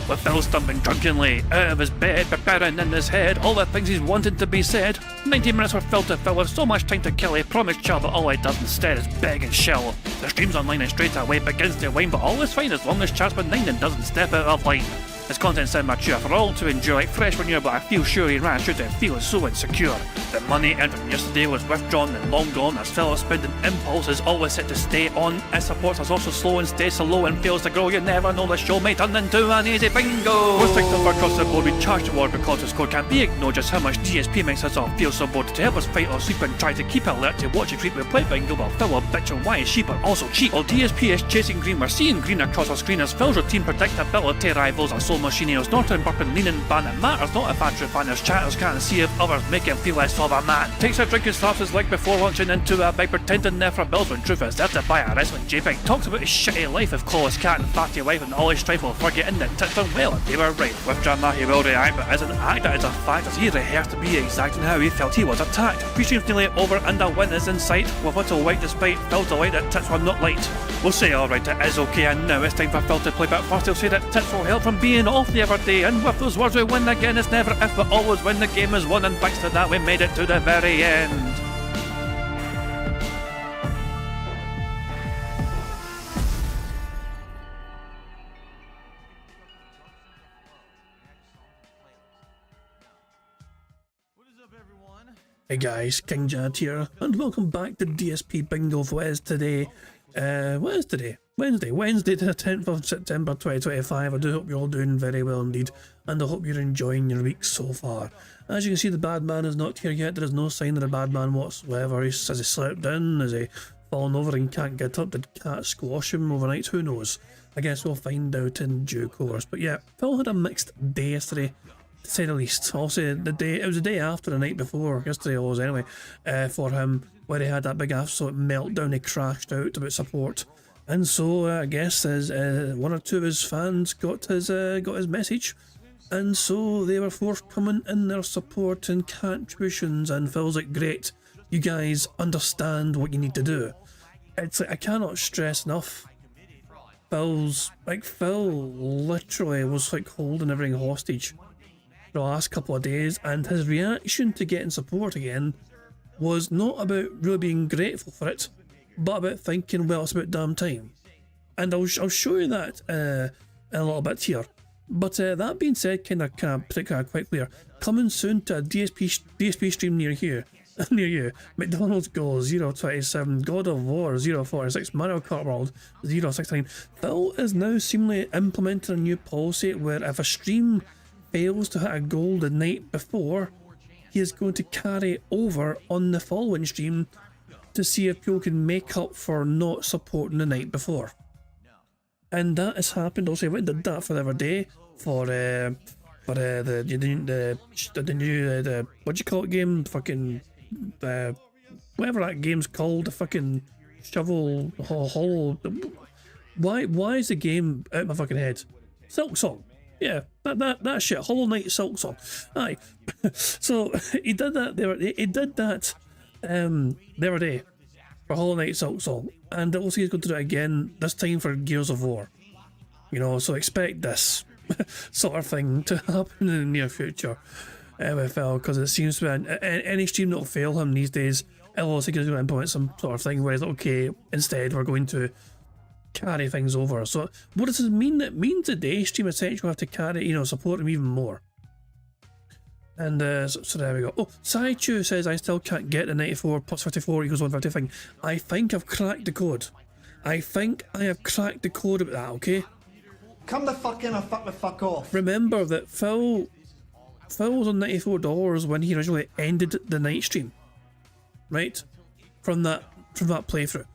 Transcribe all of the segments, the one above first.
with Phil stumbling drunkenly out of his bed, preparing in his head all the things he's wanted to be said. 90 minutes for Phil to fill with so much time to kill. He promised chill, but all he does instead is beg and shill. The stream's online and straight away begins to whine, but all is fine as long as Charles Benignan doesn't step out of line. His content sound mature for all to enjoy, like fresh when you're, but I feel sure he ran through to feeling so insecure. The money earned from yesterday was withdrawn and long gone, as Phil's spending impulse is always set to stay on. His support is also slow and stays so low and fails to grow. You never know, the show may turn into an easy bingo. We're strict over across the board, we charge the war because the score can't be ignored. Just how much DSP makes us all feel so bored. To help us fight or sleep and try to keep alert to watch a creep, we play bingo while Phil will bitch on why is she but also cheap. While DSP is chasing green, we're seeing green across our screen as Phil's routine predictability rivals our soul machine. He's not in burping, leaning, ban. It matters not if Andrew Banner's chatters can't see if others make him feel less of a man. Takes a drink and slaps his leg before launching into a bike, pretending there for bills when truth is there to buy a wrestling JPEG. Talks about his shitty life of Clawless Cat and fatty wife and all his strife while forgetting that tits done well and they were right. With drama he will react, but as an actor it's a fact as he rehearsed to be exact in how he felt he was attacked. Pre-stream's nearly over and a win is in sight, with little white despite Phil's delight that tits were not light. We'll say alright, it is okay, and now it's time for Phil to play, but first he'll say that tits will help from being off the other day, and with those words we win again. It's never if but always when the game is won, and thanks to that we made it to the very end. Hey guys, King Jad here, and welcome back to DSP Bingo for what is today. What is today? Wednesday the 10th of September 2025. I do hope you're all doing very well indeed, and I hope you're enjoying your week so far. As you can see, the bad man is not here yet. There is no sign of the bad man whatsoever. Has he slept in? Has he fallen over and can't get up? Did cat squash him overnight? Who knows? I guess we'll find out in due course. But yeah, Phil had a mixed day yesterday, to say the least. Also, it was the day after the night before, yesterday it was anyway, for him, where he had that big absolute meltdown. He crashed out about support, and so I guess as one or two of his fans got his message, and so they were forthcoming in their support and contributions, and Phil's like, great, you guys understand what you need to do. It's like, I cannot stress enough, Phil literally was like holding everything hostage the last couple of days, and his reaction to getting support again was not about really being grateful for it, but about thinking, well, it's about damn time. And I'll show you that in a little bit here. But that being said, kind of quite clear, coming soon to a DSP stream near you. McDonald's Goal 027, God of War 046, Mario Kart World 069. Phil is now seemingly implementing a new policy where if a stream fails to hit a goal the night before, he is going to carry over on the following stream to see if people can make up for not supporting the night before. And that has happened. Also, we did that for the other day for the new what do you call it game? Fucking whatever that game's called. The fucking shovel hollow. Why is the game out of my fucking head? Silk Song. Yeah, that shit. Hollow Knight Silk Song. Aye. So he did that there. He did that the other day for Hollow Knight Silk Song, and also he's going to do it again this time for Gears of War. You know, so expect this sort of thing to happen in the near future with Phil, because it seems to be any stream that will fail him these days, it'll also going to implement some sort of thing where he's like, okay, instead we're going to carry things over. So what does it mean? It means the day stream essentially will have to carry, support him even more. And so there we go. Oh, Saichu says, I still can't get the 94 plus 54 equals 150 thing. I think I've cracked the code. I think I have cracked the code about that, okay? Come the fuck in or fuck the fuck off. Remember that Phil was on $94 when he originally ended the night stream. Right? From that playthrough.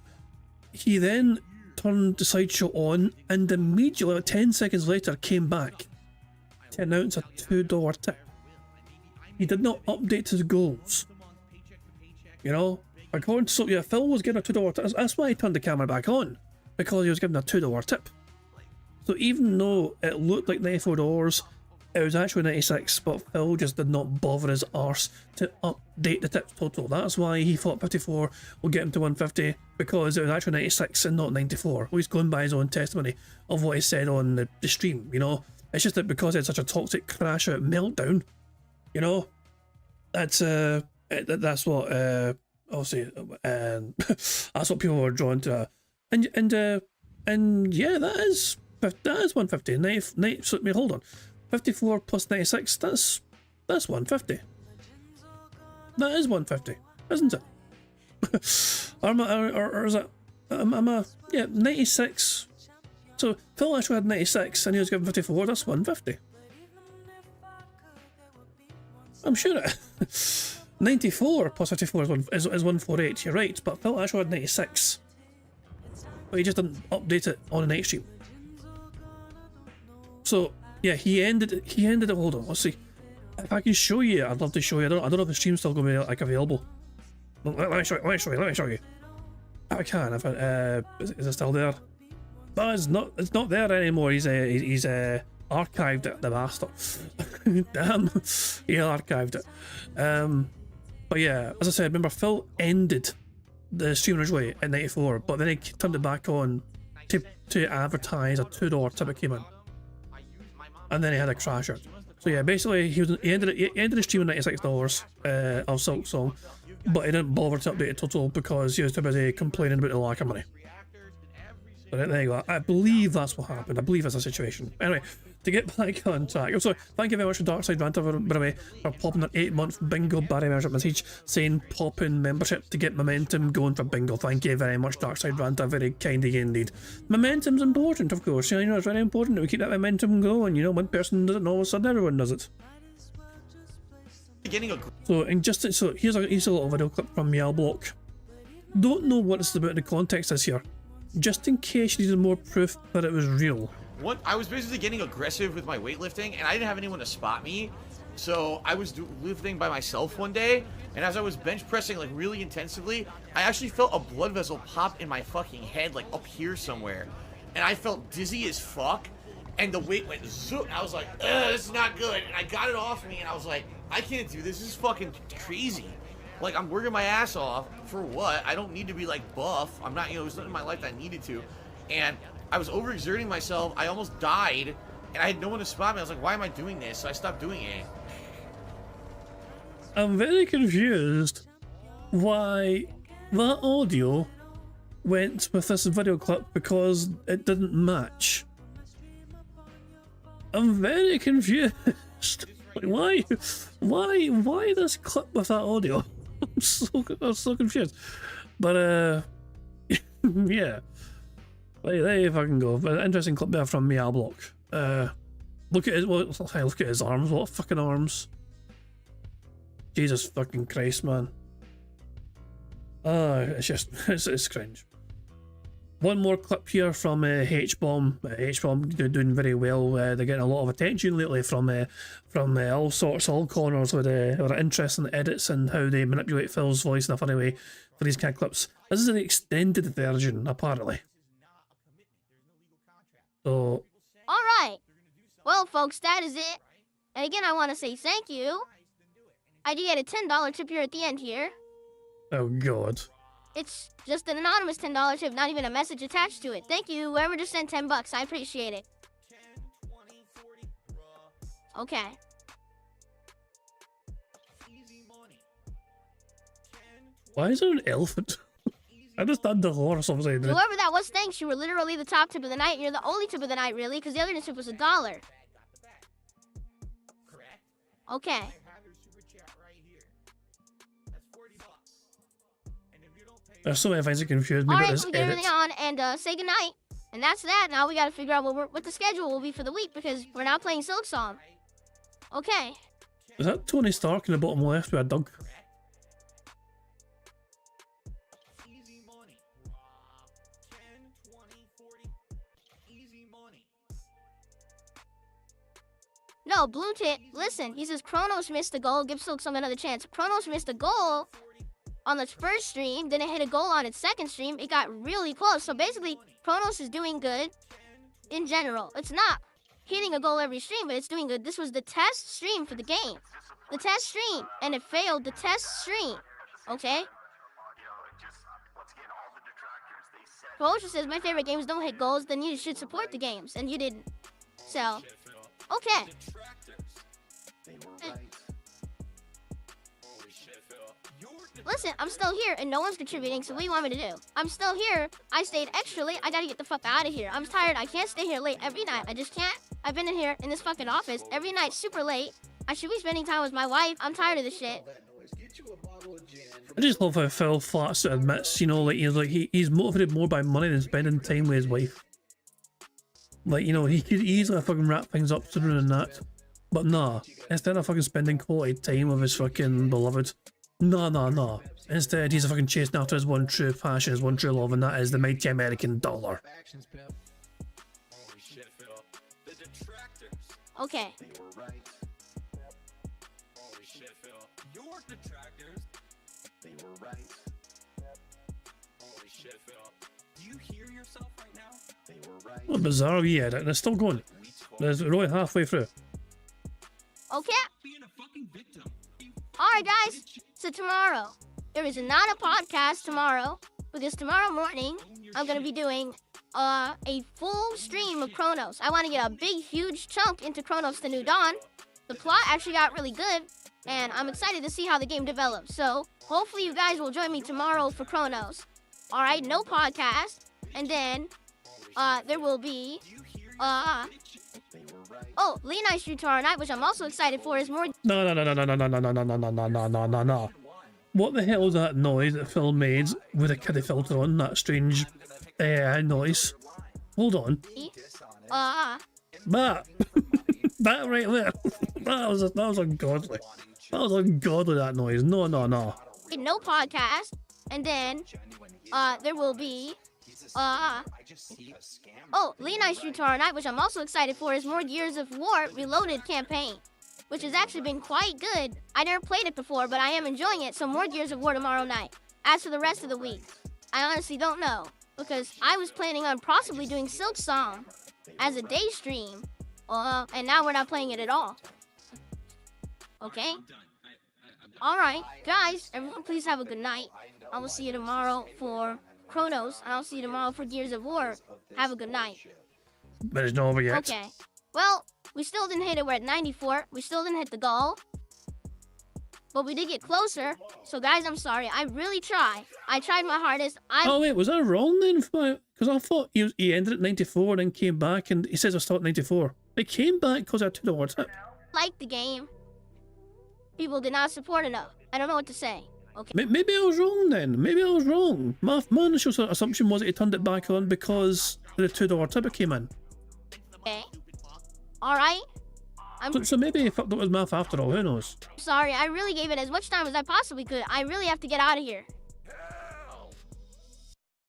He then turned the sideshow on and immediately, like 10 seconds later, came back to announce a $2 tip. He did not update his goals. According to yeah, Phil was getting a $2 tip. That's why he turned the camera back on, because he was given a $2 tip. So even though it looked like $94, it was actually 96, but Phil just did not bother his arse to update the tips total. That's why he thought 54 will get him to 150, because it was actually 96 and not 94. Well, he's going by his own testimony of what he said on the stream, It's just that because it's such a toxic crash out meltdown, you know, that's what obviously that's what people are drawn to, and yeah, that is 150. 90, so, I mean, hold on, 54 plus 96. That's 150. That is 150, isn't it? or is it? Yeah, 96. So Phil actually had 96 and he was given 54, that's 150. I'm sure it. 94 plus 54 is 148, you're right, but Phil actually had 96. But he just didn't update it on a night stream. So yeah, he ended it, hold on, let's see. If I can show you, I'd love to show you. I don't know if the stream's still going to be like available. Let me show you. I can, if is it still there? But it's not there anymore. He's archived it, the bastard. Damn, he archived it. But yeah, as I said, remember Phil ended the stream originally at 94, but then he turned it back on to advertise a $2 tip that came in, and then he had a crash out. So yeah, basically he ended the stream at $96 of Silk Song, but he didn't bother to update it total because he was too busy complaining about the lack of money. But there you go. I believe that's what happened. I believe that's the situation. Anyway, to get back on track. I'm sorry. Thank you very much to Darkside Ranta, by the way, for popping an 8-month bingo Barry membership message saying pop in membership to get momentum going for bingo. Thank you very much, Darkside Ranta. Very kind of you indeed. Momentum's important, of course. You know, it's very important that we keep that momentum going. You know, one person does it and all of a sudden everyone does it. So, here's a little video clip from Meow Block. Don't know what it's about in the context is here. Just in case you needed more proof that it was real. I was basically getting aggressive with my weightlifting, and I didn't have anyone to spot me. So I was lifting by myself one day, and as I was bench pressing like really intensively, I actually felt a blood vessel pop in my fucking head, like up here somewhere. And I felt dizzy as fuck, and the weight went zoom. I was like, ugh, this is not good. And I got it off me, and I was like, I can't do this. This is fucking crazy. Like, I'm working my ass off for what? I don't need to be like buff. I'm not, there's nothing in my life that I needed to. And I was overexerting myself. I almost died, and I had no one to spot me. I was like, why am I doing this? So I stopped doing it. I'm very confused why that audio went with this video clip because it didn't match. I'm very confused. Why this clip with that audio? I'm so confused. But yeah. There you fucking go. But interesting clip there from Meow Block. Look at his arms. What fucking arms? Jesus fucking Christ, man. It's cringe. One more clip here from H-Bomb. H-Bomb doing very well. They're getting a lot of attention lately from all sorts, all corners with interesting edits and how they manipulate Phil's voice in a funny way for these kind of clips. This is an extended version, apparently. So. Alright. Well, folks, that is it. And again, I want to say thank you. I do get a $10 tip here at the end here. Oh, God. It's just an anonymous $10 tip, not even a message attached to it. Thank you, whoever just sent $10. I appreciate it. Okay. Why is there an elephant? I just had the horse upside down. Whoever that was, thanks. You were literally the top tip of the night, and you're the only tip of the night, really, because the other tip was $1. Okay. There's so many things that confuse me about this edit. Alright, we'll get everything on and say goodnight. And that's that. Now we gotta figure out what the schedule will be for the week, because we're not playing Silk Song. Okay. Is that Tony Stark in the bottom left with a dog? No, Blue Tit, listen, he says Kronos missed a goal, give Silk Song another chance. Kronos missed a goal on its first stream, then it hit a goal on its second stream. It got really close. So basically, Kronos is doing good in general. It's not hitting a goal every stream, but it's doing good. This was the test stream for the game. The test stream, and it failed the test stream. Okay? Poacher says, my favorite games don't hit goals, then you should support the games, and you didn't. So, Okay. Listen, I'm still here and no one's contributing, so what do you want me to do? I'm still here. I stayed extra late. I gotta get the fuck out of here. I'm tired. I can't stay here late every night. I just can't. I've been in here in this fucking office every night super late. I should be spending time with my wife. I'm tired of this shit. I just love how Phil flats it admits, you know, like he's motivated more by money than spending time with his wife. Like, you know, he could easily fucking wrap things up sooner than that. But nah, instead of fucking spending quality time with his fucking beloved, nah. Instead, he's fucking chasing after his one true passion, his one true love, and that is the mighty American dollar. Okay. What bizarre, yeah, and it's still going. There's really halfway through. Okay. Alright guys, so tomorrow, there is not a podcast tomorrow, because tomorrow morning, I'm gonna be doing a full stream of Chronos. I want to get a big, huge chunk into Chronos The New Dawn. The plot actually got really good, and I'm excited to see how the game develops. So, hopefully you guys will join me tomorrow for Chronos. Alright, no podcast, and then, there will be, Late Night Stream tomorrow night, which I'm also excited for, is more... No. What the hell is that noise that Phil made with a kiddie filter on? That strange noise. Hold on. That right there. That was ungodly. That was ungodly, that noise. No. No podcast, and then, there will be... Late Night Stream tomorrow night, which I'm also excited for, is more Gears of War Reloaded campaign, which has actually been quite good. I never played it before, but I am enjoying it, so more Gears of War tomorrow night. As for the rest of the week, I honestly don't know, because I was planning on possibly doing Silk Song as a day stream, and now we're not playing it at all. Okay? Alright, guys, everyone please have a good night. I will see you tomorrow for Chronos, and I'll see you tomorrow for Gears of War. Have a good night. But it's not over yet. Okay. Well, we still didn't hit it. We're at 94. We still didn't hit the goal. But we did get closer. So, guys, I'm sorry. I really tried. I tried my hardest. Oh, wait, was that wrong then? Because I thought he ended at 94 and then came back, and he says I started at 94. He came back because I took the tip. Like the game. People did not support enough. I don't know what to say. Okay. Maybe I was wrong then. Maybe I was wrong. My initial assumption was that he turned it back on because the $2 tip came in. Okay. Alright. So maybe he fucked up his math after all. Who knows? Sorry, I really gave it as much time as I possibly could. I really have to get out of here.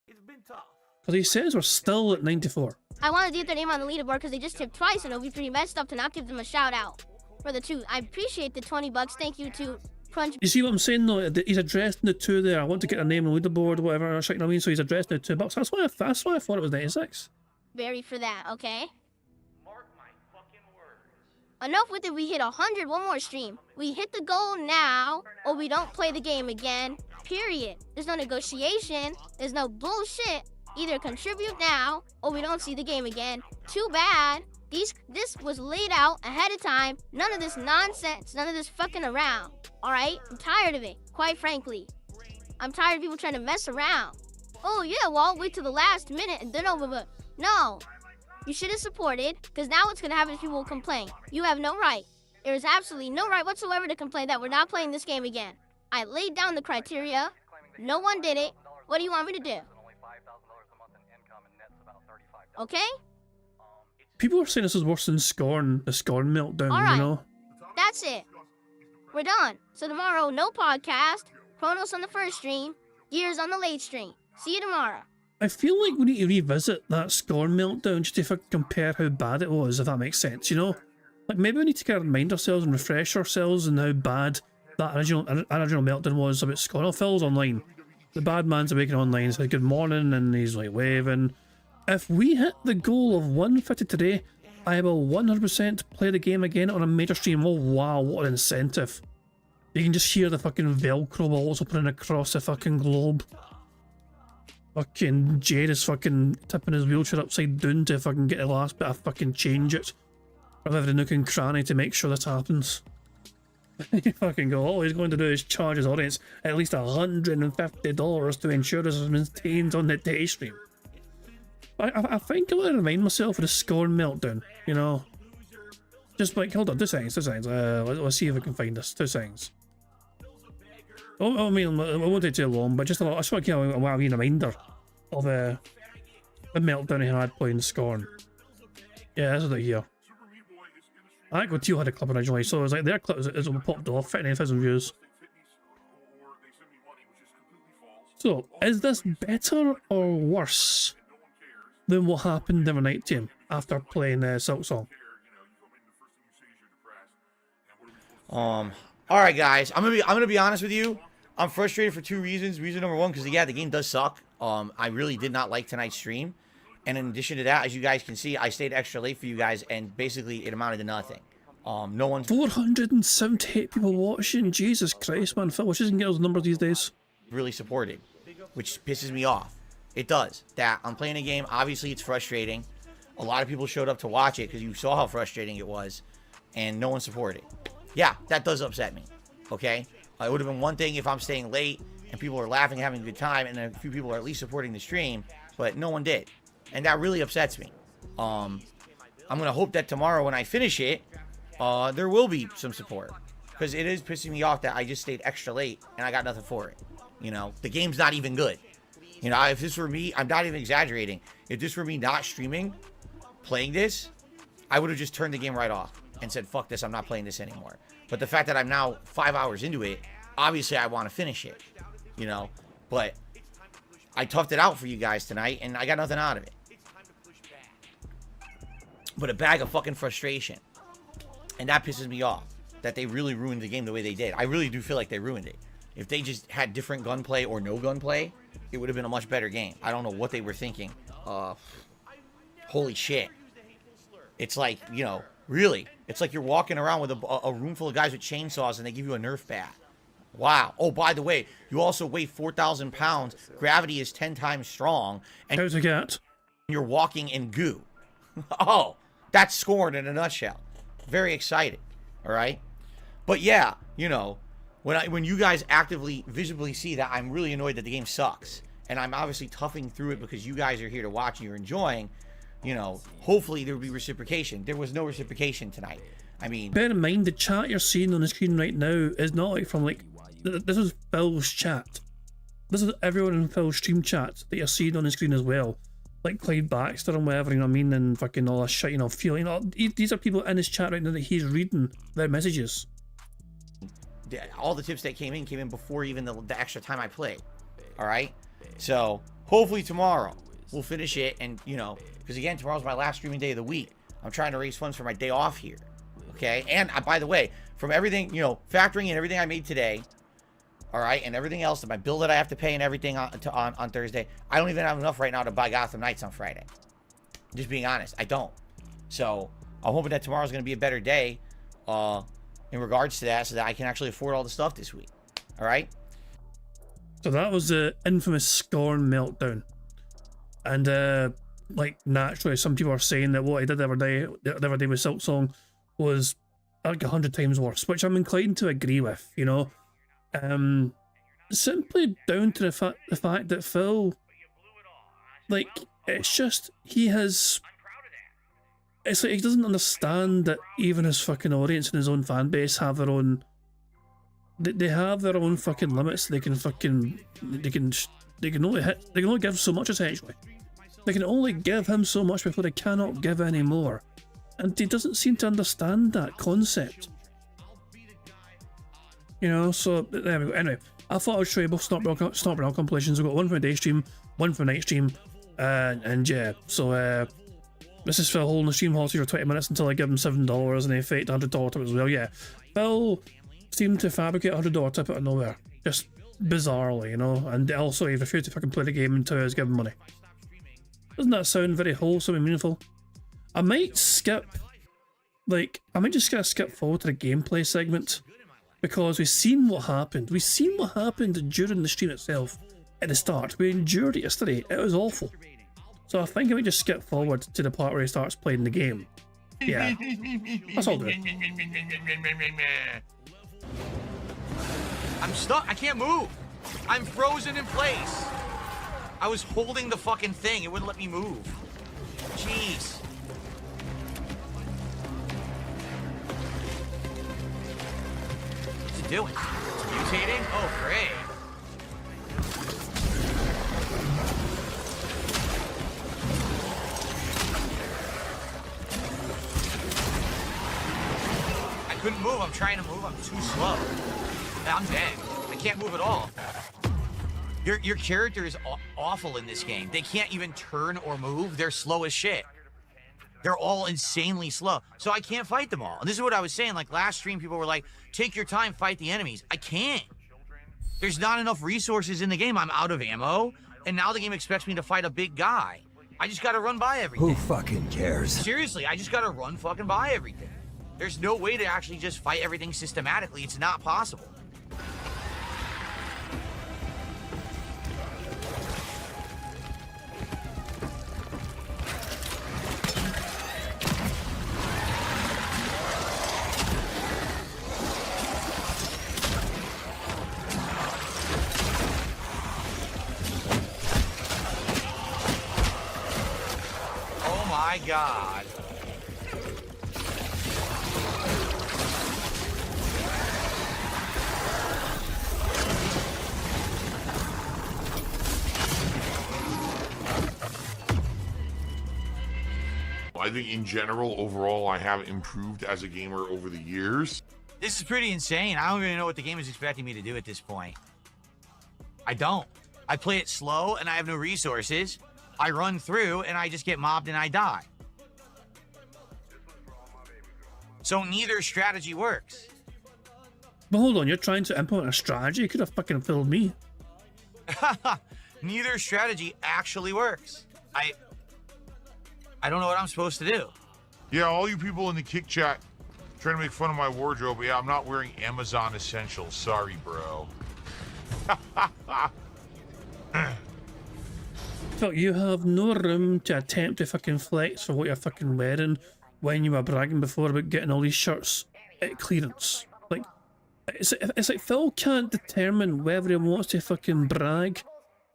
It's been tough. Because he says we're still at 94. I wanted to get their name on the leaderboard because they just tipped twice and it would be pretty messed up to not give them a shout out for the two. I appreciate the $20. Thank you to Crunch. You see what I'm saying though? He's addressing the two there. I want to get a name on the leaderboard or whatever. You know what I mean? So he's addressing the $2. That's why I thought it was 96. Very for that, okay? Mark my fucking words. Enough with it. We hit 100. One more stream. We hit the goal now, or we don't play the game again. Period. There's no negotiation. There's no bullshit. Either contribute now, or we don't see the game again. Too bad. This was laid out ahead of time. None of this nonsense. None of this fucking around. Alright? I'm tired of it. Quite frankly. I'm tired of people trying to mess around. Oh yeah, well, wait till the last minute and then over. No. You should have supported, because now what's going to happen is people will complain. You have no right. There is absolutely no right whatsoever to complain that we're not playing this game again. I laid down the criteria. No one did it. What do you want me to do? Okay? People are saying this is worse than Scorn, the Scorn meltdown, All right. you know? That's it. We're done. So tomorrow, no podcast. Chronos on the first stream. Gears on the late stream. See you tomorrow. I feel like we need to revisit that Scorn meltdown just to compare how bad it was, if that makes sense, you know? Like, maybe we need to kind of remind ourselves and refresh ourselves on how bad that original meltdown was about Scorn. Oh, Phil's online. The bad man's awakening online. Says good morning, and he's like waving. If we hit the goal of 150 today, I will 100% play the game again on a major stream. Oh wow, what an incentive. You can just hear the fucking Velcro balls opening across the fucking globe. Fucking Jade is fucking tipping his wheelchair upside down to fucking get the last bit of fucking change it. from every nook and cranny to make sure this happens. You fucking go, all he's going to do is charge his audience at least $150 to ensure this is maintained on the day stream. I think I want to remind myself of the Scorn meltdown, you know. Just like, hold on, 2 seconds. Let's see if we can find this. 2 seconds. Oh, I mean, it won't take too long, but just I just want to give a wee reminder of the meltdown he had playing Scorn. Yeah, this is it here. I think Teal had a clip originally, so it was like their clip is popped off, 59,000 views. So, is this better or worse than what happened the other night to him after playing Silk Song? All right, guys. I'm gonna be honest with you. I'm frustrated for 2 reasons. Reason number 1, because yeah, the game does suck. I really did not like tonight's stream, and in addition to that, as you guys can see, I stayed extra late for you guys, and basically it amounted to nothing. No one's 478 people watching. Jesus Christ, man! Phil wishes he can get those numbers these days. Really supported, which pisses me off. It does. That I'm playing a game. Obviously, it's frustrating. A lot of people showed up to watch it because you saw how frustrating it was, and no one supported. Yeah, that does upset me. Okay, it would have been one thing if I'm staying late and people are laughing, having a good time, and a few people are at least supporting the stream, but no one did, and that really upsets me. I'm gonna hope that tomorrow when I finish it, there will be some support, because it is pissing me off that I just stayed extra late and I got nothing for it. You know, the game's not even good. You know, if this were me, I'm not even exaggerating. If this were me not streaming, playing this, I would have just turned the game right off and said, fuck this, I'm not playing this anymore. But the fact that I'm now 5 hours into it, obviously I want to finish it, you know. But I toughed it out for you guys tonight, and I got nothing out of it. But a bag of fucking frustration. And that pisses me off, that they really ruined the game the way they did. I really do feel like they ruined it. If they just had different gunplay or no gunplay, it would have been a much better game. I don't know what they were thinking. Holy shit. It's like, you know, really, it's like you're walking around with a room full of guys with chainsaws and they give you a Nerf bat. Wow. Oh, by the way, you also weigh 4,000 pounds. Gravity is 10 times strong. And How's it get? you're walking in goo. Oh, that's Scorn in a nutshell. Very excited. All right. But yeah, you know, when you guys actively, visibly see that I'm really annoyed that the game sucks, and I'm obviously toughing through it because you guys are here to watch and you're enjoying, you know, hopefully there will be reciprocation. There was no reciprocation tonight. I mean, bear in mind the chat you're seeing on the screen right now is not like from like this is Phil's chat. This is everyone in Phil's stream chat that you're seeing on the screen as well, like Clyde Baxter and whatever, you know what I mean, and fucking all that shit, you know, feeling. You know, these are people in his chat right now that he's reading their messages. all the tips that came in before even the extra time I played. All right, so hopefully tomorrow we'll finish it, and you know, because again, tomorrow's my last streaming day of the week. I'm trying to raise funds for my day off here. Okay, and by the way, from everything, you know, factoring in everything I made today, all right, and everything else, my bill that I have to pay and everything on Thursday, I don't even have enough right now to buy Gotham Knights on Friday. Just being honest, I don't. So I'm hoping that tomorrow's going to be a better day in regards to that, so that I can actually afford all the stuff this week. All right. So that was the infamous Scorn meltdown, and like naturally, some people are saying that what he did the other day with Silk Song was like 100 times worse, which I'm inclined to agree with. You know, simply down to the fact that Phil, like, it's just it's like he doesn't understand that even his fucking audience and his own fan base have their own. They have their own fucking limits. They can only give so much, essentially. They can only give him so much before they cannot give any more. And he doesn't seem to understand that concept. You know, so there we go. Anyway, I thought I'd show you both Snort Brown compilations. We've got one for the day stream, one for the night stream, and yeah, so this is Phil holding the stream hostage for 20 minutes until I give him $7 and a fake $100 tip as well. Yeah, Phil seemed to fabricate a $100 tip out of nowhere, just bizarrely, you know, and also he refused to fucking play the game until I was given money. Doesn't that sound very wholesome and meaningful? I might just skip forward to the gameplay segment, because we've seen what happened. We've seen what happened during the stream itself at the start. We endured it yesterday. It was awful. So I think I might just skip forward to the part where he starts playing the game. Yeah. That's all good. I'm stuck. I can't move. I'm frozen in place. I was holding the fucking thing. It wouldn't let me move. Jeez. What's it doing? It's mutating? Oh, great. I couldn't move. I'm trying to move. I'm too slow. I'm dead. I can't move at all. Your character is awful in this game. They can't even turn or move. They're slow as shit. They're all insanely slow. So I can't fight them all. And this is what I was saying. Like last stream, people were like, take your time, fight the enemies. I can't. There's not enough resources in the game. I'm out of ammo. And now the game expects me to fight a big guy. I just gotta run by everything. Who fucking cares? Seriously, I just gotta run fucking by everything. There's no way to actually just fight everything systematically. It's not possible. Oh my God. I think in general, overall, I have improved as a gamer over the years. This is pretty insane. I don't even know what the game is expecting me to do at this point. I don't. I play it slow and I have no resources. I run through and I just get mobbed and I die. So neither strategy works. But hold on, you're trying to implement a strategy? You could have fucking filled me. Neither strategy actually works. I don't know what I'm supposed to do. Yeah, all you people in the kick chat trying to make fun of my wardrobe. Yeah, I'm not wearing Amazon Essentials. Sorry, bro. Fuck, you have no room to attempt to fucking flex for what you're fucking wearing when you were bragging before about getting all these shirts at clearance. Like, it's like Phil can't determine whether he wants to fucking brag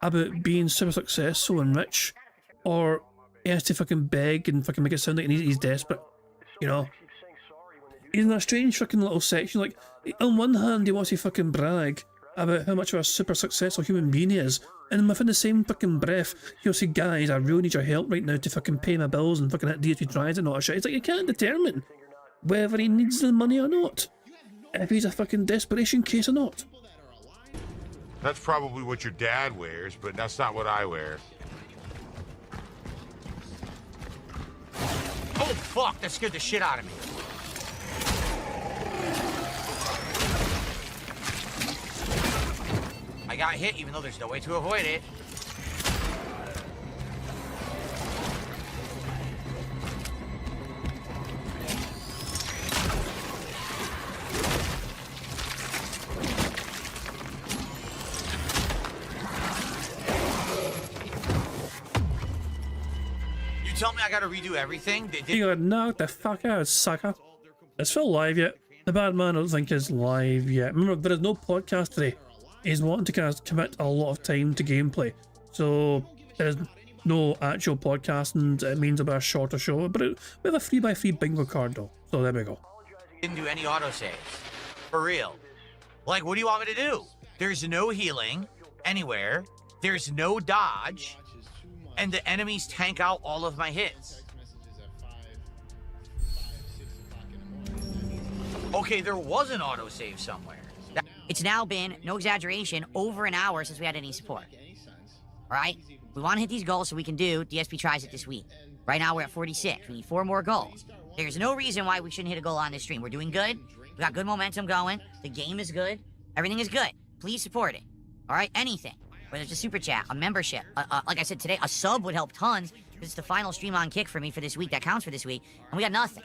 about being super successful and rich, or he has to fucking beg and fucking make it sound like he's desperate, you know? He's in a strange fucking little section. Like, on one hand, he wants to fucking brag about how much of a super successful human being he is, and within the same fucking breath, he'll say, guys, I really need your help right now to fucking pay my bills and fucking hit DSP tries and all that shit. It's like, you can't determine whether he needs the money or not, if he's a fucking desperation case or not. That's probably what your dad wears, but that's not what I wear. Oh, fuck, that scared the shit out of me. I got hit even though there's no way to avoid it. You tell me I gotta redo everything? You got knocked the fuck out, sucker. Is Phil live yet? The bad man I don't think is live yet. Remember, there is no podcast today. He's wanting to kind of commit a lot of time to gameplay, so there's no actual podcast, and it means a bit of a shorter show. But we have a 3x3 bingo card though, so there we go. Didn't do any autosaves. For real. Like, what do you want me to do? There's no healing anywhere. There's no dodge. And the enemies tank out all of my hits. Okay, there was an autosave somewhere. It's now been, no exaggeration, over an hour since we had any support. Alright? We want to hit these goals so we can do DSP tries it this week. Right now we're at 46. We need 4 more goals. There's no reason why we shouldn't hit a goal on this stream. We're doing good. We got good momentum going. The game is good. Everything is good. Please support it. Alright? Anything. Whether it's a super chat, a membership. Like I said today, a sub would help tons. Because it's the final stream on Kick for me for this week. That counts for this week. And we got nothing.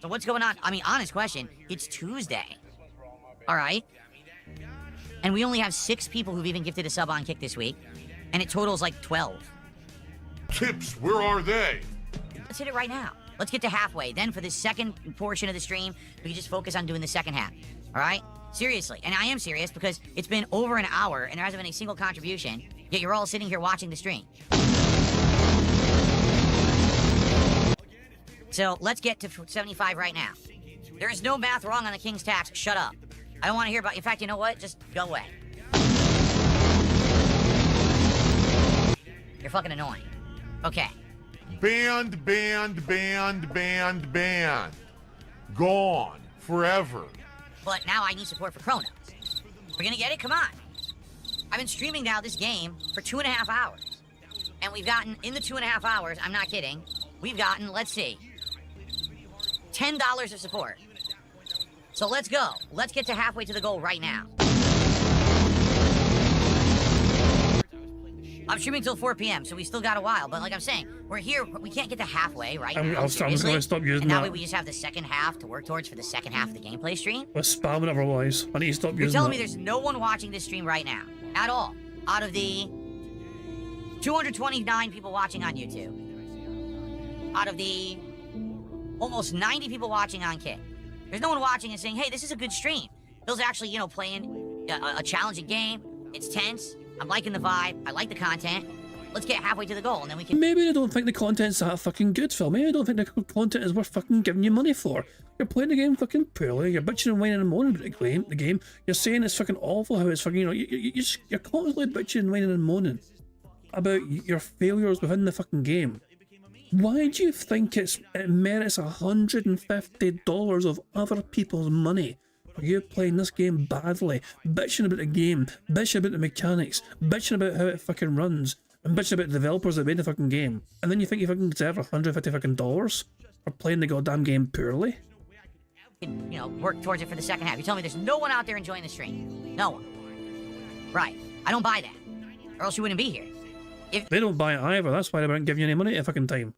So what's going on? I mean, honest question. It's Tuesday. All right. And we only have 6 people who've even gifted a sub on Kick this week. And it totals like 12. Tips, where are they? Let's hit it right now. Let's get to halfway. Then for the second portion of the stream, we can just focus on doing the second half. All right? Seriously. And I am serious because it's been over an hour and there hasn't been a single contribution, yet you're all sitting here watching the stream. So let's get to 75 right now. There is no math wrong on the King's tax. Shut up. I don't want to hear about. In fact, you know what? Just go away. You're fucking annoying. Okay. Banned, banned, banned, banned, banned. Gone. Forever. But now I need support for Chronos. We're gonna get it? Come on. I've been streaming now this game for 2.5 hours. And we've gotten, in the 2.5 hours, I'm not kidding, we've gotten, let's see, $10 of support. So let's go. Let's get to halfway to the goal right now. I'm streaming till 4 p.m., so we still got a while. But like I'm saying, we're here. We can't get to halfway right now. I'm going to stop using and that. that. Way we just have the second half to work towards for the second half of the gameplay stream. Let's spam it otherwise. I need to stop You're using telling that. me there's no one watching this stream right now at all? Out of the 229 people watching on YouTube. Out of the almost 90 people watching on Kick. There's no one watching and saying, hey, this is a good stream. Bill's actually, you know, playing a challenging game. It's tense. I'm liking the vibe. I like the content. Let's get halfway to the goal, and then we can... Maybe they don't think the content's that fucking good, Phil. Maybe they don't think the content is worth fucking giving you money for. You're playing the game fucking poorly. You're bitching and whining and moaning about the game. You're saying it's fucking awful, how it's fucking, you know, you're constantly bitching and whining and moaning about your failures within the fucking game. Why do you think it merits $150 of other people's money for you playing this game badly, bitching about the game, bitching about the mechanics, bitching about how it fucking runs, and bitching about the developers that made the fucking game, and then you think you fucking deserve $150 fucking dollars for playing the goddamn game poorly? you know, work towards it for the second half. You tell me there's no one out there enjoying the stream. No one. Right. I don't buy that. Or else you wouldn't be here. If They don't buy it either, that's why they weren't giving you any money at fucking time.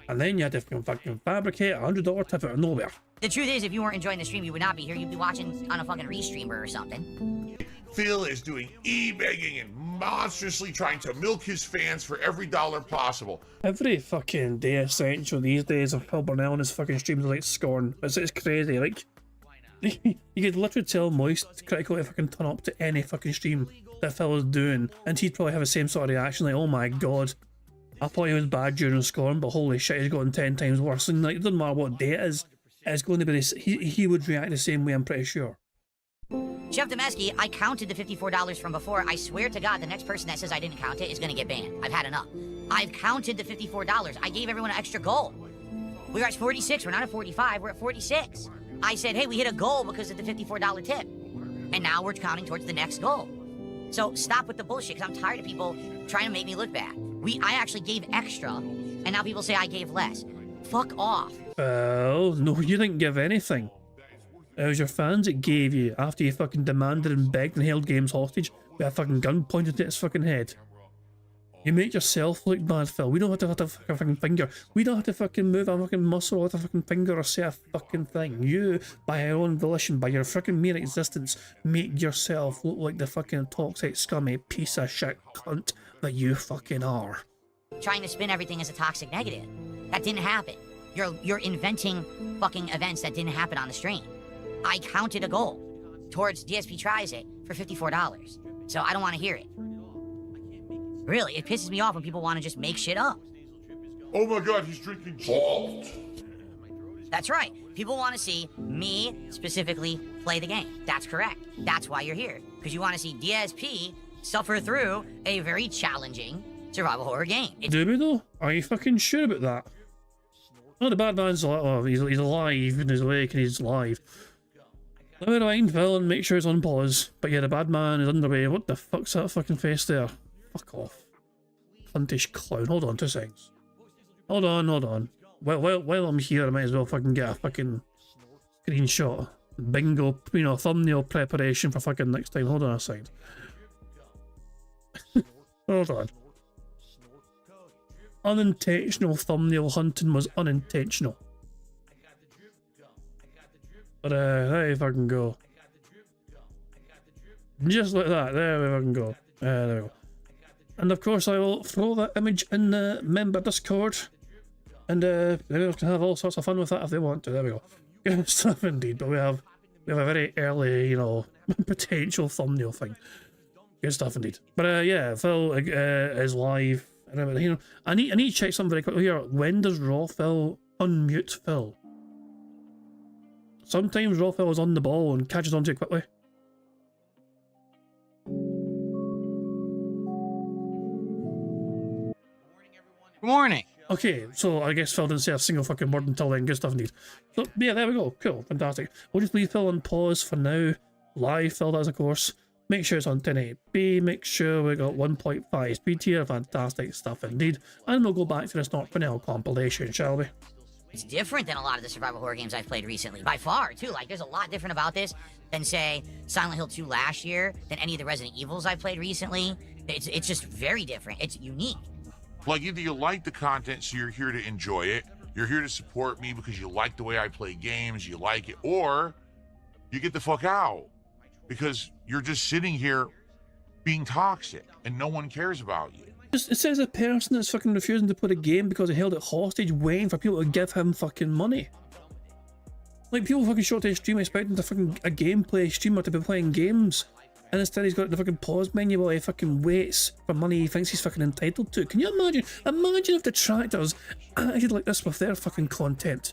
And then you had to fucking fabricate a $100 tip out of nowhere. the truth is, if you weren't enjoying the stream, you would not be here. You'd be watching on a fucking restreamer or something. Phil is doing e-begging and monstrously trying to milk his fans for every dollar possible. Every fucking day essential these days of Phil Burnell and his fucking streams are like Scorn. It's crazy, like... You could literally tell Moist Critical to fucking turn up to any fucking stream that Phil is doing, and he'd probably have the same sort of reaction, like, oh my god, I thought he was bad during Scorn, but holy shit, he's gotten 10 times worse. And like, it doesn't matter what day it is, it's going to be this, he would react the same way, I'm pretty sure. Chef Demeski, I counted the $54 from before. I swear to God, the next person that says I didn't count it is gonna get banned. I've had enough. I've counted the $54. I gave everyone an extra goal. We were at 46, we're not at 45, we're at 46. I said, hey, we hit a goal because of the $54 tip. And now we're counting towards the next goal. So stop with the bullshit, because I'm tired of people trying to make me look bad. I actually gave extra, and now people say I gave less. Fuck off. Well, no, you didn't give anything. It was your fans that gave you after you fucking demanded and begged and held Games hostage with a fucking gun pointed at his fucking head. You make yourself look bad, Phil. We don't have to fuck a fucking finger. We don't have to fucking move a fucking muscle or a fucking finger or say a fucking thing. You, by your own volition, by your fucking mere existence, make yourself look like the fucking toxic, scummy piece of shit cunt that you fucking are. Trying to spin everything as a toxic negative. That didn't happen. You're inventing fucking events that didn't happen on the stream. I counted a goal towards DSP Tries It for $54. So I don't want to hear it. Really, it pisses me off when people want to just make shit up. Oh my god, he's drinking salt. That's right. People want to see me, specifically, play the game. That's correct. That's why you're here. Because you want to see DSP suffer through a very challenging survival horror game. Do we though? Are you fucking sure about that? Oh, the bad man's alive. Oh, he's alive and he's awake and he's alive. Let me rewind, Phil, and make sure it's on pause. But yeah, the bad man is underway. What the fuck's that fucking face there? Fuck off. Cuntish clown. Hold on 2 seconds. Hold on. While I'm here, I might as well fucking get a fucking screenshot. Bingo, you know, thumbnail preparation for fucking next time. Hold on a second. Hold on. Unintentional thumbnail hunting was unintentional. But there you fucking go. Just like that. There we fucking go. There we go. And of course, I will throw that image in the member Discord, and everyone can have all sorts of fun with that if they want to. There we go. Good stuff indeed. But we have a very early, you know, potential thumbnail thing. Good stuff indeed. But yeah, Phil is live. And you know, I need to check something very quickly here. When does Raw Phil unmute Phil? Sometimes Raw Phil is on the ball and catches onto it quickly. Good morning. Okay, so I guess Phil didn't say a single fucking word until then. Good stuff indeed. So yeah, there we go. Cool, fantastic. We'll just leave Phil on pause for now. Live Phil does, of course. Make sure it's on 1080p. Make sure we got 1.5 speed here. Fantastic stuff indeed. And we'll go back to the Snort Vanilla compilation, shall we? It's different than a lot of the survival horror games I've played recently. By far, too. Like, there's a lot different about this than, say, Silent Hill 2 last year, than any of the Resident Evils I've played recently. It's just very different. It's unique. Like, either you like the content, so you're here to enjoy it, you're here to support me because you like the way I play games, you like it, or you get the fuck out because you're just sitting here being toxic and no one cares about you. It says a person that's fucking refusing to play a game because he held it hostage waiting for people to give him fucking money. Like, people fucking show up to his stream expecting to fucking a gameplay streamer to be playing games. And instead he's got the fucking pause menu while he fucking waits for money he thinks he's fucking entitled to. Can you imagine? Imagine if detractors acted like this with their fucking content.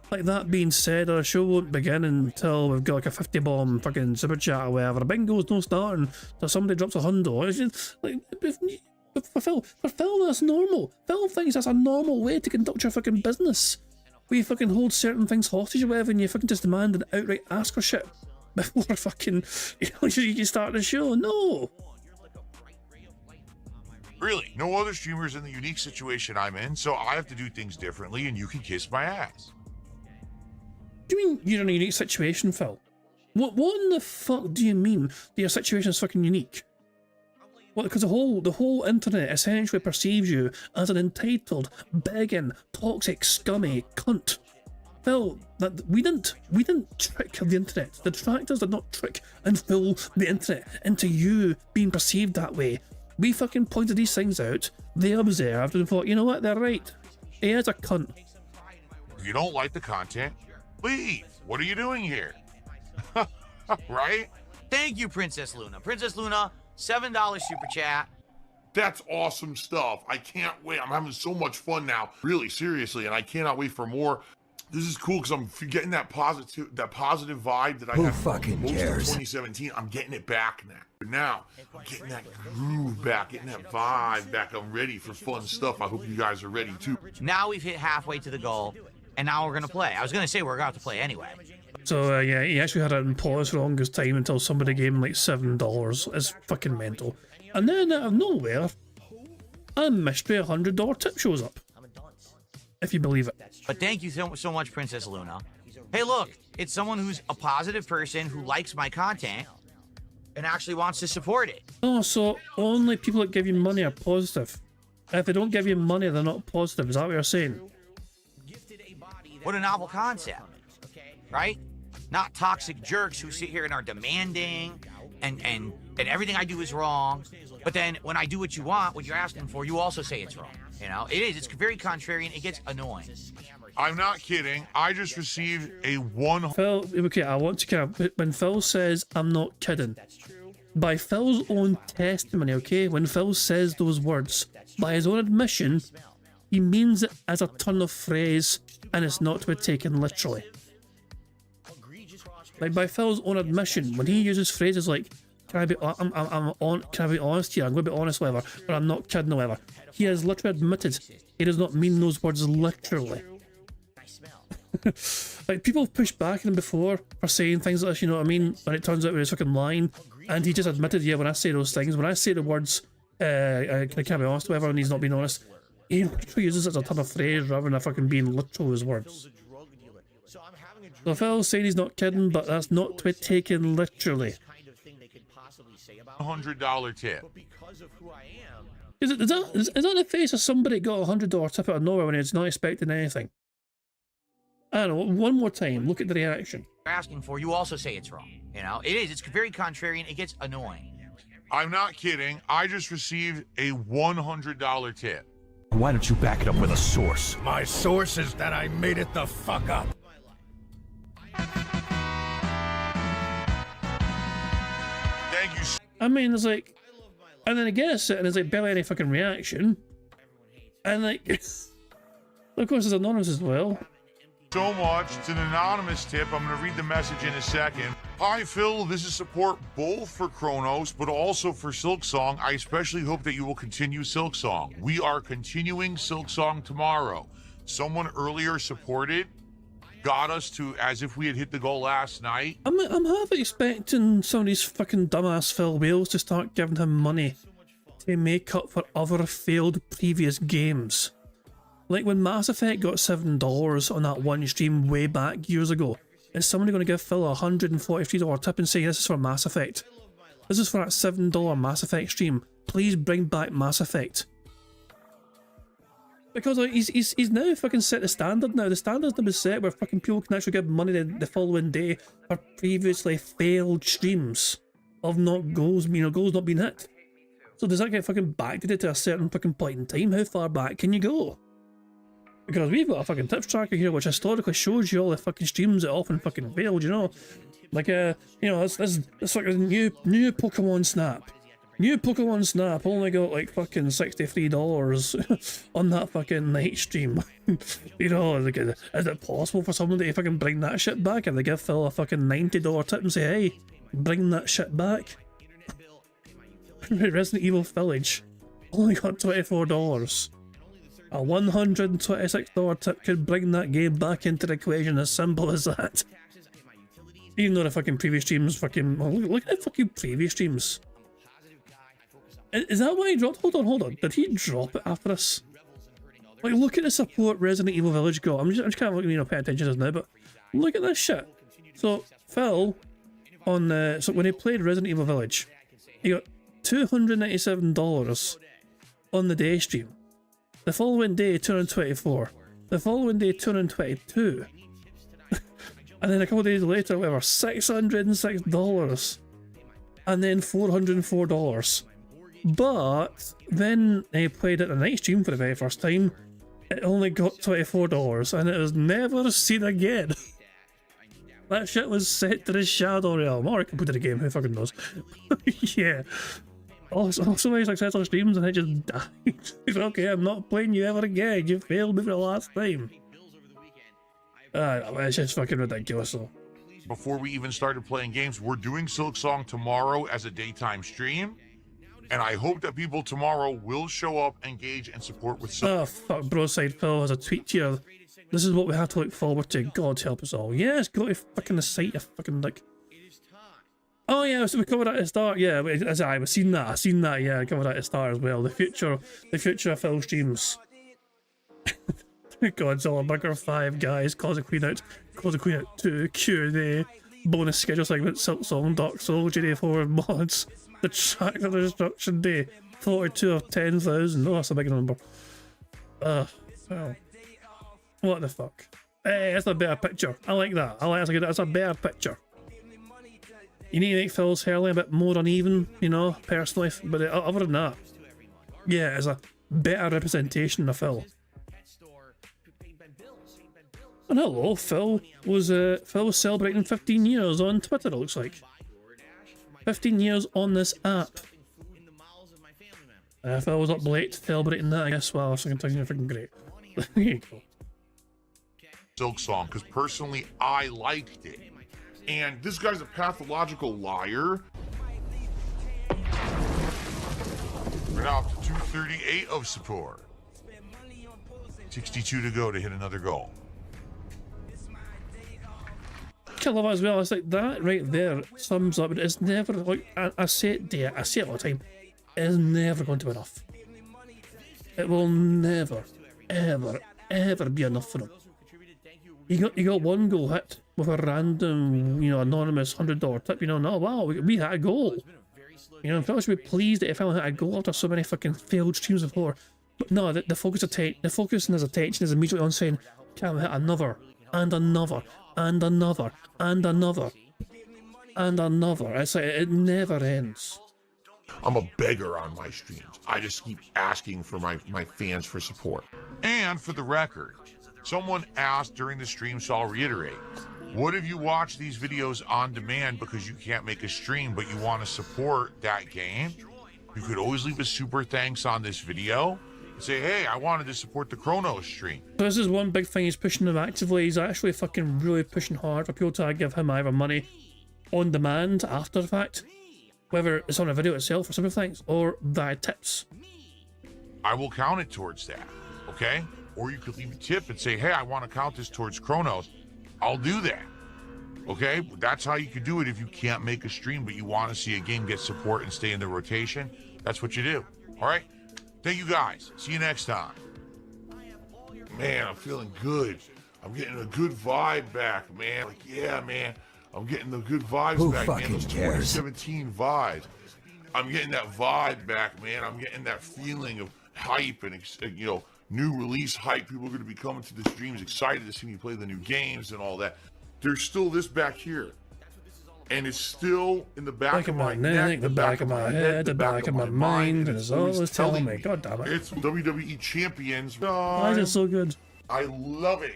Like, that being said, our show won't begin until we've got like a 50 bomb fucking super chat or whatever. Bingo's no starting till somebody drops a hundo. It's just like, for Phil, that's normal. Phil thinks that's a normal way to conduct your fucking business. Where you fucking hold certain things hostage or whatever and you fucking just demand an outright ask for shit before fucking, you know, you can start the show. No. Really, no other streamers in the unique situation I'm in, so I have to do things differently and you can kiss my ass. What do you mean you're in a unique situation, Phil? What in the fuck do you mean that your situation is fucking unique? Well, because the whole internet essentially perceives you as an entitled, begging, toxic, scummy cunt. Phil, we didn't trick the internet. The detractors did not trick and fool the internet into you being perceived that way. We fucking pointed these things out, they observed and thought, you know what, they're right. He is a cunt. If you don't like the content, leave. What are you doing here? Right? Thank you, Princess Luna. Princess Luna, $7 super chat. That's awesome stuff. I can't wait. I'm having so much fun now. Really, seriously, and I cannot wait for more. This is cool because I'm getting that positive vibe that I had fucking most cares? of 2017. I'm getting it back now. Now, I'm getting that groove back, getting that vibe back. I'm ready for fun stuff. I hope you guys are ready too. Now we've hit halfway to the goal, and now we're gonna play. I was gonna say we're going to play anyway. So yeah, he actually had it in pause for the longest time until somebody gave him like $7. It's fucking mental. And then out of nowhere, a mystery $100 tip shows up. If you believe it. But thank you so much, Princess Luna. Hey, look, it's someone who's a positive person who likes my content and actually wants to support it. Oh, so only people that give you money are positive. If they don't give you money, they're not positive. Is that what you're saying? What a novel concept, right? Not toxic jerks who sit here and are demanding and everything I do is wrong. But then when I do what you want, what you're asking for, you also say it's wrong. You know, it's very contrarian. It gets annoying. I'm not kidding. I just received a one. Phil, okay, I want to kind of, when Phil says, I'm not kidding, by Phil's own testimony, okay, when Phil says those words, by his own admission, he means it as a turn of phrase and it's not to be taken literally. Like, by Phil's own admission, when he uses phrases like, can I be honest here, I'm going to be honest, whatever, or I'm not kidding, whatever, he has literally admitted he does not mean those words literally. Like, people have pushed back at him before for saying things like this, you know what I mean, when it turns out he's fucking lying, and he just admitted, yeah, when I say those things, when I say the words, I can't be honest, whatever, and he's not being honest, he literally uses it as a turn of phrase rather than fucking being literal with his words. So Phil's saying he's not kidding, but that's not to be taken literally. $100 tip. Is that the face of somebody got a $100 tip out of nowhere when he's not expecting anything? I don't know, one more time, look at the reaction. You're asking for, you also say it's wrong. You know, it's very contrarian. It gets annoying. I'm not kidding. I just received a $100 tip. Why don't you back it up with a source? My source is that I made it the fuck up. Thank you I mean, there's like, and then I guess it, and there's like barely any fucking reaction. And like, of course, it's anonymous as well. so much. It's an anonymous tip. I'm going to read the message in a second. Hi, Phil. This is support both for Kronos, but also for Silksong. I especially hope that you will continue Silksong. We are continuing Silksong tomorrow. Someone earlier supported, got us to as if we had hit the goal last night. I'm half expecting some of these fucking dumbass Phil Wales to start giving him money to make up for other failed previous games. Like when Mass Effect got $7 on that one stream way back years ago, is somebody going to give Phil a $143 tip and say this is for Mass Effect? This is for that $7 Mass Effect stream. Please bring back Mass Effect. Because like, he's now fucking set the standard now. The standard's now been set where fucking people can actually give money the following day for previously failed streams of not goals, goals not being hit. So does that get fucking backdated to a certain fucking point in time? How far back can you go? Because we've got a fucking tips tracker here which historically shows you all the fucking streams that often fucking failed, you know? Like, it's like a new Pokemon Snap. New Pokemon Snap only got like fucking $63 on that fucking night stream. You know, like, is it possible for someone to fucking bring that shit back? And they give Phil a fucking $90 tip and say, hey, bring that shit back? Resident Evil Village only got $24. A $126 tip could bring that game back into the equation, as simple as that. Even though the fucking previous streams fucking... Look at the fucking previous streams. Is that why he dropped? Hold on. Did he drop it after this? Like, look at the support Resident Evil Village got. I'm just kind of paying attention to this now, but look at this shit. So Phil, on so when he played Resident Evil Village, he got $297 on the day stream. The following day, $224. The following day, $222. And then a couple of days later, whatever, $606. And then $404. But then he played at the night stream for the very first time. It only got $24, and it was never seen again. That shit was set to the Shadow Realm, or it completed the game, who fucking knows. Yeah. So many successful streams and it just died. Okay, I'm not playing you ever again. You failed me for the last time. It's just fucking ridiculous though. Before we even started playing games, we're doing Silksong tomorrow as a daytime stream. And I hope that people tomorrow will show up, engage, and support with Silksong. Oh fuck, Broside Phil has a tweet here. This is what we have to look forward to. God help us all. Yes, go to fucking the site, you fucking like... Oh yeah, so we covered that at the start. Yeah, I've seen that. Yeah, I covered that at the start as well. The future of Phil streams. Godzilla Burger 5 guys, Cause a Queen Out 2 Q&A, bonus schedule segment, Silksong, Dark Souls, GD4 mods, the Tractor Destruction Day, 42 of 10,000. Oh, that's a big number. Oh, what the fuck? Hey, that's a better picture. I like that. That's a better picture. You need to make Phil's hairline a bit more uneven, personally, but other than that, yeah, it's a better representation of Phil. And hello, Phil was celebrating 15 years on Twitter, it looks like. 15 years on this app. Phil was up late celebrating that, I guess. Well, so I can tell you freaking great. There you go. Silksong, because personally, I liked it. And this guy's a pathological liar. We're now up to 238 of support. 62 to go to hit another goal. I love it as well. It's like that right there sums up. It's never like I say it all the time. It is never going to be enough. It will never, ever be enough for him. You got one goal hit with a random, anonymous $100 tip. No, wow, we had a goal. Phil should be pleased that if Phil had a goal after so many fucking failed streams before. But no, the focus and his attention is immediately on saying, can we hit another, and another, and another, and another, and another. It's like it never ends. I'm a beggar on my streams. I just keep asking for my fans for support. And for the record, someone asked during the stream, so I'll reiterate. What if you watch these videos on demand because you can't make a stream, but you want to support that game? You could always leave a super thanks on this video and say, hey, I wanted to support the Chronos stream. So this is one big thing he's pushing them actively. He's actually fucking really pushing hard for people to give him either money on demand after the fact, whether it's on a video itself or super thanks, or via tips. I will count it towards that, okay? Or you could leave a tip and say, hey, I want to count this towards Chronos. I'll do that, okay? That's how you could do it if you can't make a stream, but you want to see a game get support and stay in the rotation. That's what you do, all right? Thank you guys. See you next time. Man, I'm feeling good. I'm getting a good vibe back, man. Like, yeah, man. I'm getting the good vibes Who back, fucking man. Those cares? 2017 vibes. I'm getting that vibe back, man. I'm getting that feeling of hype and, you know, new release hype. People are going to be coming to the streams excited to see me play the new games and all that. There's still this back here. And it's still in the back of my neck, the back of my head, the back of my mind, and it's always telling me, God damn it. It's WWE Champions. Why is it so good? I love it.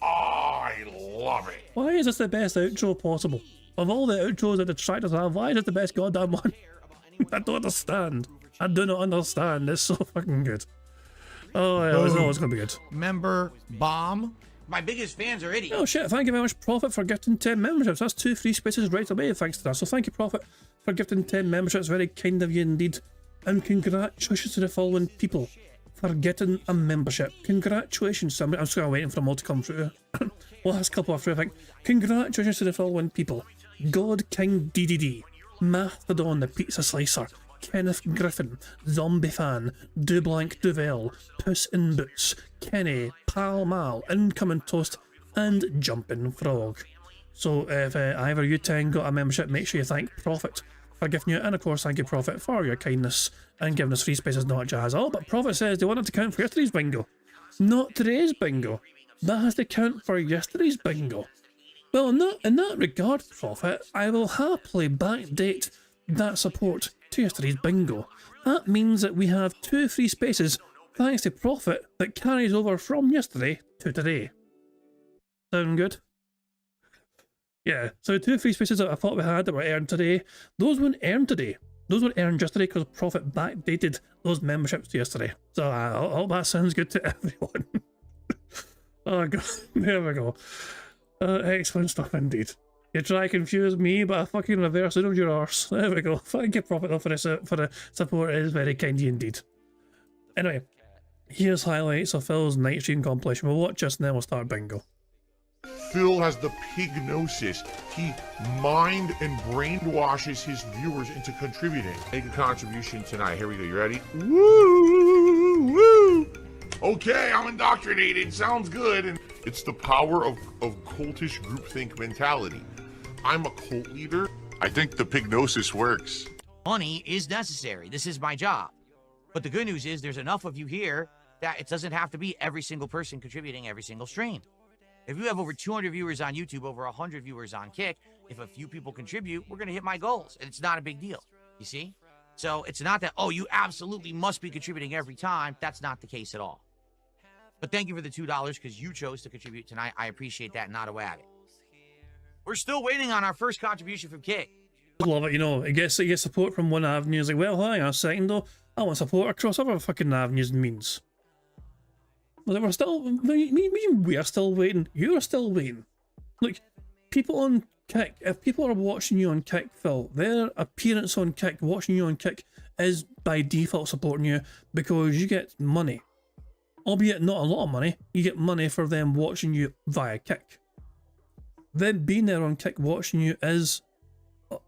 I love it. Why is this the best outro possible? Of all the outros that the detractors have, why is it the best goddamn one? I don't understand. I do not understand. It's so fucking good. Oh, yeah, I know it's gonna be good. Member bomb. My biggest fans are idiots. Oh shit, thank you very much, Prophet, for gifting 10 memberships. That's 2 free spaces right away, thanks to that. So thank you, Prophet, for gifting 10 memberships. Very kind of you indeed. And congratulations to the following people for getting a membership. Congratulations. I'm just waiting for them all to come through. Well, that's a couple of through, I think. Congratulations to the following people. God King DDD, Mastodon the Pizza Slicer, Kenneth Griffin, Zombie Fan, Dublank Duvel, Puss in Boots, Kenny, Pal Mal, Incoming Toast, and Jumping Frog. So if either you 10 got a membership, make sure you thank Prophet for giving you, and of course thank you Prophet for your kindness and giving us free spaces, not jazz all. But Prophet says they wanted to count for yesterday's bingo, not today's bingo. That has to count for yesterday's bingo. Well, in that regard, Prophet, I will happily backdate that support to yesterday's bingo. That means that we have 2 free spaces thanks to Prophet that carries over from yesterday to today. Sound good? Yeah, so 2 free spaces that I thought we had that were earned today, those weren't earned today. Those were earned yesterday because Prophet backdated those memberships to yesterday. So I hope that sounds good to everyone. Oh god, there we go. Excellent stuff indeed. You try to confuse me, but I fucking reverse it of your arse. There we go. Thank you, Prophet, though, for the support. It is very kind of you indeed. Anyway, here's highlights of Phil's night stream compilation. We'll watch this and then we'll start bingo. Phil has the pignosis. He mind and brainwashes his viewers into contributing. Make a contribution tonight. Here we go. You ready? Woo! Woo! Okay, I'm indoctrinated. Sounds good. And it's the power of cultish groupthink mentality. I'm a cult leader. I think the pignosis works. Money is necessary. This is my job. But the good news is there's enough of you here that it doesn't have to be every single person contributing every single stream. If you have over 200 viewers on YouTube, over 100 viewers on Kick, if a few people contribute, we're going to hit my goals. And it's not a big deal. You see? So it's not that, oh, you absolutely must be contributing every time. That's not the case at all. But thank you for the $2 because you chose to contribute tonight. I appreciate that. Not a wagon. We're still waiting on our first contribution from Kick. Love it, you know. It gets support from one avenue. It's like, well, hang on a second though. I want support across other fucking avenues and means. Like, we're still, we are still waiting. You are still waiting. Like, people on Kick, if people are watching you on Kick, Phil, their appearance on Kick, watching you on Kick, is by default supporting you because you get money. Albeit not a lot of money, you get money for them watching you via Kick. Them being there on Kick watching you is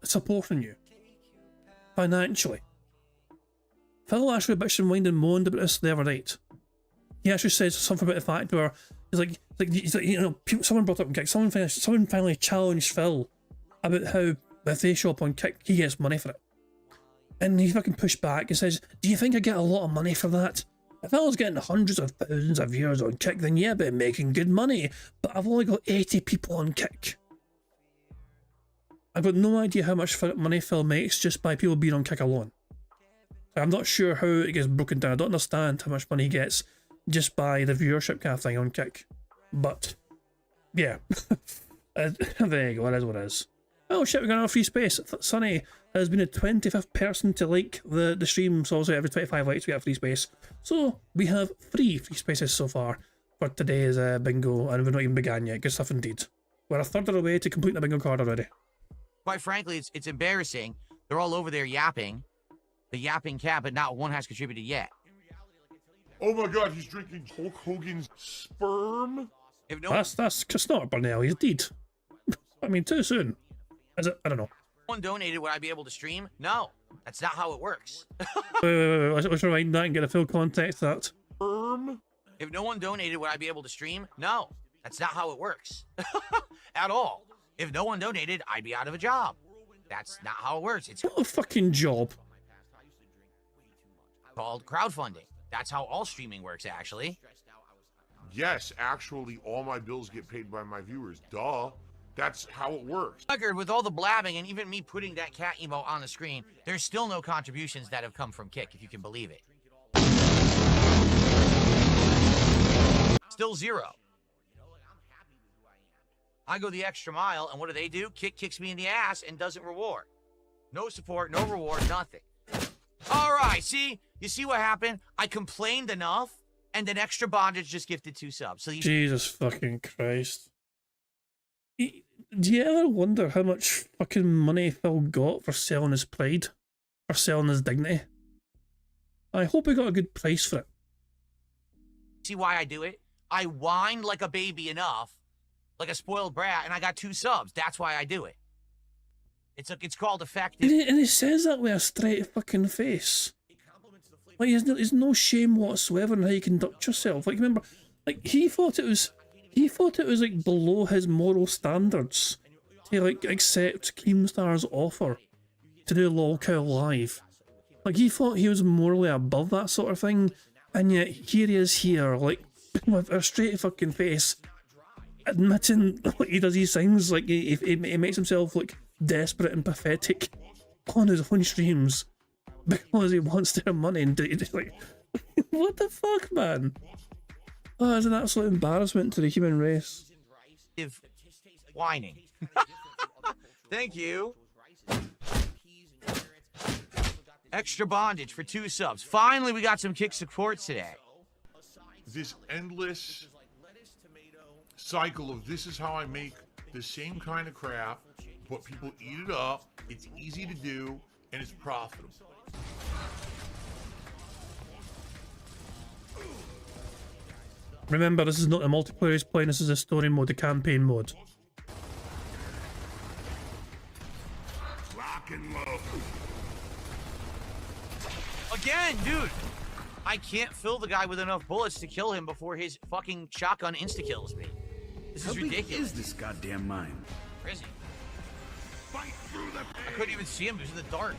supporting you financially. Phil actually bitched and whined and moaned about this the other night. He actually says something about the fact where he's like, you know, someone brought up on Kick, someone finally challenged Phil about how if they show up on Kick, he gets money for it. And he fucking pushed back and says, do you think I get a lot of money for that? If I was getting hundreds of thousands of viewers on Kick, then yeah, but making good money. But I've only got 80 people on Kick. I've got no idea how much money Phil makes just by people being on Kick alone. I'm not sure how it gets broken down. I don't understand how much money he gets just by the viewership kind of thing on Kick. But, yeah. There you go, it is what it is. Oh shit, we got another free space. Sonny has been the 25th person to like the stream, so also every 25 likes we get a free space. So, we have 3 free spaces so far for today's bingo, and we've not even begun yet. Good stuff indeed. We're a third of the way to completing the bingo card already. Quite frankly, it's embarrassing. They're all over there yapping. The yapping cat, but not one has contributed yet. Oh my god, he's drinking Hulk Hogan's sperm? If no That's not Burnell, he's dead. I mean, too soon. Is it? I don't know. one donated, would I be able to stream? No, that's not how it works. Wait, let's rewind that and get a full context of that. Sperm? If no one donated, would I be able to stream? No, that's not how it works. At all. If no one donated, I'd be out of a job. That's not how it works. It's What a fucking job. called crowdfunding. That's how all streaming works, actually. Yes, actually, all my bills get paid by my viewers. Duh. That's how it works. Record, with all the blabbing and even me putting that cat emote on the screen, there's still no contributions that have come from Kick, if you can believe it. Still 0. I go the extra mile, and what do? Kick kicks me in the ass and doesn't reward. No support, no reward, nothing. All right, see? You see what happened? I complained enough, and then Extra Bondage just gifted 2 subs. So you Jesus fucking Christ. Do you ever wonder how much fucking money Phil got for selling his pride? For selling his dignity? I hope he got a good price for it. see why I do it? I whined like a baby enough, like a spoiled brat, and I got 2 subs. That's why I do it. It's called effective. And he says that with a straight fucking face. Like, there's no shame whatsoever in how you conduct yourself. Like, remember, like, he thought it was like below his moral standards to like accept Keemstar's offer to do LOL Cow Live. Like, he thought he was morally above that sort of thing, and yet here he is here, like, with a straight fucking face, admitting like he does these things, like he makes himself look desperate and pathetic on his own streams because he wants their money, and like, what the fuck, man? Oh, it's an absolute embarrassment to the human race. Whining. Thank you. Extra Bondage for 2 subs. Finally, we got some Kick support today. This endless cycle of this is how I make the same kind of crap, but people eat it up, it's easy to do, and it's profitable. Remember, this is not the multiplayer he's playing, this is a story mode, the campaign mode. Lock and load. Again, dude. I can't fill the guy with enough bullets to kill him before his fucking shotgun insta-kills me. This is ridiculous. How big is this goddamn mine? Where is he? Fight through the I couldn't even see him. It was in the dark.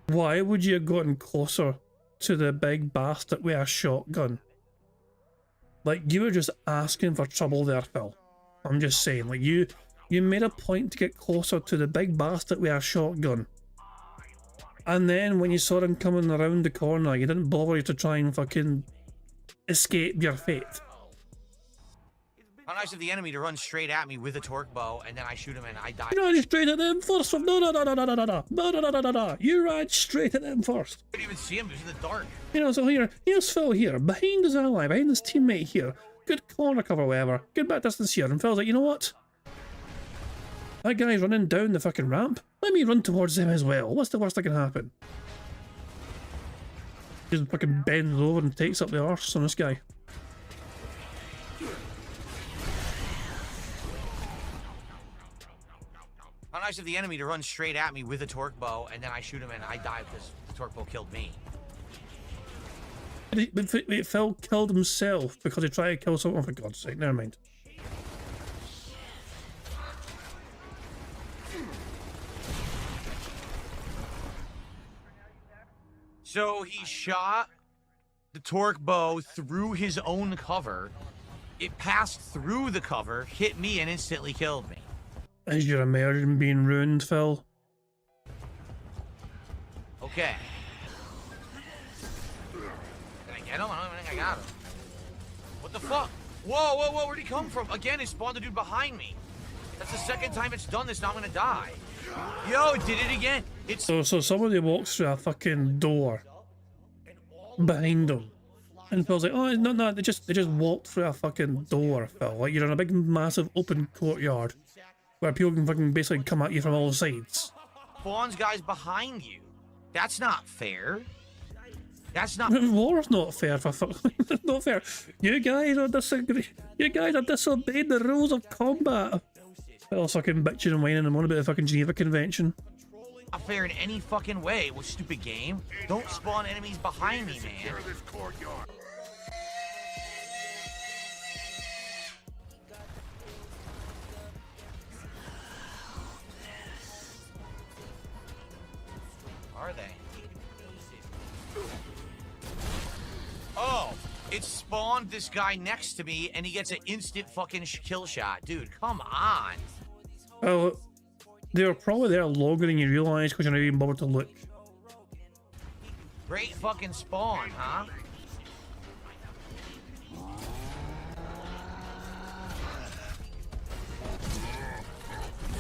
Why would you have gotten closer to the big bastard with a shotgun? Like, you were just asking for trouble there, Phil. I'm just saying, like, you made a point to get closer to the big bastard with a shotgun. And then when you saw him coming around the corner, you didn't bother to try and fucking escape your fate. How nice of the enemy to run straight at me with a torque bow, and then I shoot him and I die. You ran straight at them first. No. You ran straight at them first. I couldn't even see him. It was in the dark. You know, so here's Phil here, behind his ally, behind his teammate here. Good corner cover, whatever. Good back distance here. And Phil's like, you know what? That guy's running down the fucking ramp. Let me run towards him as well. What's the worst that can happen? Just fucking bends over and takes up the arse on this guy. How nice of the enemy to run straight at me with a torque bow, and then I shoot him and I die because the torque bow killed me. But Phil killed himself because he tried to kill someone. Oh, for God's sake, never mind. So he shot the torque bow through his own cover. It passed through the cover, hit me, and instantly killed me. Is your immersion being ruined, Phil? Okay. Did I get him? I don't think I got him. What the fuck? Whoa, whoa, whoa, where'd he come from? Again, it spawned the dude behind me. That's the second time it's done this, now I'm gonna die. Yo, it did it again. It's So somebody walks through a fucking door behind them. And Phil's like, oh, no, they just walked through a fucking door, Phil. Like, you're in a big, massive, open courtyard where people can fucking basically come at you from all sides. spawns guys behind you. That's not fair. That's not. War's not fair for That's not fair. You guys are disagree. You guys are disobeying the rules of combat. Phil's fucking bitching and whining and on about the fucking Geneva Convention. Not fair in any fucking way. What stupid game? Don't spawn enemies behind me, man. Are they? Oh, it spawned this guy next to me and he gets an instant fucking kill shot. Dude, come on. Well, they were probably there longer than you realise because you're not even bothered to look. Great fucking spawn, huh?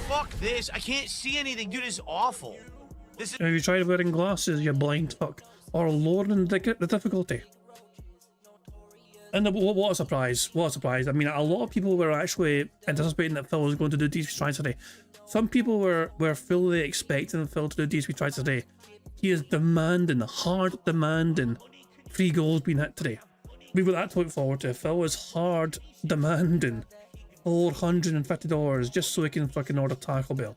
Fuck this. I can't see anything. Dude, this is awful. This is... Have you tried wearing glasses, you blind fuck? Or lowering the difficulty? And what a surprise. What a surprise. I mean, a lot of people were actually anticipating that Phil was going to do DSP Tries today. Some people were fully expecting Phil to do DSP Tries today. He is demanding, hard demanding, 3 goals being hit today. We've got that to look forward to. Phil is hard demanding $450 just so he can fucking order Taco Bell.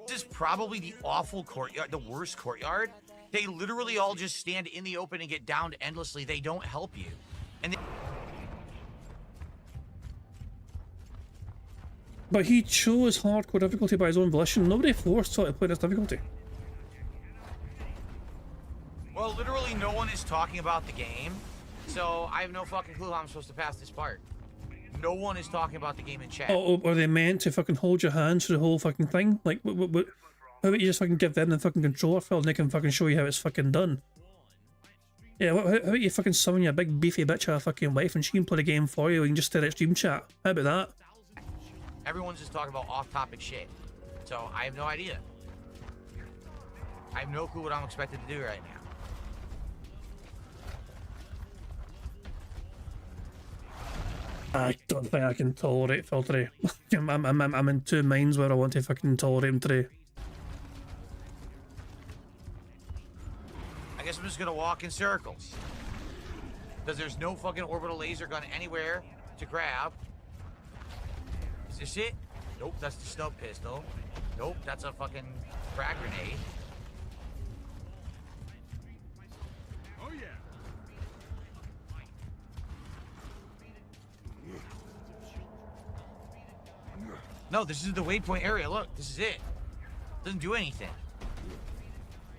This is probably the awful courtyard, the worst courtyard. They literally all just stand in the open and get downed endlessly. They don't help you. And But he chose hardcore difficulty by his own volition. Nobody forced Phil to play this difficulty. well, literally no one is talking about the game, so I have no fucking clue how I'm supposed to pass this part. No one is talking about the game in chat. Oh, are they meant to fucking hold your hands through the whole fucking thing? Like, what, how about you just fucking give them the fucking controller, Phil, and they can fucking show you how it's fucking done? Yeah, how about you fucking summon your big beefy bitch of a fucking wife and she can play the game for you and you can just stay at stream chat? How about that? Everyone's just talking about off-topic shit, so I have no idea. I have no clue what I'm expected to do right now. I don't think I can tolerate Phil today. I'm in 2 minds where I want to fucking tolerate him today. I guess I'm just gonna walk in circles. Because there's no fucking orbital laser gun anywhere to grab. Is this it? Nope, that's the snub pistol. Nope, that's a fucking frag grenade. Oh yeah. No, this is the waypoint area. Look, this is it. Doesn't do anything.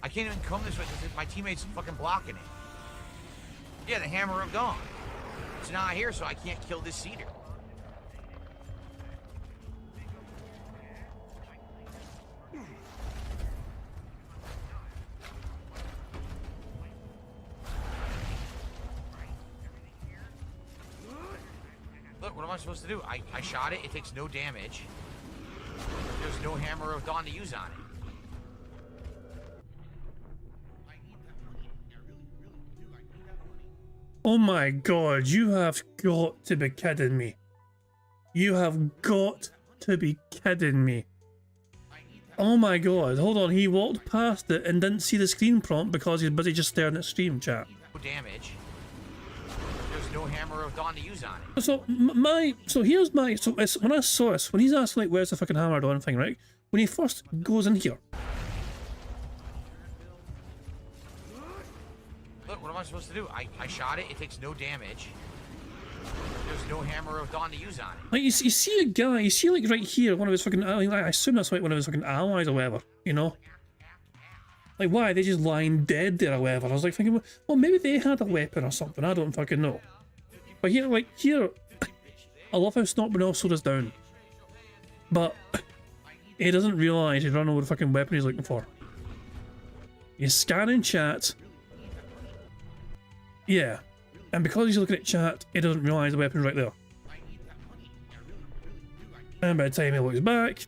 I can't even come this way because my teammate's fucking blocking it. Yeah, the hammer of dawn. It's not here, so I can't kill this cedar. Look, what am I supposed to do? I shot it. It takes no damage. There's no hammer of dawn to use on it. Oh my god, you have got to be kidding me. You have got to be kidding me. Oh my god, hold on, he walked past it and didn't see the screen prompt because he's busy just staring at stream chat. No damage. There's no hammer of dawn to use on it. So here's my, it's, when I saw this, when he's asking like where's the fucking hammer dawn thing, right? When he first goes in here. Look, what am I supposed to do? I shot it. It takes no damage. There's no hammer of dawn to use on it. Like you see a guy, you see like right here, one of his fucking, I assume that's like one of his fucking allies or whatever, you know? Like, why are they just lying dead there or whatever? I was like thinking, well, maybe they had a weapon or something. I don't fucking know. But here, like, here, I love how Snotman also is down. But he doesn't realise he's running over the fucking weapon he's looking for. He's scanning chat. Yeah. And because he's looking at chat, he doesn't realise the weapon's right there. And by the time he looks back,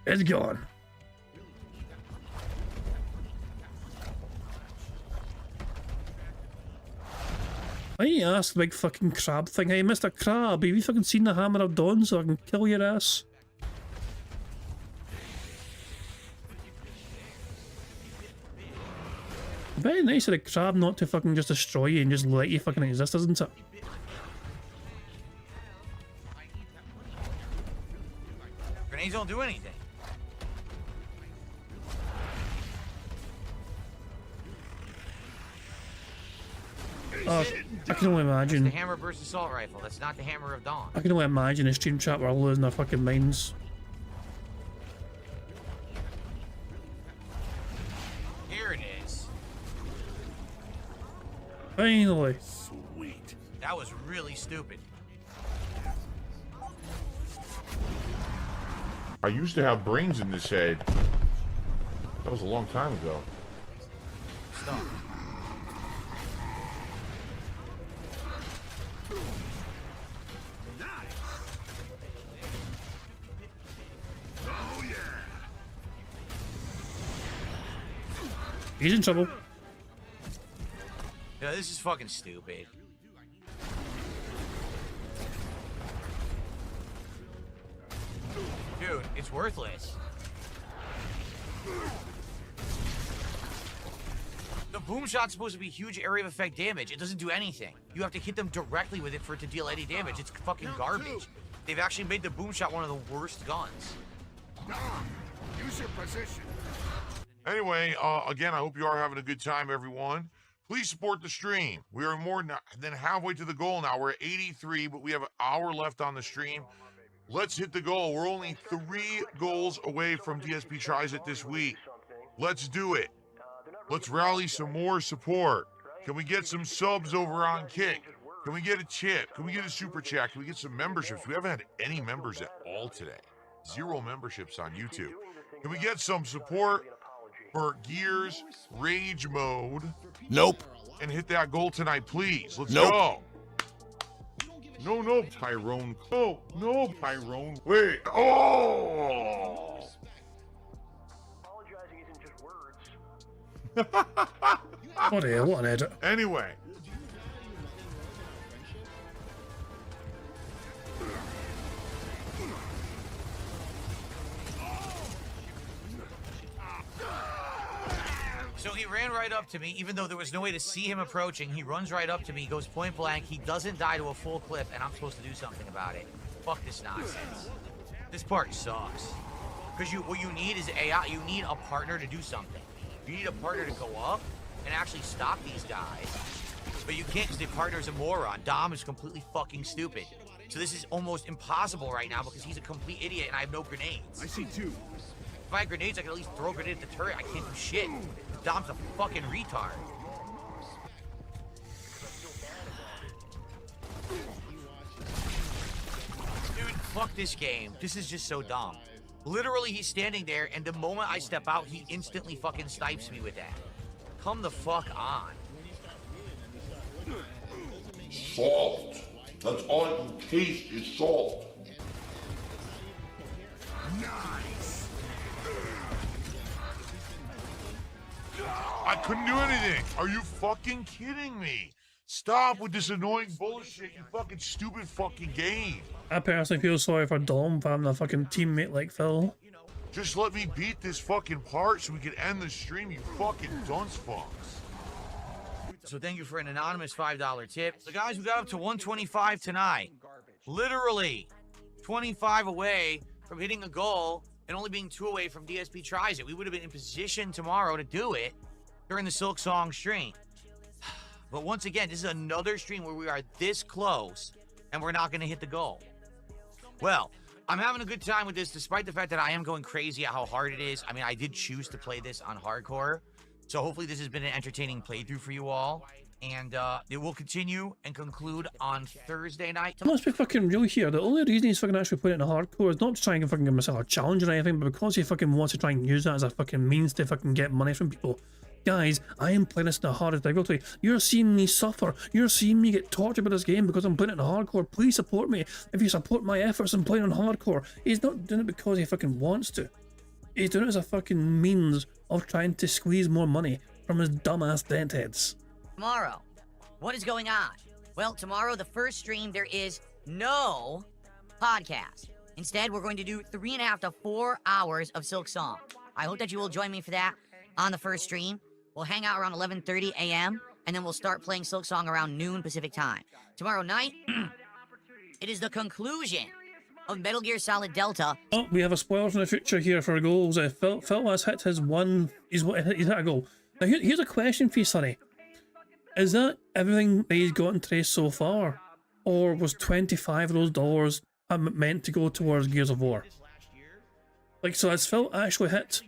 it's gone. I asked the big fucking crab thing, hey Mr. Crab, have you fucking seen the Hammer of Dawn so I can kill your ass? Very nice of the crab not to fucking just destroy you and just let you fucking exist, isn't it? Grenades don't do anything. I can only imagine. That's the hammer burst assault rifle. That's not the hammer of dawn. I can only imagine a stream chat where all losing their fucking minds. Here it is. Finally. Sweet. That was really stupid. I used to have brains in this head. That was a long time ago. Stop. He's in trouble. Yeah, this is fucking stupid. Dude, it's worthless. The boom shot's supposed to be huge area of effect damage. It doesn't do anything. You have to hit them directly with it for it to deal any damage. It's fucking garbage. They've actually made the boom shot one of the worst guns. Use your position. Anyway, again, I hope you are having a good time, everyone. Please support the stream. We are more than halfway to the goal now. We're at 83, but we have an hour left on the stream. Let's hit the goal. We're only 3 goals away from DSP Tries It this week. Let's do it. Let's rally some more support. Can we get some subs over on Kick? Can we get a chip? Can we get a super chat? Can we get some memberships? We haven't had any members at all today. 0 memberships on YouTube. Can we get some support for Gears Rage Mode? Nope. And hit that goal tonight, please. Let's Nope. go. No, Tyrone. No, Tyrone. Wait. Oh! Apologizing isn't just words. What the hell, what an edit. Anyway. So he ran right up to me, even though there was no way to see him approaching. He runs right up to me, goes point blank. He doesn't die to a full clip, and I'm supposed to do something about it. Fuck this nonsense. This part sucks. Because what you need is AI. You need a partner to do something. You need a partner to go up and actually stop these guys. But you can't because the partner's a moron. Dom is completely fucking stupid. So this is almost impossible right now because he's a complete idiot and I have no grenades. I see 2. If I had grenades, I could at least throw a grenade at the turret. I can't do shit. Dom's a fucking retard. Dude, fuck this game. This is just so dumb. Literally, he's standing there, and the moment I step out, he instantly fucking snipes me with that. Come the fuck on. Salt. That's all I can taste is salt. Nice. I couldn't do anything. Are you fucking kidding me? Stop with this annoying bullshit, you fucking stupid fucking game. I personally feel sorry for Dom for having a fucking teammate like Phil. Just let me beat this fucking part so we can end the stream, you fucking dunce fucks. So thank you for an anonymous $5 tip. The guys who got up to 125 tonight, literally 25 away from hitting a goal and only being 2 away from DSP Tries It. We would have been in position tomorrow to do it during the Silk Song stream. But once again, this is another stream where we are this close and we're not going to hit the goal. Well, I'm having a good time with this, despite the fact that I am going crazy at how hard it is. I mean, I did choose to play this on hardcore, so hopefully this has been an entertaining playthrough for you all. And it will continue and conclude on Thursday night. Let's be fucking real here. The only reason he's fucking actually putting it in hardcore is not to try and fucking give himself a challenge or anything, but because he fucking wants to try and use that as a fucking means to fucking get money from people. Guys, I am playing this in the hardest difficulty. You're seeing me suffer. You're seeing me get tortured by this game because I'm playing it in hardcore. Please support me. If you support my efforts in playing on hardcore, he's not doing it because he fucking wants to. He's doing it as a fucking means of trying to squeeze more money from his dumbass dentheads. Tomorrow, what is going on? Well, tomorrow, the first stream, there is no podcast. Instead, we're going to do 3.5 to 4 hours of Silk Song. I hope that you will join me for that on the first stream. We'll hang out around 11:30 a.m., and then we'll start playing Silk Song around noon Pacific time. Tomorrow night, it is the conclusion of Metal Gear Solid Delta. Oh, we have a spoiler from the future here for goals. Phil has hit his one. He's hit a goal. Now, here's a question for you, Sonny. Is that everything that he's gotten traced so far? Or was 25 of those dollars meant to go towards Gears of War? Like, so has Phil actually hit?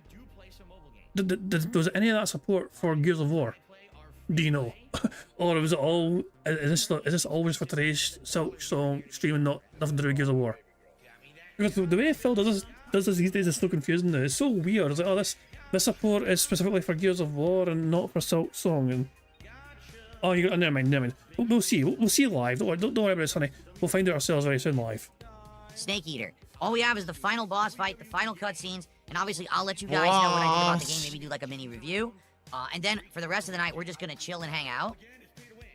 Was any of that support for Gears of War? Do you know? Or was it all? Is this always for today's Silk Song stream and nothing to do with Gears of War? Because the way Phil does this these days is so confusing now. It's so weird. It's like, oh, this support is specifically for Gears of War and not for Silk Song. And oh, you got. Never mind. We'll see. We'll see live. Don't worry about it, Sonny. We'll find out ourselves very soon live. Snake Eater. All we have is the final boss fight, the final cutscenes, and obviously I'll let you guys know what I think about the game. Maybe do like a mini review. And then for the rest of the night, we're just gonna chill and hang out.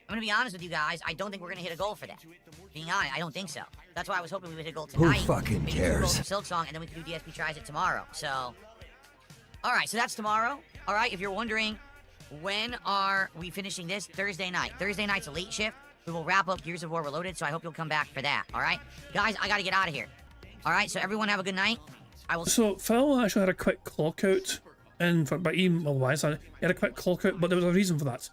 I'm gonna be honest with you guys. I don't think we're gonna hit a goal for that. Being honest, I don't think so. That's why I was hoping we would hit a goal tonight. Who fucking maybe cares? 2 goals for Silk Song, and then we can do DSP Tries It tomorrow. So, all right. So that's tomorrow. All right. If you're wondering, when are we finishing this? Thursday night. Thursday night's a late shift. We will wrap up Gears of War Reloaded. So I hope you'll come back for that. All right, guys. I gotta get out of here. All right. So everyone have a good night. I will. So Phil actually had a quick clock out, and by email wise, he had a quick clock out, but there was a reason for that.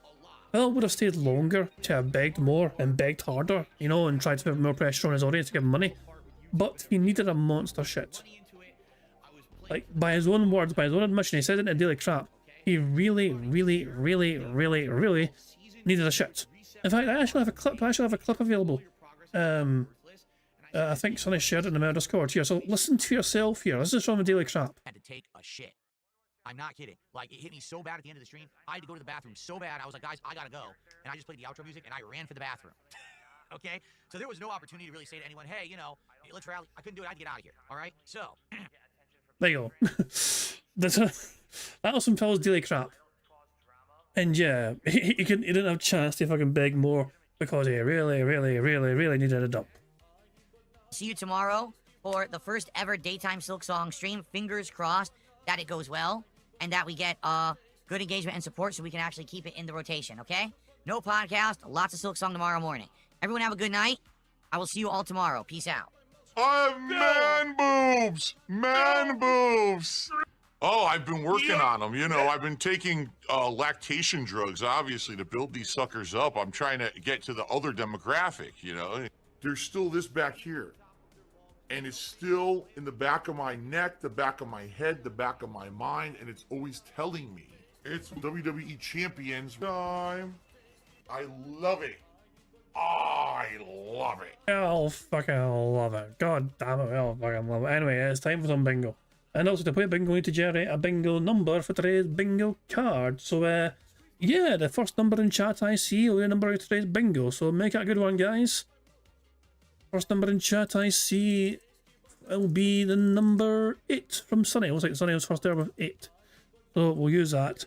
Phil would have stayed longer to have begged more and begged harder, you know, and tried to put more pressure on his audience to give him money. But he needed a monster shit. Like, by his own words, by his own admission, he said it in Daily Crap, he really needed a shit. In fact, I actually have a clip available. I think Sonny shared it in the Discord here, so listen to yourself here. This is from the Daily Crap. Had to take a shit. I'm not kidding. Like, it hit me so bad at the end of the stream. I had to go to the bathroom so bad. I was like, guys, I gotta go. And I just played the outro music and I ran for the bathroom. Okay? So there was no opportunity to really say to anyone, hey, you know, let's rally. I couldn't do it. I had to get out of here. All right? So. There you go. That was from Phil's Daily Crap. And yeah, he didn't have a chance to fucking beg more because he really needed a dump. See you tomorrow for the first ever daytime Silk Song stream. Fingers crossed that it goes well and that we get good engagement and support so we can actually keep it in the rotation, okay? No podcast, lots of Silk Song tomorrow morning. Everyone have a good night. I will see you all tomorrow. Peace out. I have man boobs! Man boobs! Oh, I've been working on them. You know, I've been taking lactation drugs, obviously, to build these suckers up. I'm trying to get to the other demographic, you know? There's still this back here. And it's still in the back of my neck, the back of my head, the back of my mind, and it's always telling me. It's WWE Champions time. I love it. I love it. I'll fucking love it. God damn it, I'll fucking love it. Anyway, it's time for some bingo. And also to play bingo, we need to generate a bingo number for today's bingo card. So, yeah, the first number in chat I see will be the number of today's bingo. So make it a good one, guys. First number in chat I see will be the number 8 from Sonny. It looks like Sonny was first there with 8. So we'll use that.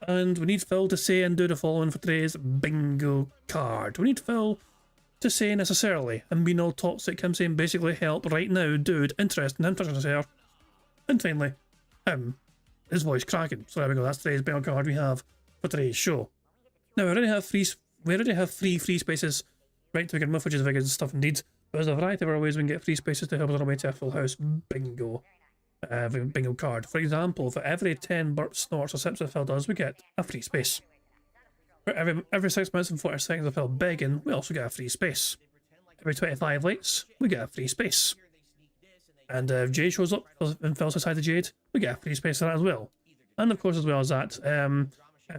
And we need Phil to say and do the following for today's bingo card. We need Phil to say necessarily and be no toxic. Him saying basically help right now, dude, interesting, her. And finally, his voice cracking. So there we go, that's today's bingo card we have for today's show. Now we already have three free spaces right to begin with, which is very good stuff indeed. But there's a variety of other ways we can get free spaces to help us on our way to a full house bingo card. For example, for every 10 burps, snorts, or sips that Phil does, we get a free space. For every 6 minutes and 40 seconds of Phil begging, we also get a free space. Every 25 lights, we get a free space. And if Jade shows up and fills inside the Jade, we get a free space for that as well. And of course, as well as that,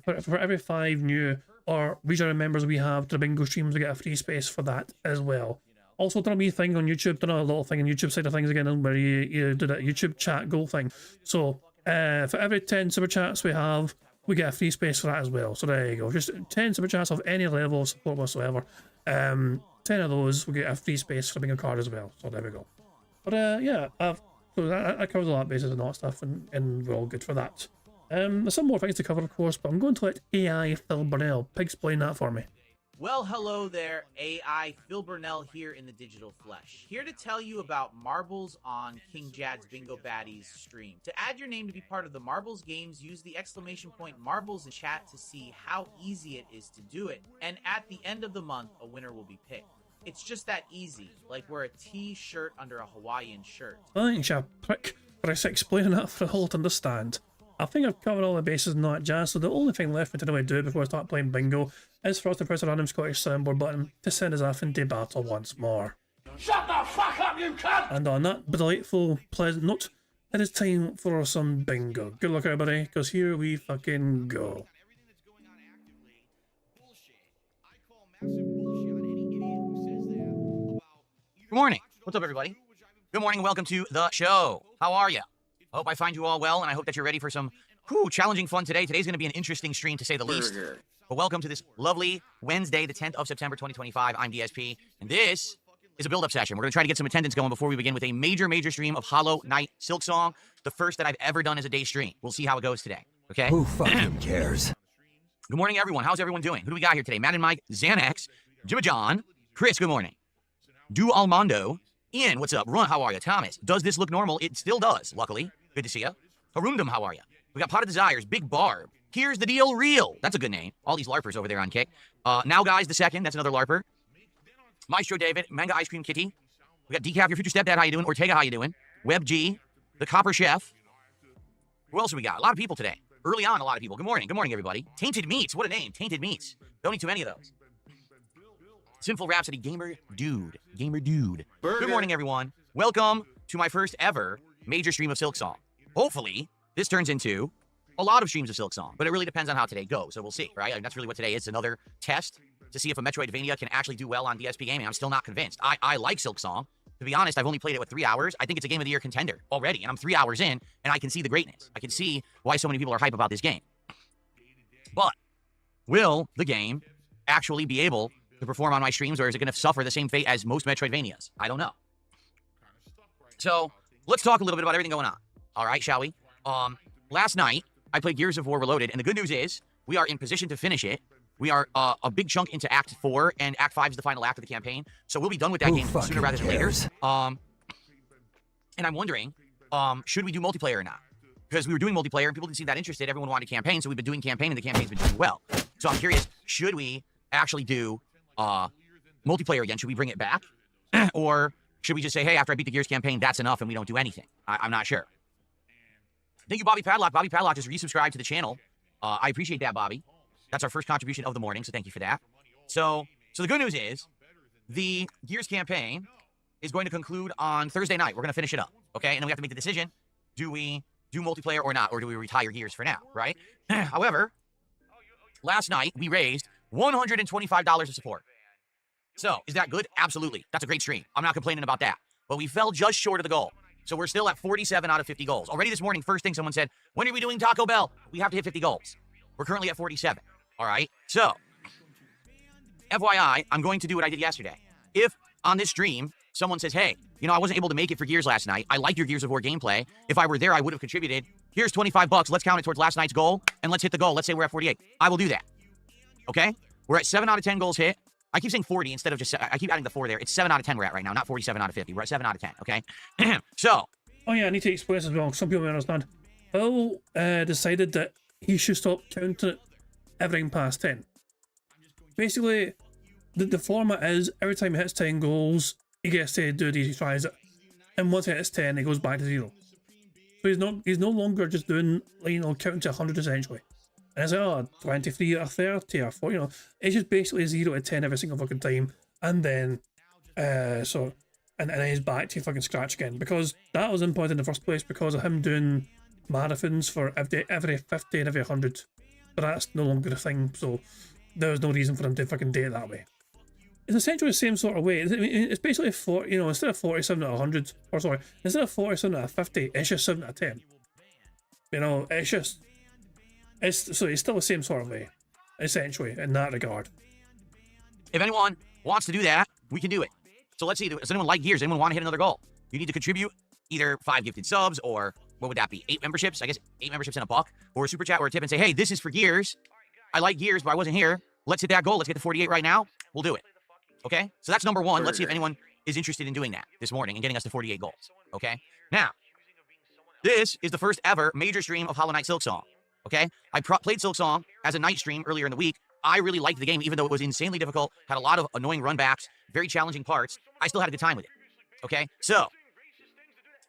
for every 5 new or regional members we have to the bingo streams, we get a free space for that as well. Also, done a wee thing on YouTube, done a little thing on YouTube side of things again, where you do that YouTube chat goal thing. So, for every 10 super chats we have, we get a free space for that as well. So there you go, just 10 super chats of any level of support whatsoever. 10 of those, we get a free space for the bingo card as well. So there we go. But yeah, so that covers all that basis and all that stuff, and we're all good for that. There's some more things to cover, of course, but I'm going to let AI Phil Burnell explain that for me. Well, hello there, AI Phil Burnell here in the digital flesh. Here to tell you about Marbles on King Jad's Bingo Baddies stream. To add your name to be part of the Marbles games, use the exclamation point Marbles in chat to see how easy it is to do it. And at the end of the month, a winner will be picked. It's just that easy, like wear a T-shirt under a Hawaiian shirt. Thanks, you prick, for explaining that for all to understand. I think I've covered all the bases and all that jazz, so the only thing left for me to really do before I start playing bingo is for us to press a random Scottish soundboard button to send us off into battle once more. Shut the fuck up, you cunt! And on that delightful, pleasant note, it is time for some bingo. Good luck, everybody, because here we fucking go. Good morning. What's up, everybody? Good morning and welcome to the show. How are you? I hope I find you all well, and I hope that you're ready for some challenging fun today. Today's going to be an interesting stream, to say the least. But welcome to this lovely Wednesday, the 10th of September, 2025. I'm DSP, and this is a build-up session. We're going to try to get some attendance going before we begin with a major stream of Hollow Knight Silksong, the first that I've ever done as a day stream. We'll see how it goes today, okay? Who fucking cares? Good morning, everyone. How's everyone doing? Who do we got here today? Matt and Mike, Xanax, Jimmy John, Chris, good morning. Du Almondo, Ian, what's up? Run, how are you? Thomas, does this look normal? It still does, luckily. Good to see you. Harundum, how are you? We got Pot of Desires, Big Barb. Here's the deal real. That's a good name. All these LARPers over there on Kick. Now Guys the second, that's another LARPer. Maestro David, Manga Ice Cream Kitty. We got Decaf, your future stepdad, how you doing? Ortega, how you doing? Web G, the Copper Chef. Who else do we got? A lot of people today. Early on, a lot of people. Good morning, everybody. Tainted Meats, what a name. Tainted Meats. Don't need too many of those. Sinful Rhapsody, Gamer Dude. Good morning, everyone. Welcome to my first ever major stream of Silksong. Hopefully, this turns into a lot of streams of Silksong, but it really depends on how today goes, so we'll see, right? I mean, that's really what today is, another test to see if a Metroidvania can actually do well on DSP Gaming. I'm still not convinced. I like Silksong. To be honest, I've only played it, 3 hours? I think it's a Game of the Year contender already, and I'm 3 hours in, and I can see the greatness. I can see why so many people are hype about this game. But will the game actually be able to perform on my streams, or is it going to suffer the same fate as most Metroidvanias? I don't know. So let's talk a little bit about everything going on. All right, shall we? Last night, I played Gears of War Reloaded, and the good news is we are in position to finish it. We are a big chunk into Act 4, and Act 5 is the final act of the campaign, so we'll be done with that game sooner rather than later. And I'm wondering, should we do multiplayer or not? Because we were doing multiplayer, and people didn't seem that interested. Everyone wanted campaign, so we've been doing campaign, and the campaign's been doing well. So I'm curious, should we actually do multiplayer again? Should we bring it back? Or should we just say, hey, after I beat the Gears campaign, that's enough, and we don't do anything? I'm not sure. Thank you, Bobby Padlock. Bobby Padlock just resubscribed to the channel. I appreciate that, Bobby. That's our first contribution of the morning, so thank you for that. So the good news is the Gears campaign is going to conclude on Thursday night. We're going to finish it up, okay? And then we have to make the decision, do we do multiplayer or not, or do we retire Gears for now, right? However, last night we raised $125 of support. So, is that good? Absolutely. That's a great stream. I'm not complaining about that. But we fell just short of the goal. So we're still at 47 out of 50 goals. Already this morning, first thing someone said, when are we doing Taco Bell? We have to hit 50 goals. We're currently at 47. All right? So, FYI, I'm going to do what I did yesterday. If on this stream, someone says, hey, you know, I wasn't able to make it for Gears last night. I like your Gears of War gameplay. If I were there, I would have contributed. Here's $25. Let's count it towards last night's goal, and let's hit the goal. Let's say we're at 48. I will do that. Okay? We're at 7 out of 10 goals hit. I keep saying 40 instead of just, I keep adding the 4 there. It's 7 out of 10 we're at right now, not 47 out of 50. We're at 7 out of 10, okay? So. Oh yeah, I need to explain this as well. Some people may understand. Phil decided that he should stop counting everything past 10. Basically, the format is every time he hits 10 goals, he gets to do these, he tries it. And once he hits 10, he goes back to 0. So he's no longer just doing, you know, counting to 100 essentially. And it's like, 23 or 30 or 40, you know. It's just basically 0 to 10 every single fucking time. And then, so and then he's back to fucking scratch again, because that was in point in the first place because of him doing marathons for every 50 and every 100. But that's no longer a thing, so there was no reason for him to fucking do it that way. It's essentially the same sort of way. I mean, it's basically instead of 47 out of 100, or sorry, instead of 47 out of 50, it's just 7 out of 10. So it's still the same sort of way, essentially, in that regard. If anyone wants to do that, we can do it. So let's see, does anyone like Gears? Anyone want to hit another goal? You need to contribute either 5 gifted subs, or what would that be? 8 memberships? I guess 8 memberships and $1, or a super chat or a tip and say, hey, this is for Gears. I like Gears, but I wasn't here. Let's hit that goal. Let's get to 48 right now. We'll do it. Okay? So that's number 1. Let's see if anyone is interested in doing that this morning and getting us to 48 goals. Okay? Now, this is the first ever major stream of Hollow Knight Silksong. Okay? I played Silksong as a night stream earlier in the week. I really liked the game, even though it was insanely difficult, had a lot of annoying runbacks, very challenging parts. I still had a good time with it. Okay? So,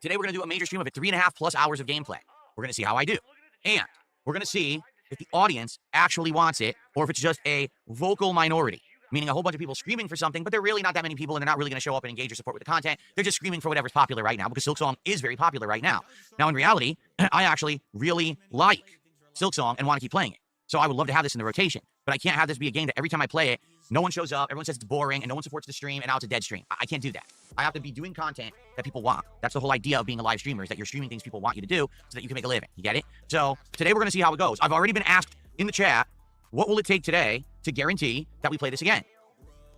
today we're going to do a major stream of it, 3.5+ hours of gameplay. We're going to see how I do. And we're going to see if the audience actually wants it, or if it's just a vocal minority. Meaning a whole bunch of people screaming for something, but they're really not that many people, and they're not really going to show up and engage or support with the content. They're just screaming for whatever's popular right now, because Silksong is very popular right now. Now, in reality, I actually really like Silksong and want to keep playing it. So I would love to have this in the rotation, but I can't have this be a game that every time I play it, no one shows up, everyone says it's boring, and no one supports the stream, and now it's a dead stream. I can't do that. I have to be doing content that people want. That's the whole idea of being a live streamer, is that you're streaming things people want you to do so that you can make a living. You get it? So today we're going to see how it goes. I've already been asked in the chat, what will it take today to guarantee that we play this again?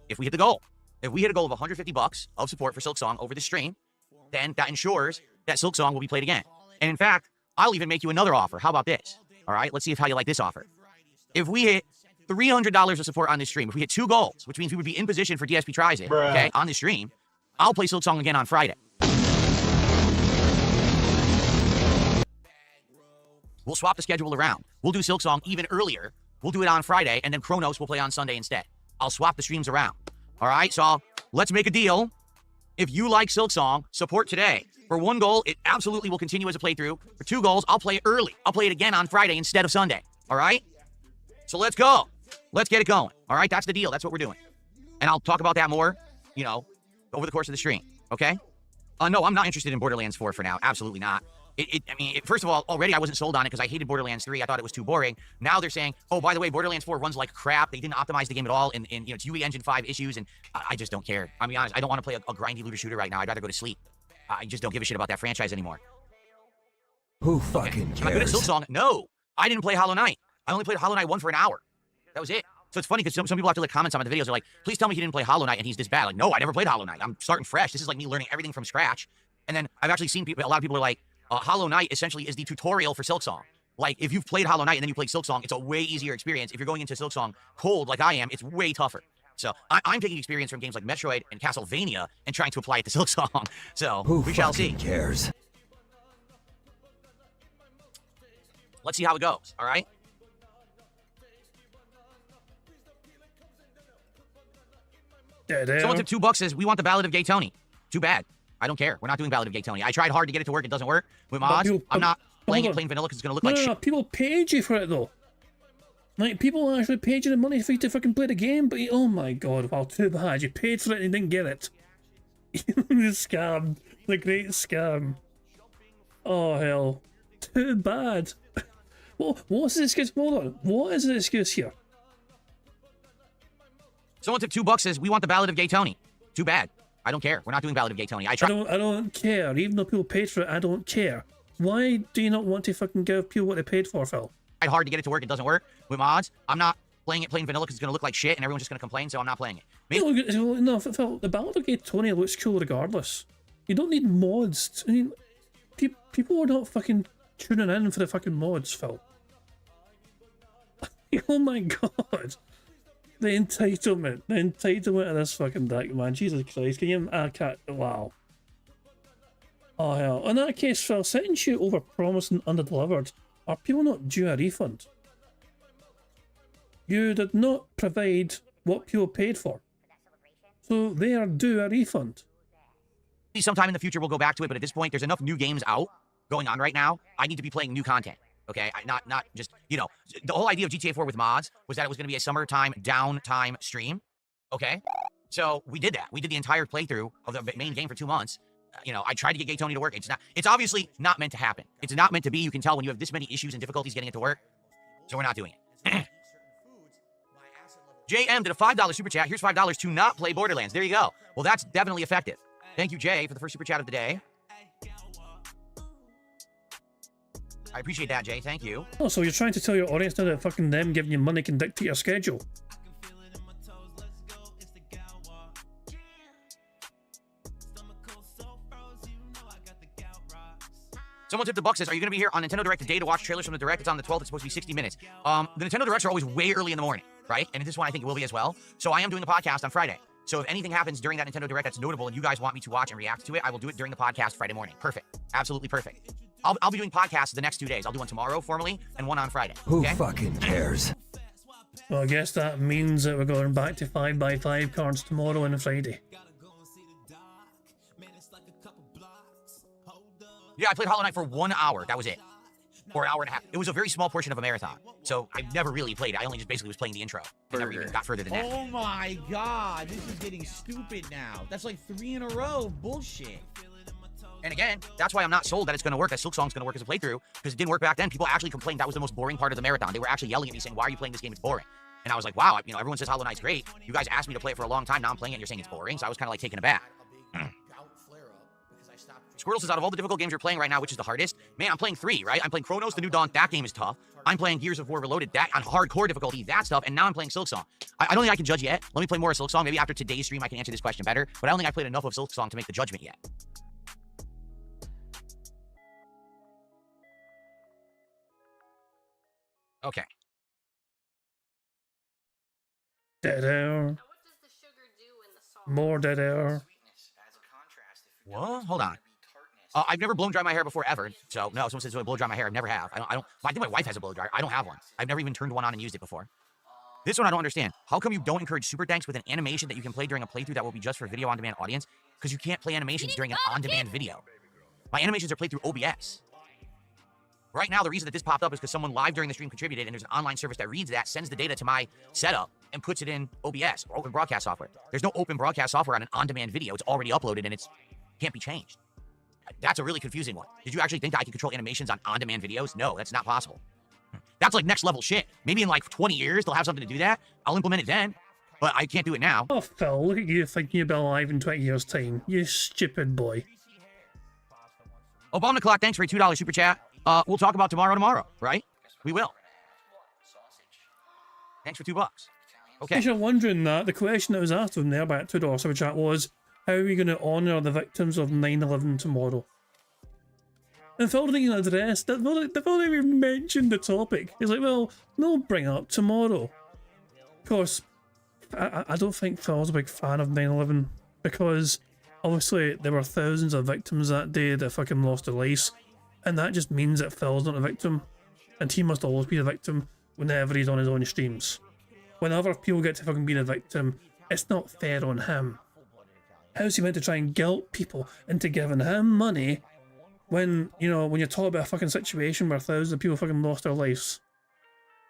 If we hit the goal. If we hit a goal of $150 of support for Silksong over the stream, then that ensures that Silksong will be played again. And in fact, I'll even make you another offer. How about this? All right, let's see how you like this offer. If we hit $300 of support on this stream, if we hit 2 goals, which means we would be in position for DSP Tries It, okay, on this stream, I'll play Silksong again on Friday. We'll swap the schedule around. We'll do Silksong even earlier. We'll do it on Friday, and then Kronos will play on Sunday instead. I'll swap the streams around. All right, so let's make a deal. If you like Silksong, support today. For 1 goal, it absolutely will continue as a playthrough. For 2 goals, I'll play it early. I'll play it again on Friday instead of Sunday. All right? So let's go. Let's get it going. All right, that's the deal. That's what we're doing. And I'll talk about that more, over the course of the stream. Okay? No, I'm not interested in Borderlands 4 for now. Absolutely not. First of all, already I wasn't sold on it because I hated Borderlands 3. I thought it was too boring. Now they're saying, oh, by the way, Borderlands 4 runs like crap. They didn't optimize the game at all, and it's UE Engine 5 issues, and I just don't care. I'll be honest, I don't want to play a grindy looter shooter right now. I'd rather go to sleep. I just don't give a shit about that franchise anymore. Who fucking cares? Am I good at Silksong? No. I didn't play Hollow Knight. I only played Hollow Knight 1 for an hour. That was it. So it's funny because some people have to like comment on the videos. They're like, please tell me he didn't play Hollow Knight and he's this bad. Like, no, I never played Hollow Knight. I'm starting fresh. This is like me learning everything from scratch. And then I've actually seen a lot of people are like, Hollow Knight essentially is the tutorial for Silksong. Like, if you've played Hollow Knight and then you played Silksong, it's a way easier experience. If you're going into Silksong cold like I am, it's way tougher. So I'm taking experience from games like Metroid and Castlevania and trying to apply it to Silksong. So we shall see. Who cares? Let's see how it goes, all right? Someone took $2 says, we want the Ballad of Gay Tony. Too bad. I don't care. We're not doing Ballad of Gay Tony. I tried hard to get it to work. It doesn't work. With mods, I'm not playing it plain vanilla because it's going to look like shit. No, people paid you for it, though. Like, people actually paid you the money for you to fucking play the game, but oh my god, well, too bad. You paid for it and didn't get it. The scam. The great scam. Oh, hell. Too bad. Well, what's the excuse? Hold on. What is the excuse here? Someone took $2 says, we want the Ballad of Gay Tony. Too bad. I don't care. We're not doing Ballad of Gay Tony. I don't care. Even though people paid for it, I don't care. Why do you not want to fucking give people what they paid for, Phil? I tried hard to get it to work. It doesn't work. With mods, I'm not playing it plain vanilla because it's going to look like shit and everyone's just going to complain, so I'm not playing it. No, Phil, the Ballad of Gay Tony looks cool regardless. You don't need mods. I mean, people are not fucking tuning in for the fucking mods, Phil. Oh my god. The entitlement of this fucking deck, man. Jesus Christ, can you, wow. Oh hell. In that case, Phil, since you overpromised and underdelivered, are people not due a refund? You did not provide what people paid for. So they are due a refund. Sometime in the future we'll go back to it, but at this point there's enough new games out going on right now. I need to be playing new content. Okay, not just, the whole idea of GTA 4 with mods was that it was going to be a summertime downtime stream. Okay, So we did that. We did the entire playthrough of the main game for 2 months. You know, I tried to get Gay Tony to work. It's obviously not meant to happen. It's not meant to be. You can tell when you have this many issues and difficulties getting it to work. So we're not doing it. JM did a $5 super chat. Here's $5 to not play Borderlands. There you go. Well, that's definitely effective. Thank you, Jay, for the first super chat of the day. I appreciate that, Jay. Thank you. Oh, so you're trying to tell your audience now that fucking them giving you money can dictate your schedule? Someone tipped the buck says, are you going to be here on Nintendo Direct today to watch trailers from the Direct? It's on the 12th. It's supposed to be 60 minutes. The Nintendo Directs are always way early in the morning, right? And this one I think it will be as well. So I am doing the podcast on Friday. So if anything happens during that Nintendo Direct that's notable and you guys want me to watch and react to it, I will do it during the podcast Friday morning. Perfect. Absolutely perfect. I'll be doing podcasts the next 2 days. I'll do one tomorrow formally and one on Friday. Who okay? fucking cares? Well, I guess that means that we're going back to 5x5 cards tomorrow and Friday. Yeah, I played Hollow Knight for 1 hour. That was it. Or an hour and a half. It was a very small portion of a marathon. So I never really played it. I only just basically was playing the intro. I never even got further than that. Oh my god, this is getting stupid now. That's like 3 in a row of bullshit. And again, that's why I'm not sold that it's going to work, that Silksong's going to work as a playthrough, because it didn't work back then. People actually complained that was the most boring part of the marathon. They were actually yelling at me saying, why are you playing this game? It's boring. And I was like, wow, you know, everyone says Hollow Knight's great. You guys asked me to play it for a long time. Now I'm playing it and you're saying it's boring. So I was kind of like taken aback. Squirtle says, out of all the difficult games you're playing right now, which is the hardest? Man, I'm playing 3, right? I'm playing Chronos, The New Dawn. That game is tough. I'm playing Gears of War Reloaded, that on hardcore difficulty. That's tough. And now I'm playing Silksong. I don't think I can judge yet. Let me play more of Silksong. Maybe after today's stream, I can answer this question better. But I don't think I played enough of Silksong to make the judgment yet. Okay. Dead air. More dead air. What? Hold on. I've never blown dry my hair before, ever. So, no, someone says, do I blow dry my hair? I've never have. I think my wife has a blow dryer. I don't have one. I've never even turned one on and used it before. This one I don't understand. How come you don't encourage super thanks with an animation that you can play during a playthrough that will be just for video on-demand audience? Because you can't play animations during an on-demand video. My animations are played through OBS. Right now, the reason that this popped up is because someone live during the stream contributed, and there's an online service that reads that, sends the data to my setup, and puts it in OBS, or open broadcast software. There's no open broadcast software on an on-demand video. It's already uploaded, and it can't be changed. That's a really confusing one. Did you actually think that I could control animations on on-demand videos? No, that's not possible. That's like next level shit. Maybe in like 20 years, they'll have something to do that. I'll implement it then, but I can't do it now. Oh, Phil, look at you thinking you'll be alive in 20 years' time. You stupid boy. Oh, Bomb the Clock, thanks for a $2 super chat. We'll talk about tomorrow, right? We will. Thanks for $2. Okay. If you're wondering that, the question that was asked of them there by that $2 super chat was, how are we going to honour the victims of 9/11 tomorrow? And Phil didn't even address, they've not even mentioned the topic. He's like, well, they'll bring it up tomorrow. Of course, I don't think Phil's a big fan of 9/11 because obviously there were thousands of victims that day that fucking lost their lives. And that just means that Phil's not a victim. And he must always be the victim whenever he's on his own streams. When other people get to fucking be the victim, it's not fair on him. How's he meant to try and guilt people into giving him money when, you know, when you're talking about a fucking situation where thousands of people fucking lost their lives?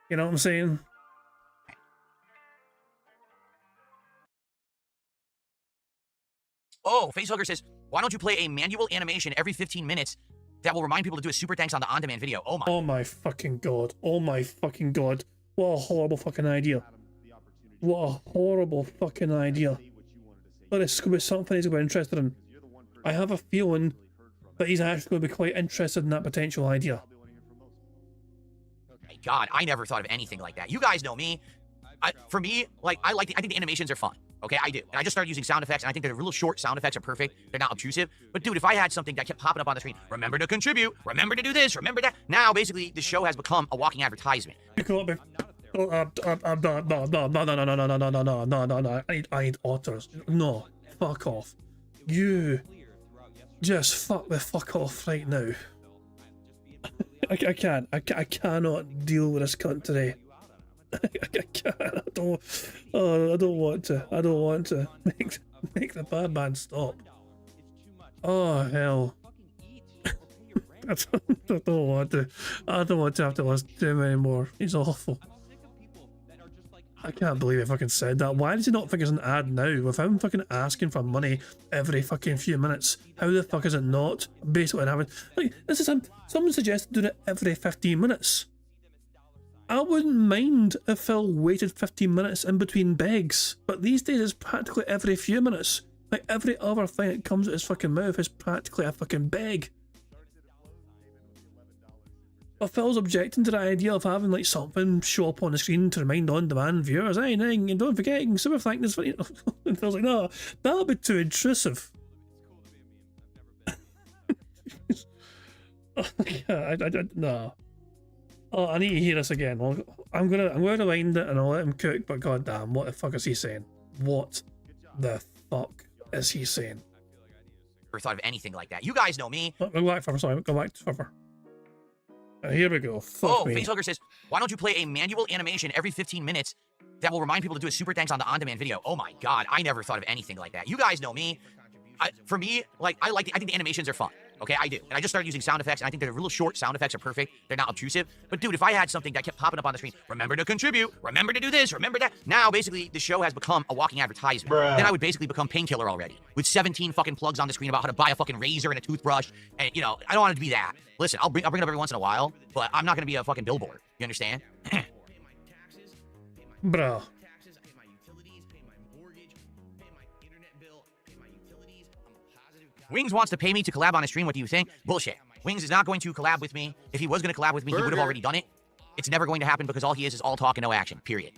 You know what I'm saying? Oh, Facehugger says, why don't you play a manual animation every 15 minutes that will remind people to do a super thanks on the on-demand video? Oh my. Oh my fucking god. Oh my fucking god. What a horrible fucking idea. What a horrible fucking idea. But it's going to be something he's going to be interested in. I have a feeling that he's actually going to be quite interested in that potential idea. My god, I never thought of anything like that. You guys know me. For me, like, I think the animations are fun. Okay, I do. And I just started using sound effects, and I think the real short sound effects are perfect. They're not obtrusive. But dude, if I had something that kept popping up on the screen, remember to contribute, remember to do this, remember that. Now, basically, the show has become a walking advertisement. No. I need otters. No, fuck off. You just fuck the fuck off right now. I can't. I cannot deal with this cunt today. I can't. I don't want to. I don't want to make the bad man stop. Oh hell. I don't want to. I don't want to have to listen to him anymore. He's awful. I can't believe he fucking said that. Why does he not think it's an ad now? With him fucking asking for money every fucking few minutes, how the fuck is it not basically an ad? Like, this is him. Someone suggested doing it every 15 minutes. I wouldn't mind if Phil waited 15 minutes in between begs, but these days it's practically every few minutes. Like, every other thing that comes out his fucking mouth is practically a fucking beg. But Phil's objecting to the idea of having like something show up on the screen to remind on-demand viewers, hey, and don't forget you can super thank this video. And Phil's like, no, that'll be too intrusive. Oh, no. Oh, I need to hear this again. I'm gonna rewind it and I'll let him cook, but goddamn, what the fuck is he saying? What the fuck is he saying? Never thought of anything like that. You guys know me. Go back further, sorry, go back further. Here we go. Fuck me. Facehugger says, why don't you play a manual animation every 15 minutes that will remind people to do a super thanks on the on-demand video? Oh my god, I never thought of anything like that. You guys know me. For me, like, I think the animations are fun. Okay, I do. And I just started using sound effects, and I think the real short sound effects are perfect. They're not obtrusive. But dude, if I had something that kept popping up on the screen, remember to contribute, remember to do this, remember that. Now, basically, the show has become a walking advertisement. Then I would basically become Painkiller already, with 17 fucking plugs on the screen about how to buy a fucking razor and a toothbrush. And, you know, I don't want it to be that. Listen, I'll bring it up every once in a while, but I'm not going to be a fucking billboard. You understand? Bro. Wings wants to pay me to collab on a stream. What do you think? Bullshit. Wings is not going to collab with me. If he was going to collab with me, he would have already done it. It's never going to happen because all he is all talk and no action. Period.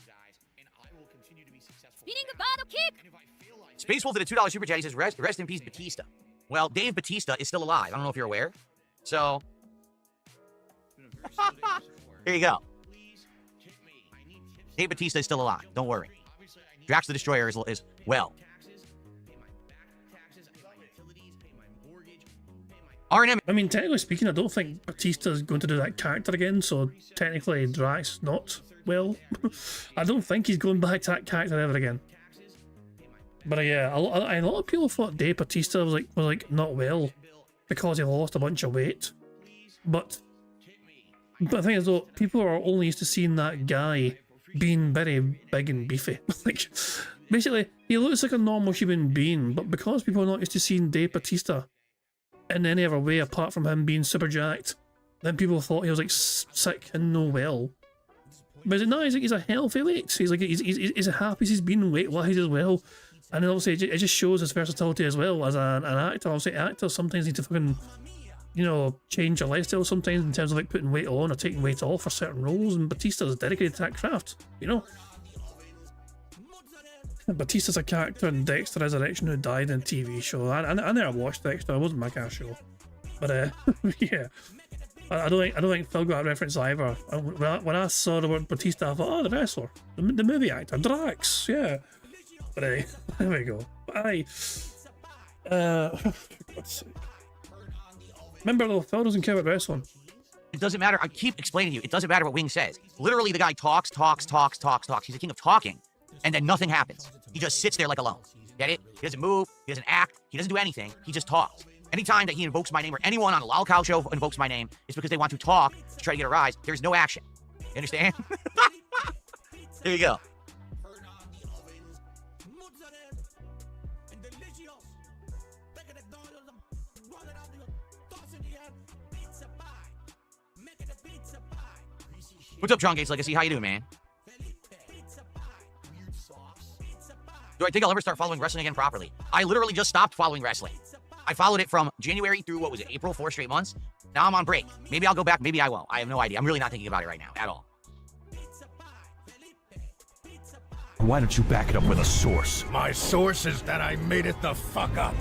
Space Wolf did a $2 super chat. He says, rest in peace, Batista. Well, Dave Batista is still alive. I don't know if you're aware. So, here you go. Dave Batista is still alive. Don't worry. Drax the Destroyer is well. R&M. I mean, technically speaking, I don't think Batista's going to do that character again, so technically Drax not well. I don't think he's going back to that character ever again. But yeah, a lot of people thought Dave Batista was like not well because he lost a bunch of weight. But the thing is though, people are only used to seeing that guy being very big and beefy. Like, basically, he looks like a normal human being, but because people are not used to seeing Dave Batista in any other way apart from him being super jacked, then people thought he was like sick and no well. But no, he's a healthy weight. He's like he's happy he's been weight-wise as well. And then obviously it just shows his versatility as well as an actor. Obviously actors sometimes need to fucking, you know, change their lifestyle sometimes in terms of like putting weight on or taking weight off for certain roles, and Batista's dedicated to that craft, you know. Batista's a character in Dexter Resurrection who died in a TV show. I never watched Dexter, it wasn't my kind of show. But yeah. I don't think Phil got a reference either. When I saw the word Batista, I thought, oh, the wrestler. The movie actor, Drax, yeah. But there we go. But remember though, Phil doesn't care about wrestling. It doesn't matter. I keep explaining to you, it doesn't matter what Wing says. Literally, the guy talks. He's the king of talking. And then nothing happens. He just sits there like alone. Get it? He doesn't move. He doesn't act. He doesn't do anything. He just talks. Anytime that he invokes my name or anyone on a Lol Cow show invokes my name, it's because they want to talk to try to get a rise. There's no action. You understand? There you go. What's up, John Gates Legacy? How you doing, man? Do I think I'll ever start following wrestling again properly? I literally just stopped following wrestling. I followed it from January through, what was it, April, 4 straight months. Now I'm on break. Maybe I'll go back, maybe I won't. I have no idea. I'm really not thinking about it right now, at all. Why don't you back it up with a source? My source is that I made it the fuck up.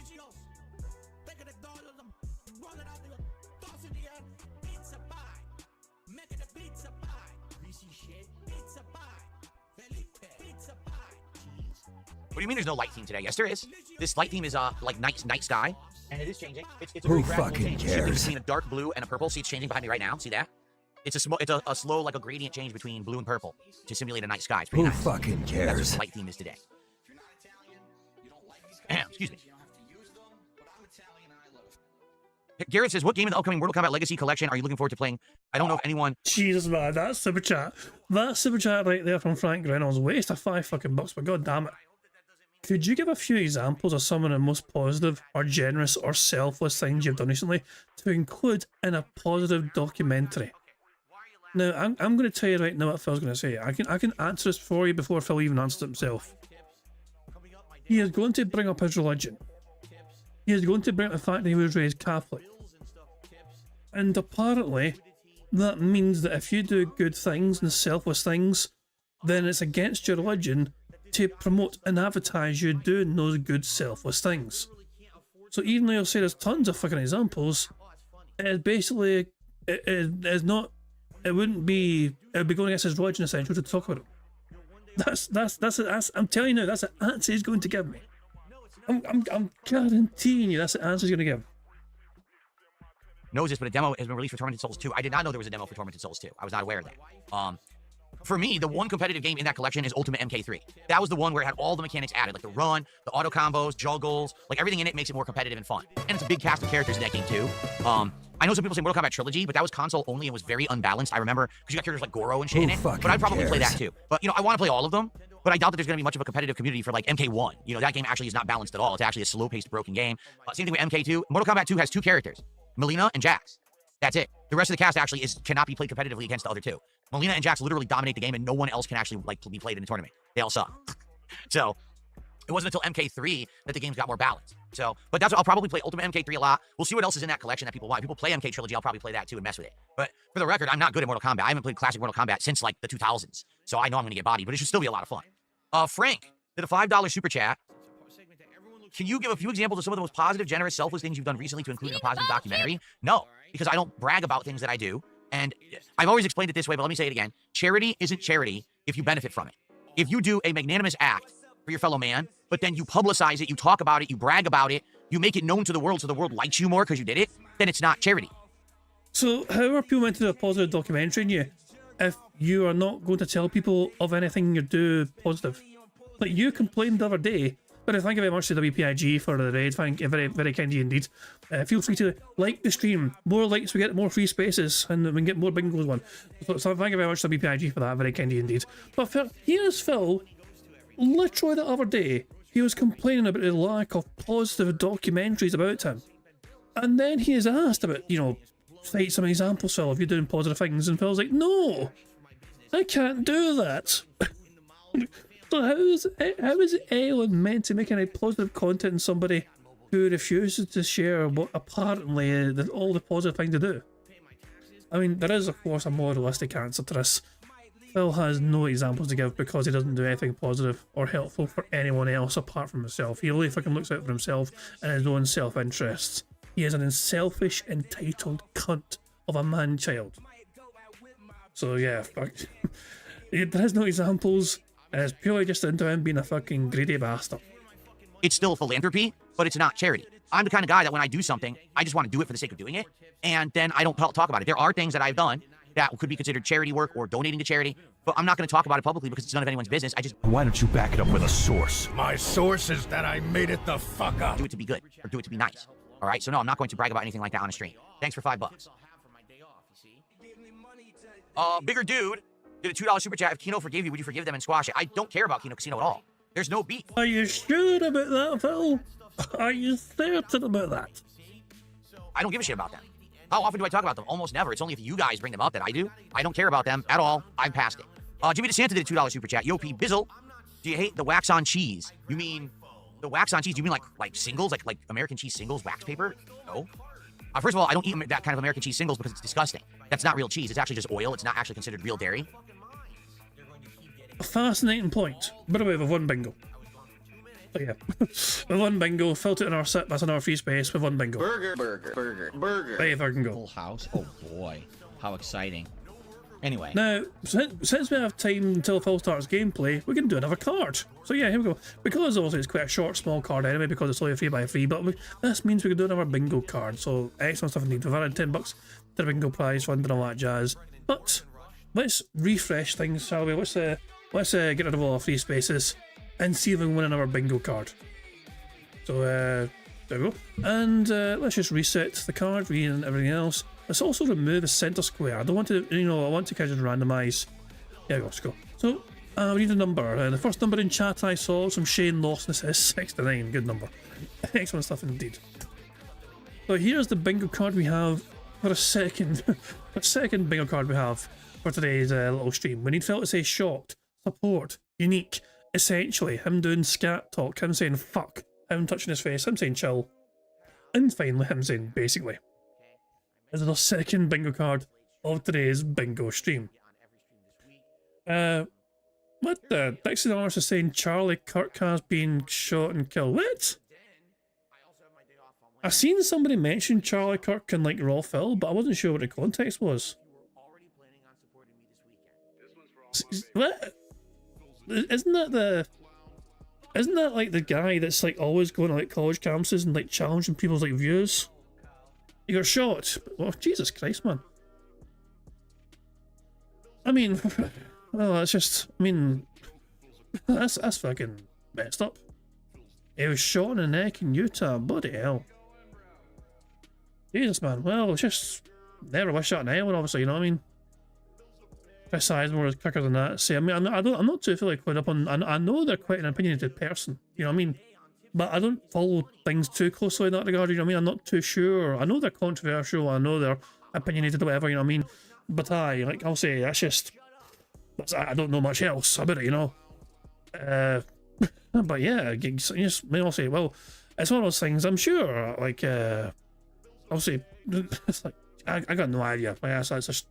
What do you mean there's no light theme today? Yes, there is. This light theme is like night sky, and it is changing. It's a Who very gradual fucking change. cares? It's between a dark blue and a purple. See, it's changing behind me right now. See that? It's a slow, like a gradient change between blue and purple to simulate a night sky. It's pretty Who nice. fucking That's cares? what the light theme is today. Excuse me. Garrett says, what game in the upcoming Mortal Kombat Legacy collection are you looking forward to playing? I don't know if anyone... Jesus, man, that super chat right there from Frank Reynolds, waste of $5 but god damn it. Could you give a few examples of some of the most positive or generous or selfless things you've done recently to include in a positive documentary? Now, I'm going to tell you right now what Phil's going to say. I can answer this for you before Phil even answers it himself. He is going to bring up his religion. He is going to bring up the fact that he was raised Catholic. And apparently, that means that if you do good things and selfless things, then it's against your religion to promote and advertise you doing those good selfless things. So even though you'll say there's tons of fucking examples, it is basically, it would be going against his religion essentially to talk about it. That's I'm telling you now, that's the answer he's going to give me. I'm guaranteeing you that's the answer he's going to give. Knows this, but a demo has been released for Tormented Souls 2. I did not know there was a demo for Tormented Souls 2. I was not aware of that. For me, the one competitive game in that collection is Ultimate MK3. That was the one where it had all the mechanics added, like the run, the auto combos, juggles, like everything in it makes it more competitive and fun. And it's a big cast of characters in that game too. I know some people say Mortal Kombat Trilogy, but that was console only and was very unbalanced. I remember, because you got characters like Goro and shit in it. But I'd probably play that too. But, you know, I want to play all of them, but I doubt that there's going to be much of a competitive community for like MK1. You know, that game actually is not balanced at all. It's actually a slow-paced, broken game. Same thing with MK2. Mortal Kombat 2 has 2 characters, Melina and Jax. That's it. The rest of the cast actually cannot be played competitively against the other 2. Melina and Jax literally dominate the game, and no one else can actually like be played in the tournament. They all suck. So it wasn't until MK3 that the games got more balanced. So, but that's what I'll probably play Ultimate MK3 a lot. We'll see what else is in that collection that people want. People play MK Trilogy, I'll probably play that too and mess with it. But for the record, I'm not good at Mortal Kombat. I haven't played classic Mortal Kombat since like the 2000s. So I know I'm going to get bodied, but it should still be a lot of fun. Frank did a $5 super chat. Can you give a few examples of some of the most positive, generous, selfless things you've done recently to include in a positive documentary? No, because I don't brag about things that I do. And I've always explained it this way, but let me say it again. Charity isn't charity if you benefit from it. If you do a magnanimous act for your fellow man, but then you publicize it, you talk about it, you brag about it, you make it known to the world so the world likes you more because you did it, then it's not charity. So how are people meant to do a positive documentary on you if you are not going to tell people of anything you do positive? Like you complained the other day, but thank you very much to WPIG for the raid. Thank you, very, very kind of you indeed. Feel free to like the stream. More likes, we get more free spaces, and we can get more bingos one. So thank you very much to WPIG for that. Very kind of you indeed. But here's Phil. Literally the other day, he was complaining about the lack of positive documentaries about him. And then he is asked about, you know, cite some examples, Phil, if you're doing positive things. And Phil's like, no, I can't do that. So how is anyone meant to make any positive content in somebody who refuses to share what apparently all the positive things to do? I mean, there is of course a more realistic answer to this. Phil has no examples to give because he doesn't do anything positive or helpful for anyone else apart from himself. He really fucking looks out for himself and his own self-interests. He is an unselfish, entitled cunt of a man-child. So yeah, fuck. There is no examples. And it's purely just into him being a fucking greedy bastard. It's still philanthropy, but it's not charity. I'm the kind of guy that when I do something, I just want to do it for the sake of doing it, and then I don't talk about it. There are things that I've done that could be considered charity work or donating to charity, but I'm not going to talk about it publicly because it's none of anyone's business. I just... Why don't you back it up with a source? My source is that I made it the fuck up. Do it to be good, or do it to be nice. All right? So no, I'm not going to brag about anything like that on a stream. Thanks for $5. Bigger dude did a $2 super chat. If Kino forgave you, would you forgive them and squash it? I don't care about Kino Casino at all. There's no beef. Are you sure about that, Phil? Are you certain about that? I don't give a shit about them. How often do I talk about them? Almost never. It's only if you guys bring them up that I do. I don't care about them at all. I'm past it. Jimmy DeSanta did a $2 super chat. Yo, P. Bizzle, do you hate the wax on cheese? You mean the wax on cheese? Do you mean like singles, like American cheese singles, wax paper? No. First of all, I don't eat that kind of American cheese singles because it's disgusting. That's not real cheese. It's actually just oil. It's not actually considered real dairy. A fascinating point. By the way, we've won bingo. But yeah, we've won bingo. Filled it in our set. That's in our free space. We've won bingo. Burger. Hey, if I can go. Full house. Oh boy, how exciting. Anyway. Now, since we have time until Phil starts gameplay, we can do another card. So yeah, here we go. Because also it's quite a short, small card anyway, because it's only a 3x3, but this means we can do another bingo card. So excellent stuff indeed. We've added $10 to the bingo prize fund and all that jazz. But let's refresh things, shall we? Let's get rid of all our free spaces and see if we can win another bingo card. So There we go. And let's just reset the card, and everything else. Let's also remove the center square. I don't want to, I want to kind of randomize. There we go, let's go. So, we need a number. The first number in chat I saw from Shane Lawson says 69. Good number. Excellent stuff indeed. So here's the bingo card we have for a second. The second bingo card we have for today's little stream. We need Phil to say shocked, support, unique, essentially, him doing scat talk, him saying fuck, him touching his face, him saying chill, and finally him saying basically. This is the second bingo card of today's bingo stream. What the? Dixie Norris is saying Charlie Kirk has been shot and killed. What? I seen somebody mention Charlie Kirk in like Raw Phil, but I wasn't sure what the context was. What? Isn't that like the guy that's like always going to like college campuses and like challenging people's like views? He got shot. Oh, Jesus Christ, man. I mean, well, that's just, I mean, that's fucking messed up. He was shot in the neck in Utah. Bloody hell. Jesus, man. Well, it's just never wish that on anyone, obviously, you know what I mean? Chris Sizemore is quicker than that. See, I mean, I'm not too fully caught up on. I know they're quite an opinionated person, you know what I mean? But I don't follow things too closely in that regard, you know what I mean? I'm not too sure. I know they're controversial, I know they're opinionated or whatever, you know what I mean? But like I'll say, that's just, I don't know much else about it, you know? But yeah, I'll say, well, it's one of those things, I'm sure, like, I'll say, it's like, I got no idea. Like, that's just,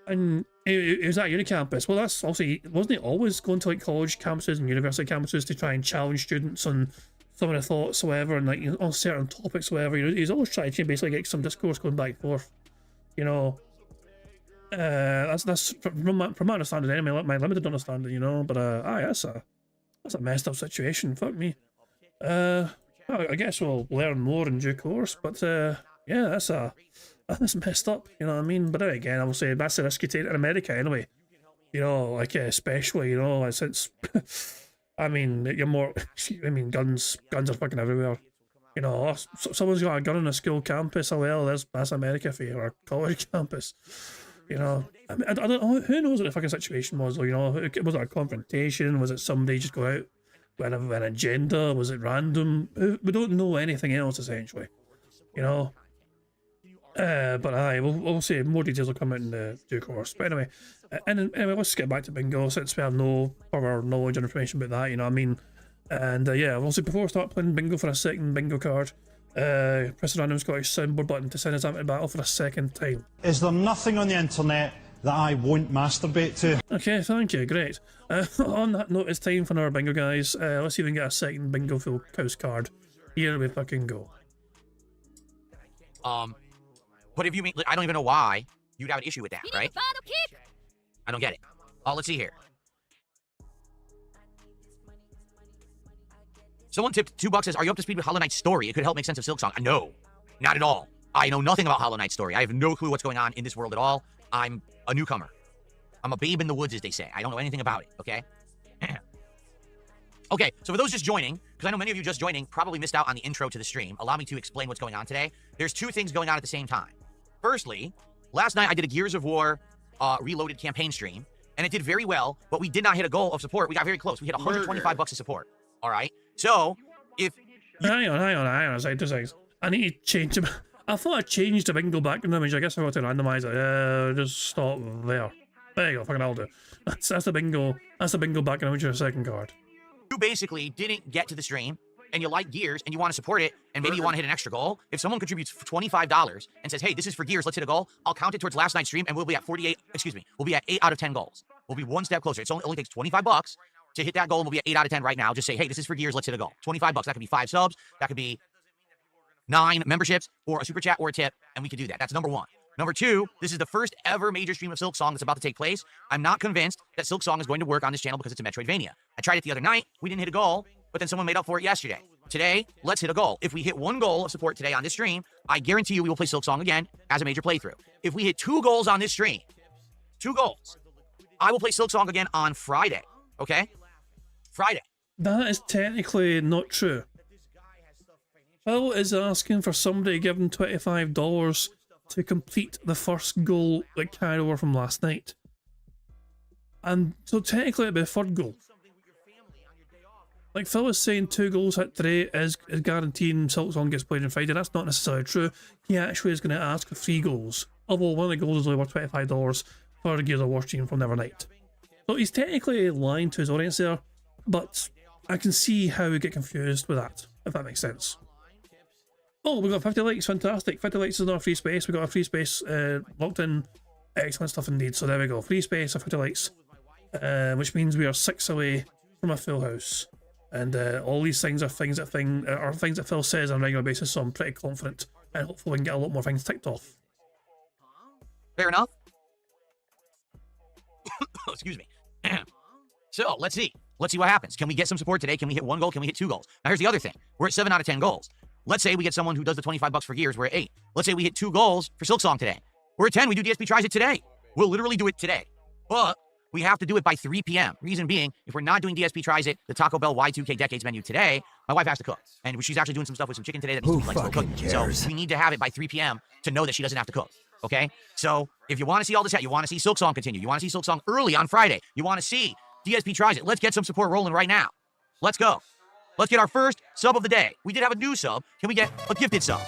and it was at Unicampus. Well, that's obviously, wasn't he always going to like college campuses and university campuses to try and challenge students on some of the thoughts, whatever, and like on certain topics, whatever. He's always trying to basically get some discourse going back and forth. You know, that's from my understanding anyway, my limited understanding. You know, but that's a messed up situation. Fuck me. Well, I guess we'll learn more in due course. But yeah, that's messed up, you know what I mean? But then again, I will say that's a risky take in America anyway. You know, like especially, you know, like, since I mean, you're more. I mean, guns are fucking everywhere. You know, someone's got a gun on a school campus. Oh well, that's America for you, or college campus. You know, I mean, I don't know. Who knows what the fucking situation was? You know, was it a confrontation? Was it somebody just go out with an agenda? Was it random? We don't know anything else essentially. You know. But we'll see. More details will come out in the due course. But anyway, anyway, let's get back to bingo since we have no further knowledge and information about that. You know what I mean? And yeah, we'll see. Before we start playing bingo for a second bingo card, press the random Scottish soundboard button to send us out to battle for a second time. Is there nothing on the internet that I won't masturbate to? Okay, thank you. Great. On that note, it's time for our bingo, guys. Let's see if we can get a second bingo full house card. Here we fucking go. But if you mean, I don't even know why you'd have an issue with that, right? I don't get it. Let's see here. Someone tipped $2 says, are you up to speed with Hollow Knight's story? It could help make sense of Silksong. No, not at all. I know nothing about Hollow Knight's story. I have no clue what's going on in this world at all. I'm a newcomer. I'm a babe in the woods, as they say. I don't know anything about it, okay? Okay, so for those just joining, because I know many of you just joining probably missed out on the intro to the stream, allow me to explain what's going on today. There's two things going on at the same time. Firstly, last night I did a Gears of War Reloaded campaign stream, and it did very well, but we did not hit a goal of support. We got very close. We hit $125 of support. All right? So, if... Hang on. I need to change them. I thought I changed the bingo background image. I guess I got to randomize it. Just stop there. There you go. Fucking I'll do. That's the bingo. That's the bingo background image for the second card. You basically didn't get to the stream, and you like Gears, and you want to support it, and maybe you want to hit an extra goal. If someone contributes $25 and says, hey, this is for Gears, let's hit a goal, I'll count it towards last night's stream, and we'll be at we'll be at 8 out of 10 goals. We'll be one step closer. It only takes $25 to hit that goal, and we'll be at 8 out of 10 right now. Just say, hey, this is for Gears, let's hit a goal. $25. That could be 5 subs. That could be 9 memberships, or a super chat, or a tip, and we could do that. That's number one. Number two, this is the first ever major stream of Silksong that's about to take place. I'm not convinced that Silksong is going to work on this channel because it's a Metroidvania. I tried it the other night. We didn't hit a goal, but then someone made up for it yesterday. Today, let's hit a goal. If we hit 1 goal of support today on this stream, I guarantee you we will play Silksong again as a major playthrough. If we hit 2 goals on this stream, 2 goals, I will play Silksong again on Friday, okay? Friday. That is technically not true. Phil is asking for somebody to give him $25 to complete the first goal that carried over from last night. And so technically it'd be a third goal. Like Phil was saying, 2 goals hit today is guaranteeing Silksong gets played on Friday. That's not necessarily true. He actually is going to ask for 3 goals. Although one of the goals is only worth $25 for the Gears of War stream from the other night. So he's technically lying to his audience there, but I can see how we get confused with that, if that makes sense. Oh, we got 50 likes, fantastic. 50 likes is not a free space. We got a free space locked in. Excellent stuff indeed. So there we go. Free space of 50 likes, which means we are 6 away from a full house. And all these things are things that Phil says on a regular basis, so I'm pretty confident, and hopefully we can get a lot more things ticked off. Fair enough. Excuse me. So let's see. Let's see what happens. Can we get some support today? Can we hit 1 goal? Can we hit 2 goals? Now here's the other thing. We're at 7 out of 10 goals. Let's say we get someone who does the $25 for Gears. We're at 8. Let's say we hit 2 goals for Silksong today. We're at 10. We do DSP tries it today. We'll literally do it today. But we have to do it by 3 p.m. Reason being, if we're not doing DSP tries it, the Taco Bell Y2K Decades menu today, my wife has to cook. And she's actually doing some stuff with some chicken today that needs to be like slow cooked. So we need to have it by 3 p.m. to know that she doesn't have to cook. Okay? So if you want to see all this, you want to see Silksong continue, you want to see Silksong early on Friday, you want to see DSP tries it, let's get some support rolling right now. Let's go. Let's get our first sub of the day. We did have a new sub. Can we get a gifted sub?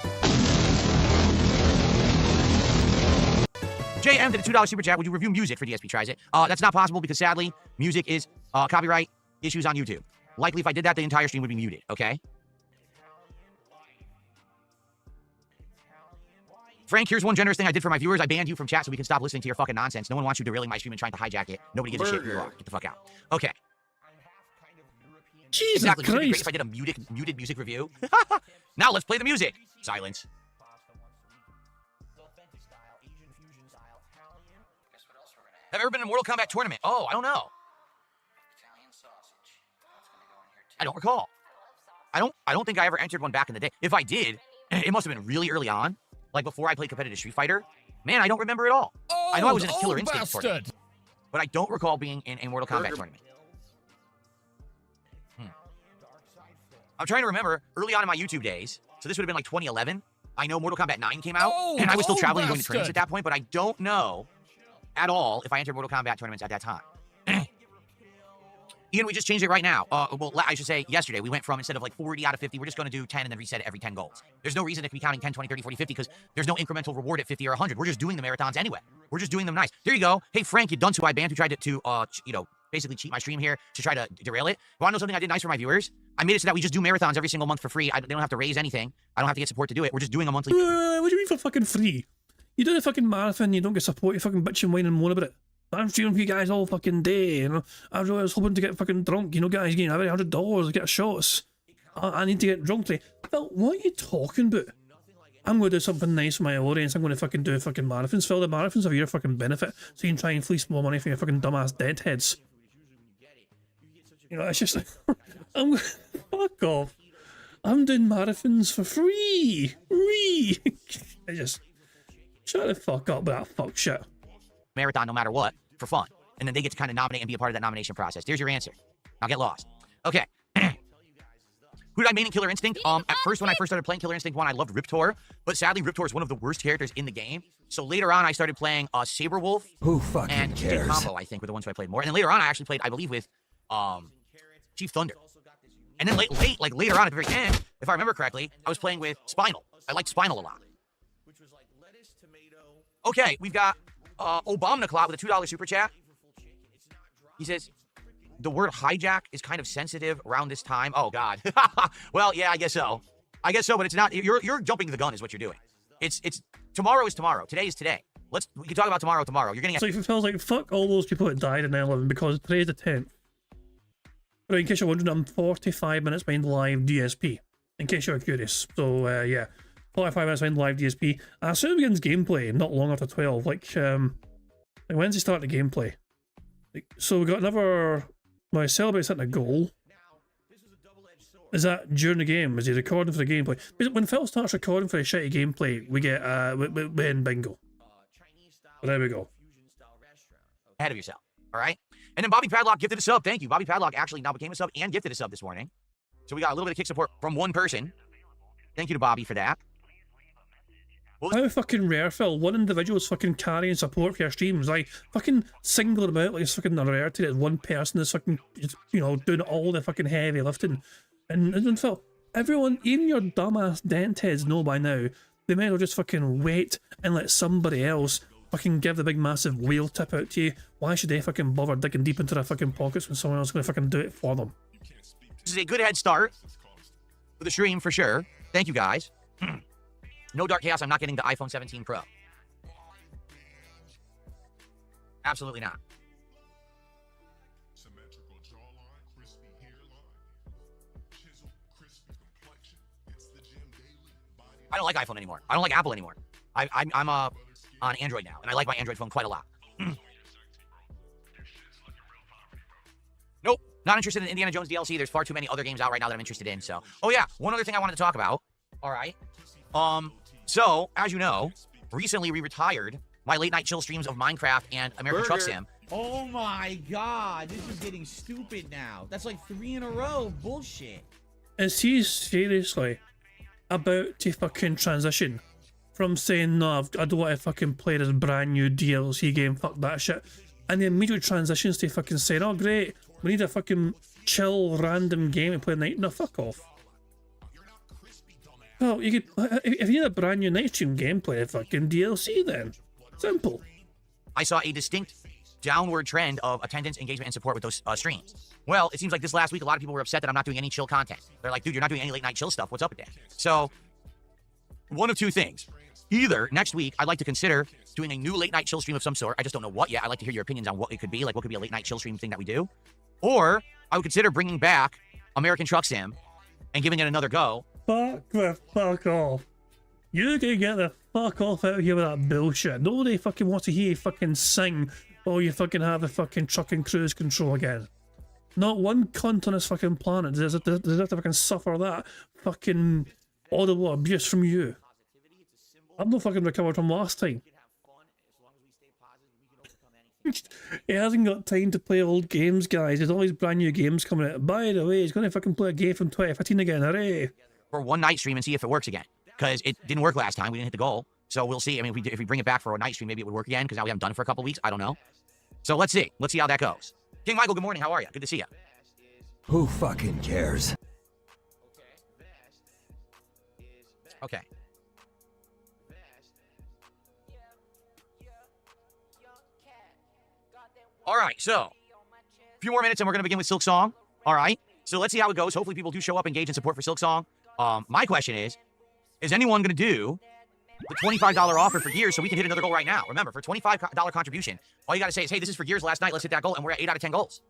JM did a $2 super chat. Would you review music for DSP Tries It? That's not possible because sadly, music is copyright issues on YouTube. Likely if I did that, the entire stream would be muted, okay? Frank, here's one generous thing I did for my viewers. I banned you from chat so we can stop listening to your fucking nonsense. No one wants you derailing my stream and trying to hijack it. Nobody gives a shit who you are. Get the fuck out. Okay. Jesus exactly. Christ. Would it be great if I did a muted music review? Now let's play the music. Silence. Have you ever been in a Mortal Kombat tournament? Oh, I don't know. I don't recall. I don't think I ever entered one back in the day. If I did, it must have been really early on, like before I played competitive Street Fighter. Man, I don't remember at all. I know I was in a Killer Instinct tournament, but I don't recall being in a Mortal Kombat tournament. I'm trying to remember early on in my YouTube days. So this would have been like 2011. I know Mortal Kombat 9 came out, and I was still traveling and going to trainings at that point, but I don't know at all if I entered Mortal Kombat tournaments at that time. Ian, we just changed it right now. Well, I should say yesterday. We went from, instead of like 40 out of 50, we're just going to do 10 and then reset it every 10 goals. There's no reason to be counting 10, 20, 30, 40, 50 because there's no incremental reward at 50 or 100. We're just doing the marathons anyway. We're just doing them nice. There you go. Hey, Frank, you dunce who I banned who tried to you know, basically cheat my stream here to try to derail it. You want to know something I did nice for my viewers? I made it so that we just do marathons every single month for free. They don't have to raise anything. I don't have to get support to do it. We're just doing a monthly. Wait, what do you mean for fucking free? You do the fucking marathon, you don't get support, you fucking bitch and whine and moan about it. I'm streaming for you guys all fucking day, you know. I was hoping to get fucking drunk, you know, guys getting $100 to get shots. I need to get drunk today. Phil, what are you talking about? I'm going to do something nice for my audience. I'm going to fucking do fucking marathons. Phil, the marathons are for your fucking benefit, so you can try and fleece more money from your fucking dumbass deadheads. You know, it's just, fuck off. I'm doing marathons for free. I just, shut the fuck up with that fuck shit. Marathon no matter what, for fun. And then they get to kind of nominate and be a part of that nomination process. There's your answer. Now get lost. Okay. Who did I main in Killer Instinct? At first, when I first started playing Killer Instinct 1, I loved Riptor. But sadly, Riptor is one of the worst characters in the game. So later on, I started playing Saberwolf. Who fucking and cares? Combo, I think, were the ones who I played more. And then later on, I actually played, I believe, with Chief Thunder. And then later on at the very end, if I remember correctly, I was playing with Spinal. I liked Spinal a lot. Okay, we've got Obama Clot with a $2 super chat. He says, the word hijack is kind of sensitive around this time. Oh, God. Well, yeah, I guess so. But it's not. You're jumping the gun is what you're doing. It's tomorrow is tomorrow. Today is today. We can talk about tomorrow. You're getting. So it feels like fuck all those people that died in 9/11 because today's the 10th. But in case you're wondering, I'm 45 minutes behind live DSP. In case you're curious. So yeah, 45 minutes behind live DSP. As soon as it begins gameplay, not long after 12. Like when's it start the gameplay? So we got another. Well, I celebrate setting a goal. Is that during the game? Is he recording for the gameplay? When Phil starts recording for a shitty gameplay, we get we end bingo. So there we go. Ahead of yourself. All right. And then Bobby Padlock gifted a sub. Thank you. Bobby Padlock actually now became a sub and gifted a sub this morning. So we got a little bit of kick support from one person. Thank you to Bobby for that. How fucking rare, Phil. One individual's fucking carrying support for your streams. Like, fucking single them out like it's fucking a rarity that one person is fucking, you know, doing all the fucking heavy lifting. And Phil, everyone, even your dumbass dent heads know by now, they might as well just fucking wait and let somebody else fucking give the big massive wheel tip out to you. Why should they fucking bother digging deep into their fucking pockets when someone else is going to fucking do it for them? This is a good head start for the stream for sure. Thank you guys. No Dark Chaos, I'm not getting the iPhone 17 Pro. Absolutely not. I don't like iPhone anymore. I don't like Apple anymore. I'm on Android now, and I like my Android phone quite a lot. Nope, not interested in Indiana Jones DLC. There's far too many other games out right now that I'm interested in. So, oh yeah, one other thing I wanted to talk about. All right. So, as you know, recently we retired my late night chill streams of Minecraft and American Truck Sim. Oh my god, this is getting stupid now. That's like 3 in a row. Bullshit. Is he seriously about to fucking transition from saying, no, I don't want to fucking play this brand new DLC game, fuck that shit, and then immediately transitions to fucking saying, oh great, we need a fucking chill random game to play at night? No, fuck off. Well, you could, if you need a brand new night stream gameplay, fucking DLC then. Simple. I saw a distinct downward trend of attendance, engagement, and support with those streams. Well, it seems like this last week, a lot of people were upset that I'm not doing any chill content. They're like, dude, you're not doing any late night chill stuff. What's up with that? So, one of two things. Either next week, I'd like to consider doing a new late night chill stream of some sort. I just don't know what yet. I'd like to hear your opinions on what it could be. Like, what could be a late night chill stream thing that we do? Or, I would consider bringing back American Truck Sim and giving it another go. Fuck the fuck off. You can get the fuck off out of here with that bullshit. Nobody fucking wants to hear you fucking sing or you fucking have the fucking truck and cruise control again. Not one cunt on this fucking planet deserves to fucking suffer that fucking audible abuse from you. I'm not fucking recovered from last time. He hasn't got time to play old games, guys. There's always brand new games coming out. By the way, he's going to fucking play a game from 2015 again. Hooray! For one night stream and see if it works again. Because it didn't work last time. We didn't hit the goal. So we'll see. I mean, if we bring it back for a night stream, maybe it would work again. Because now we haven't done it for a couple weeks. I don't know. So let's see. Let's see how that goes. King Michael, good morning. How are you? Good to see you. Who fucking cares? Okay. All right, so a few more minutes and we're going to begin with Silk Song. All right, so let's see how it goes. Hopefully people do show up, engage, and support for Silk Song. My question is anyone going to do the $25 offer for Gears so we can hit another goal right now? Remember, for $25 contribution, all you got to say is, hey, this is for Gears last night. Let's hit that goal, and we're at 8 out of 10 goals.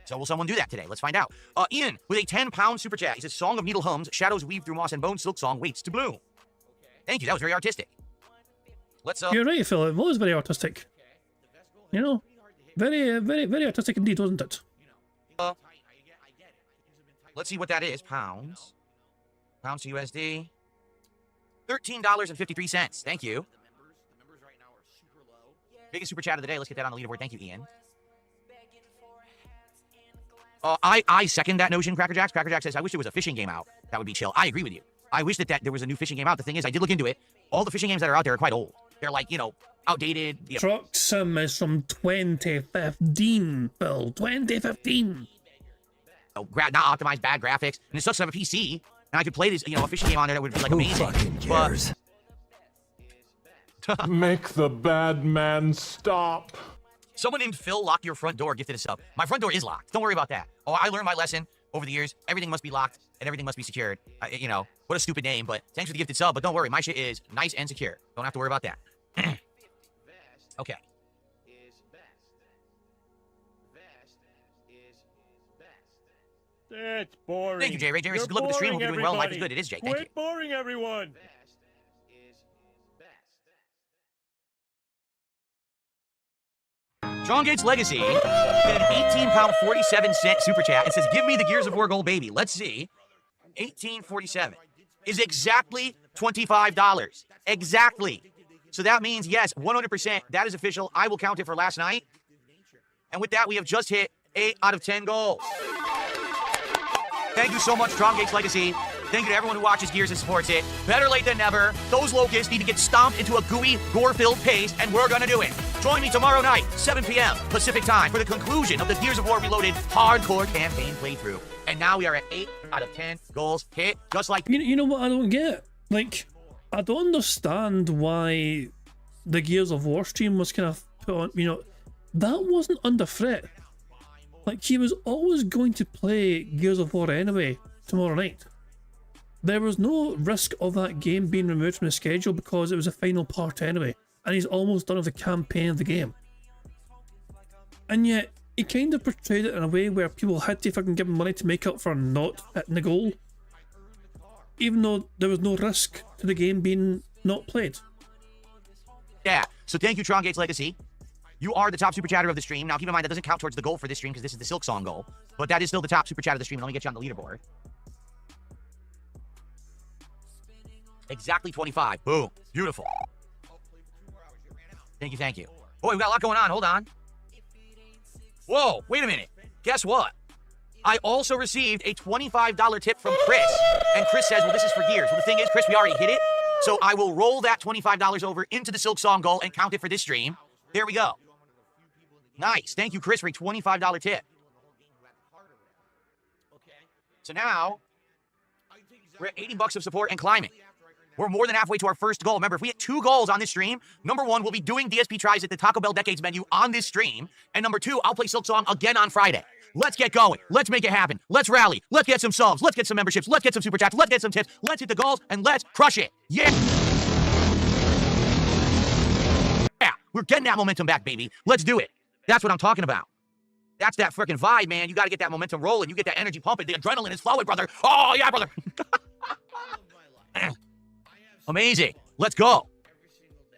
So will someone do that today? Let's find out. Ian, with a 10-pound super chat. He says, Song of Needle hums, shadows weave through moss and bone, Silk Song waits to bloom. Thank you. That was very artistic. Let's You're right, Phil. It was very artistic. You know, very, very, very artistic indeed, wasn't it? Let's see what that is. Pounds to USD. $13.53. Thank you. Biggest super chat of the day. Let's get that on the leaderboard. Thank you, Ian. I second that notion, Cracker Jacks. Cracker Jack says, I wish there was a fishing game out. That would be chill. I agree with you. I wish that there was a new fishing game out. The thing is, I did look into it. All the fishing games that are out there are quite old. They're like, outdated. Truck Sim is from 2015, Phil. 2015. Not optimized, bad graphics. And it sucks to have a PC. And I could play this, a fishing game on there that would be like amazing. Who fucking cares? Make the bad man stop. Someone named Phil Lock Your Front Door gifted us up. My front door is locked. Don't worry about that. Oh, I learned my lesson over the years. Everything must be locked and everything must be secured. What a stupid name, but thanks for the gifted sub. But don't worry, my shit is nice and secure. Don't have to worry about that. Okay. It's boring. Thank you, Jay Ray. Jay Ray says, good luck with the stream. Hope you're doing well. Life is good. It is, Jay. Thank you. Quit boring everyone. John Gates Legacy did an 18-pound 47-cent super chat and says, give me the Gears of War gold, baby. Let's see. 1847 is exactly $25. Exactly. So that means, yes, 100%. That is official. I will count it for last night. And with that, we have just hit 8 out of 10 goals. Thank you so much, Strong Gates Legacy. Thank you to everyone who watches Gears and supports it. Better late than never. Those locusts need to get stomped into a gooey, gore-filled paste, and we're gonna do it. Join me tomorrow night, 7 p.m. Pacific time, for the conclusion of the Gears of War Reloaded hardcore campaign playthrough. And now we are at 8 out of 10 goals hit, just like... You know what I don't get? Like, I don't understand why the Gears of War stream was kind of put on, you know, that wasn't under threat. Like, he was always going to play Gears of War anyway tomorrow night. There was no risk of that game being removed from the schedule because it was a final part anyway, and he's almost done with the campaign of the game. And yet, he kind of portrayed it in a way where people had to fucking give him money to make up for not hitting the goal, even though there was no risk to the game being not played. Yeah, so thank you, Tron Gates Legacy. You are the top super chatter of the stream. Now, keep in mind, that doesn't count towards the goal for this stream because this is the Silk Song goal. But that is still the top super chat of the stream. Let me get you on the leaderboard. Exactly 25. Boom. Beautiful. Thank you, thank you. Boy, we got a lot going on. Hold on. Whoa, wait a minute. Guess what? I also received a $25 tip from Chris. And Chris says, well, this is for Gears. Well, the thing is, Chris, we already hit it. So I will roll that $25 over into the Silk Song goal and count it for this stream. There we go. Nice. Thank you, Chris, for a $25 tip. So now, we're at 80 bucks of support and climbing. We're more than halfway to our first goal. Remember, if we hit 2 goals on this stream, number 1, we'll be doing DSP tries at the Taco Bell Decades menu on this stream. And number 2, I'll play Silk Song again on Friday. Let's get going. Let's make it happen. Let's rally. Let's get some subs. Let's get some memberships. Let's get some super chats. Let's get some tips. Let's hit the goals and let's crush it. Yeah. Yeah. We're getting that momentum back, baby. Let's do it. That's what I'm talking about. That's that freaking vibe, man. You got to get that momentum rolling. You get that energy pumping. The adrenaline is flowing, brother. Oh, yeah, brother. Amazing. Let's go.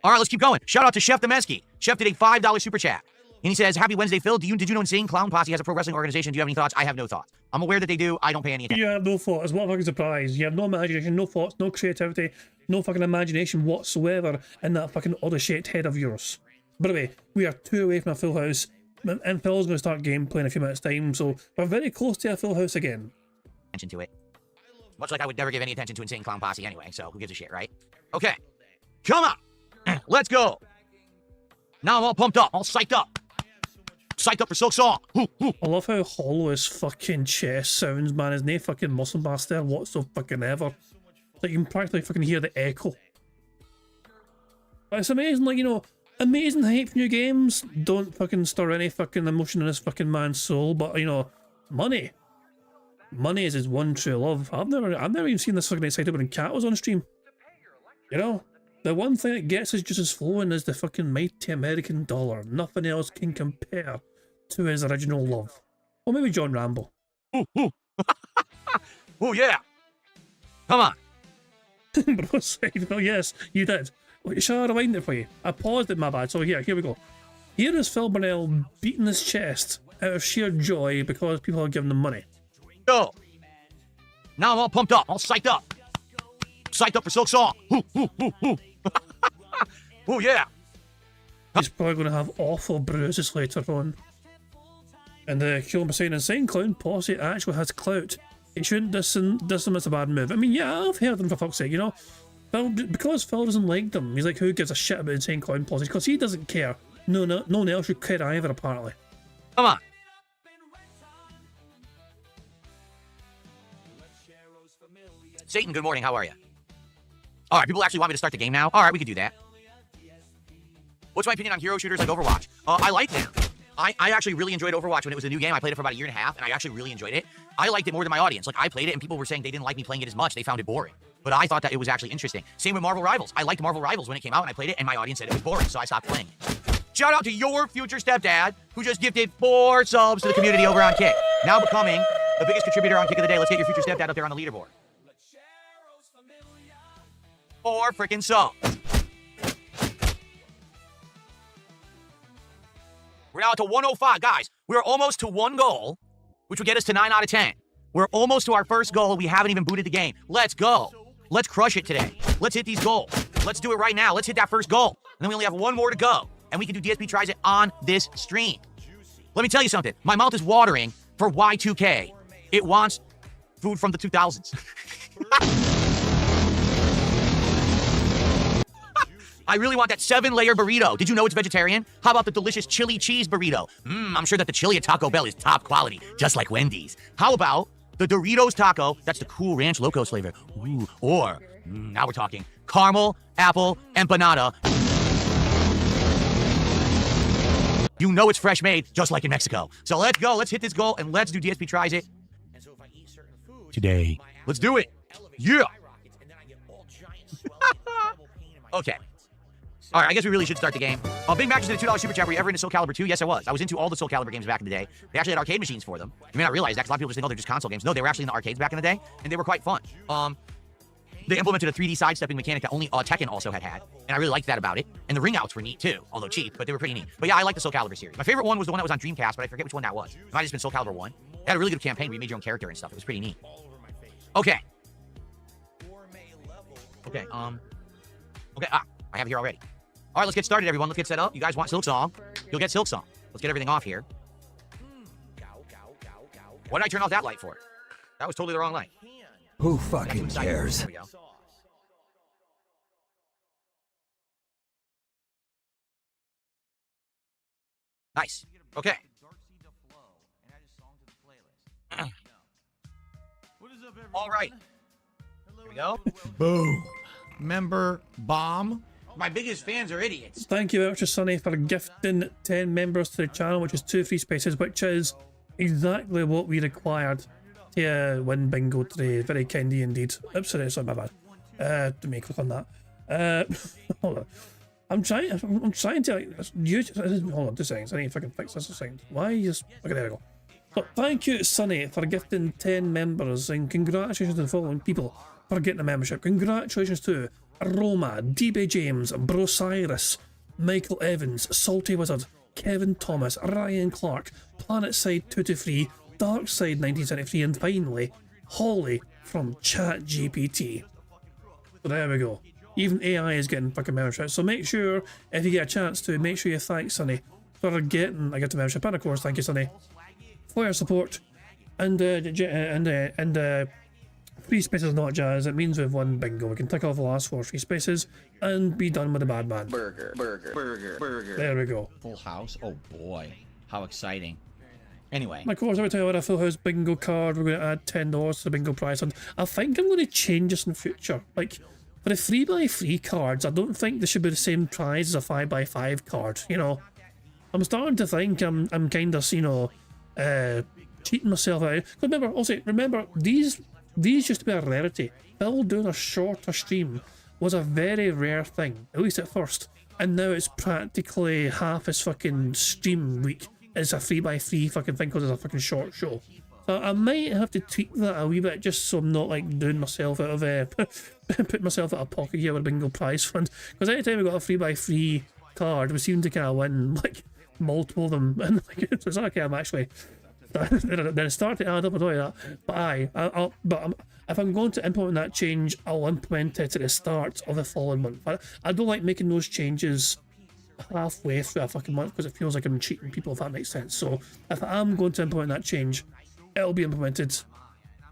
All right, let's keep going. Shout out to Chef Demesky. Chef did a $5 super chat. And he says, happy Wednesday, Phil. Did you know Insane Clown Posse has a pro wrestling organization? Do you have any thoughts? I have no thoughts. I'm aware that they do. I don't pay any attention. You have no thoughts. What a fucking surprise. You have no imagination, no thoughts, no creativity, no fucking imagination whatsoever in that fucking odd-shaped head of yours. By the way, we are 2 away from a full house, and Phil's going to start gameplay in a few minutes' time, so we're very close to a full house again. Attention to it. Much like I would never give any attention to Insane Clown Posse anyway, so who gives a shit, right? Okay. Come on. Let's go. Now I'm all pumped up, all psyched up. Psyched up for Silk Song. I love how hollow his fucking chest sounds, man. There's no fucking muscle mass there whatsoever. Like, you can practically fucking hear the echo. But it's amazing, like, you know, amazing hype for new games don't fucking stir any fucking emotion in this fucking man's soul, but, you know, money. Money is his one true love. I've never even seen this fucking excited when Cat was on stream. You know? The one thing that gets us just as flowing is the fucking mighty American dollar. Nothing else can compare to his original love. Or maybe John Rambo. Ooh, ooh. Oh, yeah. Come on. Bro said, well, yes, you did. Wait, shall I rewind it for you? I paused it, my bad. So here we go. Here is Phil Burnell beating his chest out of sheer joy because people are giving him money. Go. Now I'm all pumped up, all psyched up. Psyched up for Silk Song. Ooh, ooh, ooh, ooh. Oh, yeah. He's probably going to have awful bruises later on. And the Kill Messiah Insane Clown Posse actually has clout. He shouldn't diss him as a bad move. I mean, yeah, I've heard them for fuck's sake, you know? Phil, because Phil doesn't like them, he's like, who gives a shit about Insane Clown Posse? Because he doesn't care. No one else should care either, apparently. Come on. Satan, good morning. How are you? All right, people actually want me to start the game now? All right, we can do that. What's my opinion on hero shooters like Overwatch? I like them. I actually really enjoyed Overwatch when it was a new game. I played it for about a year and a half, and I actually really enjoyed it. I liked it more than my audience. Like, I played it, and people were saying they didn't like me playing it as much. They found it boring. But I thought that it was actually interesting. Same with Marvel Rivals. I liked Marvel Rivals when it came out, and I played it, and my audience said it was boring, so I stopped playing it. Shout out to your future stepdad, who just gifted 4 subs to the community over on Kick. Now becoming the biggest contributor on Kick of the day. Let's get your future stepdad up there on the leaderboard. 4 freaking subs. We're now to 105. Guys, we're almost to 1 goal, which would get us to 9 out of 10. We're almost to our first goal. We haven't even booted the game. Let's go. Let's crush it today. Let's hit these goals. Let's do it right now. Let's hit that first goal. And then we only have 1 more to go. And we can do DSP Tries It on this stream. Let me tell you something. My mouth is watering for Y2K. It wants food from the 2000s. I really want that 7-layer burrito. Did you know it's vegetarian? How about the delicious chili cheese burrito? I'm sure that the chili at Taco Bell is top quality, just like Wendy's. How about the Doritos taco? That's the cool ranch locos flavor. Ooh, or, now we're talking, caramel, apple, empanada. You know it's fresh made, just like in Mexico. So let's go, let's hit this goal, and let's do DSP Tries It today. Let's do it. Yeah. Okay. All right, I guess we really should start the game. Big Mac just did a $2 super chat. Were you ever into Soul Calibur 2? Yes, I was. I was into all the Soul Calibur games back in the day. They actually had arcade machines for them. You may not realize that, 'cause a lot of people just think, oh, they're just console games. No, they were actually in the arcades back in the day, and they were quite fun. They implemented a 3D sidestepping mechanic that only Tekken also had, and I really liked that about it. And the ring outs were neat too, although cheap, but they were pretty neat. But yeah, I like the Soul Calibur series. My favorite one was the one that was on Dreamcast, but I forget which one that was. It might have just been Soul Calibur 1. It had a really good campaign where you made your own character and stuff. It was pretty neat. Okay. Okay, okay, I have it here already. All right, let's get started, everyone. Let's get set up. You guys want Silk Song? You'll get Silk Song. Let's get everything off here. What did I turn off that light for? That was totally the wrong light. Who fucking cares? There we go. Nice. Okay. All right. Here we go. Boom. Member bomb. My biggest fans are idiots. Thank you very much, Sonny, for gifting 10 members to the channel, which is 2 free spaces, which is exactly what we required to win bingo today. Very kind of you indeed. Oops, sorry, my bad. Let me click on that. Hold on. I'm trying to like, hold on 2 seconds. I need to fucking fix this a second. Why is okay, there we go. So, thank you, Sonny, for gifting 10 members, and congratulations to the following people for getting a membership. Congratulations to Roma, DB James, Brosiris, Michael Evans, Salty Wizard, Kevin Thomas, Ryan Clark, PlanetSide223, Darkside1973, and finally, Holly from ChatGPT. So there we go. Even AI is getting fucking memberships. So make sure, if you get a chance to, make sure you thank Sonny for getting a gift membership. And of course, thank you, Sonny, for your support. And free spaces and not jazz. It means we've won bingo. We can tick off the last 4 free spaces and be done with the bad man. Burger. There we go. Full house. Oh boy, how exciting. Anyway. Of course, every time I win a full house bingo card, we're going to add $10 to the bingo price. And I think I'm going to change this in the future. Like, for the 3x3 cards, I don't think they should be the same price as a 5x5 card. You know, I'm starting to think I'm kind of, you know, cheating myself out. Remember, these used to be a rarity. Phil doing a shorter stream was a very rare thing, at least at first. And now it's practically half his fucking stream week is a 3x3 fucking thing because it's a fucking short show. So I might have to tweak that a wee bit just so I'm not like doing myself out of putting myself out of pocket here with a bingo prize fund. Because anytime we got a 3x3 card, we seem to kind of win like multiple of them. And like, it's like I'm actually. Then it started to add up, I don't know that. But if I'm going to implement that change, I'll implement it at the start of the following month. I don't like making those changes halfway through a fucking month because it feels like I'm cheating people, if that makes sense. So if I am going to implement that change, it'll be implemented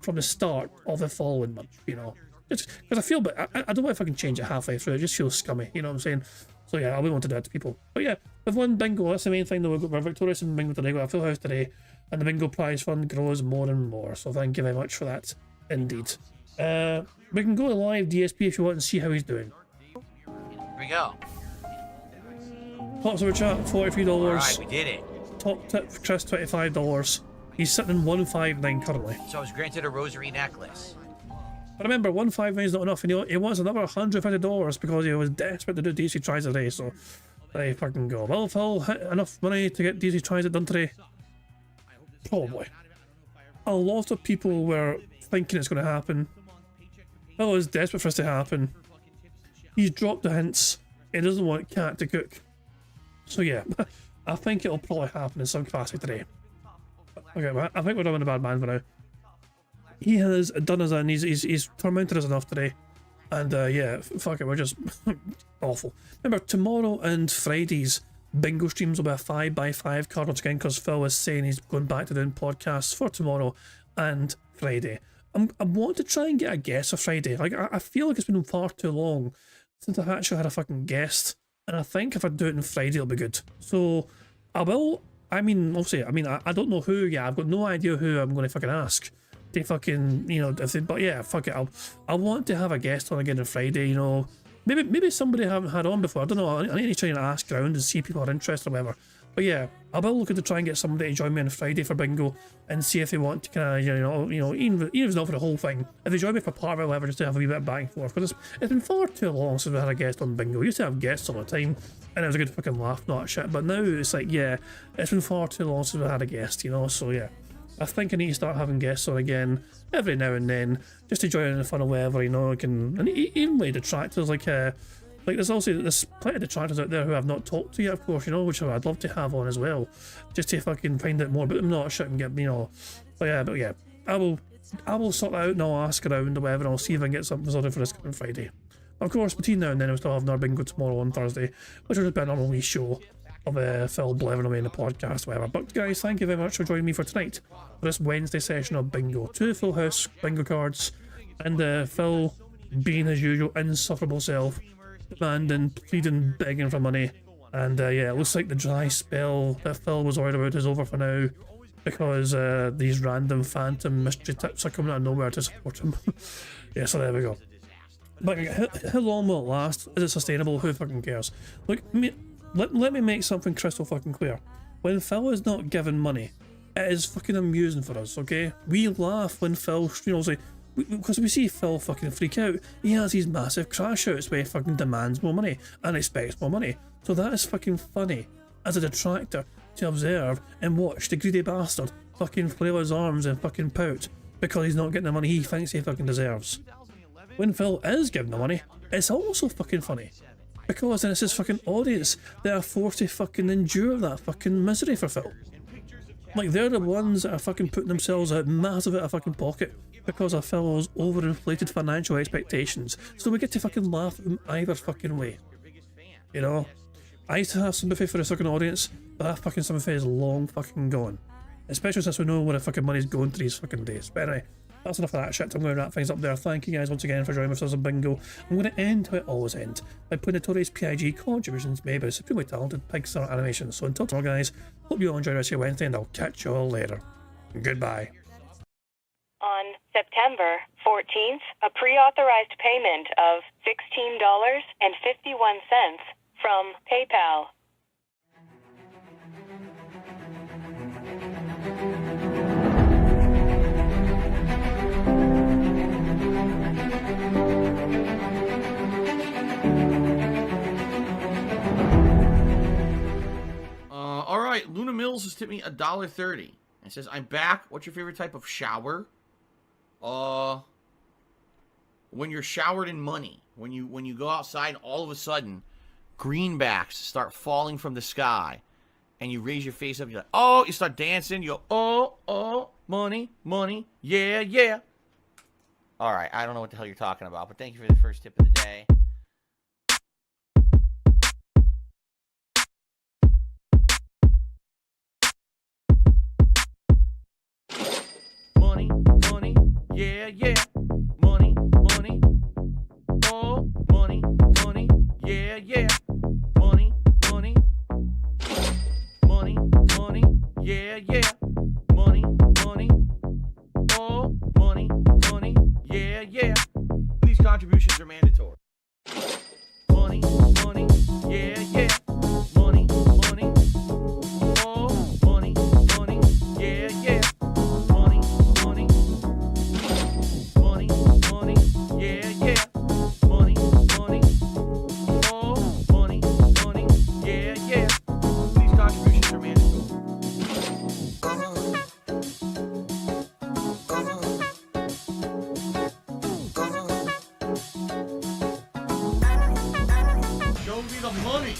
from the start of the following month, you know. Because I feel, but I don't want to fucking change it halfway through. It just feels scummy, you know what I'm saying? So yeah, I wouldn't want to do that to people. But yeah, we've won bingo. That's the main thing, though. We're victorious in bingo today. We got a full house today. And the bingo prize fund grows more and more. So thank you very much for that, indeed. We can go to live DSP if you want and see how he's doing. Here we go. Top super chat, $43. Alright, we did it. Top tip, Chris, $25. He's sitting in 159 currently. So I was granted a rosary necklace. But remember, 159 is not enough, and he wants another $150 because he was desperate to do DC Tries today, so there you fucking go. Well, Phil, enough money to get DC Tries done today? Probably. A lot of people were thinking it's going to happen. Phil is desperate for this to happen. He's dropped the hints. He doesn't want Cat to cook. So yeah, I think it'll probably happen in some capacity today. Okay, well, I think we're done with the bad man for now. He has done us and he's tormented us enough today. And yeah, fuck it, we're just awful. Remember, tomorrow and Friday's bingo streams will be a 5x5 card once again because Phil was saying he's going back to doing podcasts for tomorrow and Friday. I want to try and get a guest for Friday. Like, I feel like it's been far too long since I've actually had a fucking guest. And I think if I do it on Friday, it'll be good. So, I will. I mean, obviously, I don't know who yet. I've got no idea who I'm going to fucking ask. They fucking, you know, if they, but yeah, fuck it. I want to have a guest on again on Friday, you know. Maybe somebody I haven't had on before. I don't know. I need to try and ask around and see if people are interested or whatever. But yeah, I will look at to try and get somebody to join me on Friday for bingo and see if they want to kind of, even if it's not for the whole thing, if they join me for part or whatever, just to have a wee bit of back and forth. Because it's been far too long since we had a guest on bingo. We used to have guests all the time, and it was a good fucking laugh, not shit. But now it's like, yeah, it's been far too long since we had a guest, you know. So yeah, I think I need to start having guests on again every now and then, just to join in the fun or whatever, you know. And even like detractors, like there's plenty of detractors out there who I've not talked to yet, of course, you know, which I'd love to have on as well, just to fucking find out more about them, not shit and get, you know. But yeah, I will sort that out and I'll ask around or whatever, and I'll see if I can get something sorted for this coming Friday. Of course, between now and then, we'll still have our bingo tomorrow on Thursday, which will just be a normal wee show of Phil blathering away in the podcast, whatever. But guys, thank you very much for joining me for tonight, for this Wednesday session of bingo. 2 full house bingo cards, and Phil being his usual insufferable self, demanding, pleading, begging for money. And yeah, it looks like the dry spell that Phil was worried about is over for now, because these random phantom mystery tips are coming out of nowhere to support him. Yeah, so there we go. But how long will it last? Is it sustainable? Who fucking cares? Look, let me make something crystal fucking clear. When Phil is not given money, it is fucking amusing for us, okay? We laugh when Phil, you know, because we see Phil fucking freak out. He has these massive crash outs where he fucking demands more money and expects more money. So that is fucking funny as a detractor to observe and watch the greedy bastard fucking flail his arms and fucking pout because he's not getting the money he thinks he fucking deserves. When Phil is given the money, it's also fucking funny, because then it's his fucking audience that are forced to fucking endure that fucking misery for Phil. Like, they're the ones that are fucking putting themselves out massive out of fucking pocket because of Phil's overinflated financial expectations. So we get to fucking laugh at them either fucking way. You know? I used to have sympathy for the fucking audience, but that fucking sympathy is long fucking gone. Especially since we know where the fucking money's going through these fucking days. But anyway, that's enough of that shit. I'm going to wrap things up there. Thank you guys once again for joining us on bingo. I'm going to end how I always end, by putting notorious PIG contributions made by supremely talented Pixar animation. So until tomorrow, guys, hope you all enjoy the rest of your Wednesday, and I'll catch you all later. Goodbye. On September 14th, a pre-authorized payment of $16.51 from PayPal. All right, Luna Mills has tipped me $1.30. It says, "I'm back. What's your favorite type of shower?" When you're showered in money. When you go outside, and all of a sudden, greenbacks start falling from the sky, and you raise your face up. You're like, oh, you start dancing. You go, oh, money, money, yeah, yeah. All right, I don't know what the hell you're talking about, but thank you for the first tip of the day. Money, money, yeah, yeah. Money, money, oh, money, money, yeah, yeah. Money, money, money, money, yeah, yeah. Money, money, oh, money, money, yeah, yeah. These contributions are mandatory. Money, money, yeah, yeah. Money, money, oh, money, money, yeah, yeah. Money, money, money, money, yeah, yeah. Money, money, oh, money, money, yeah, yeah. These contributions are mandatory. Show me the money.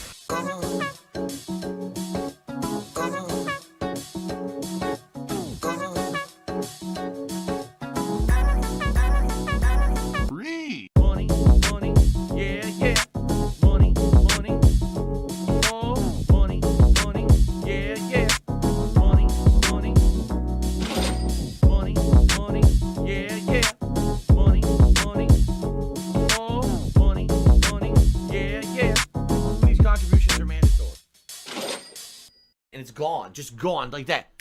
gone like that.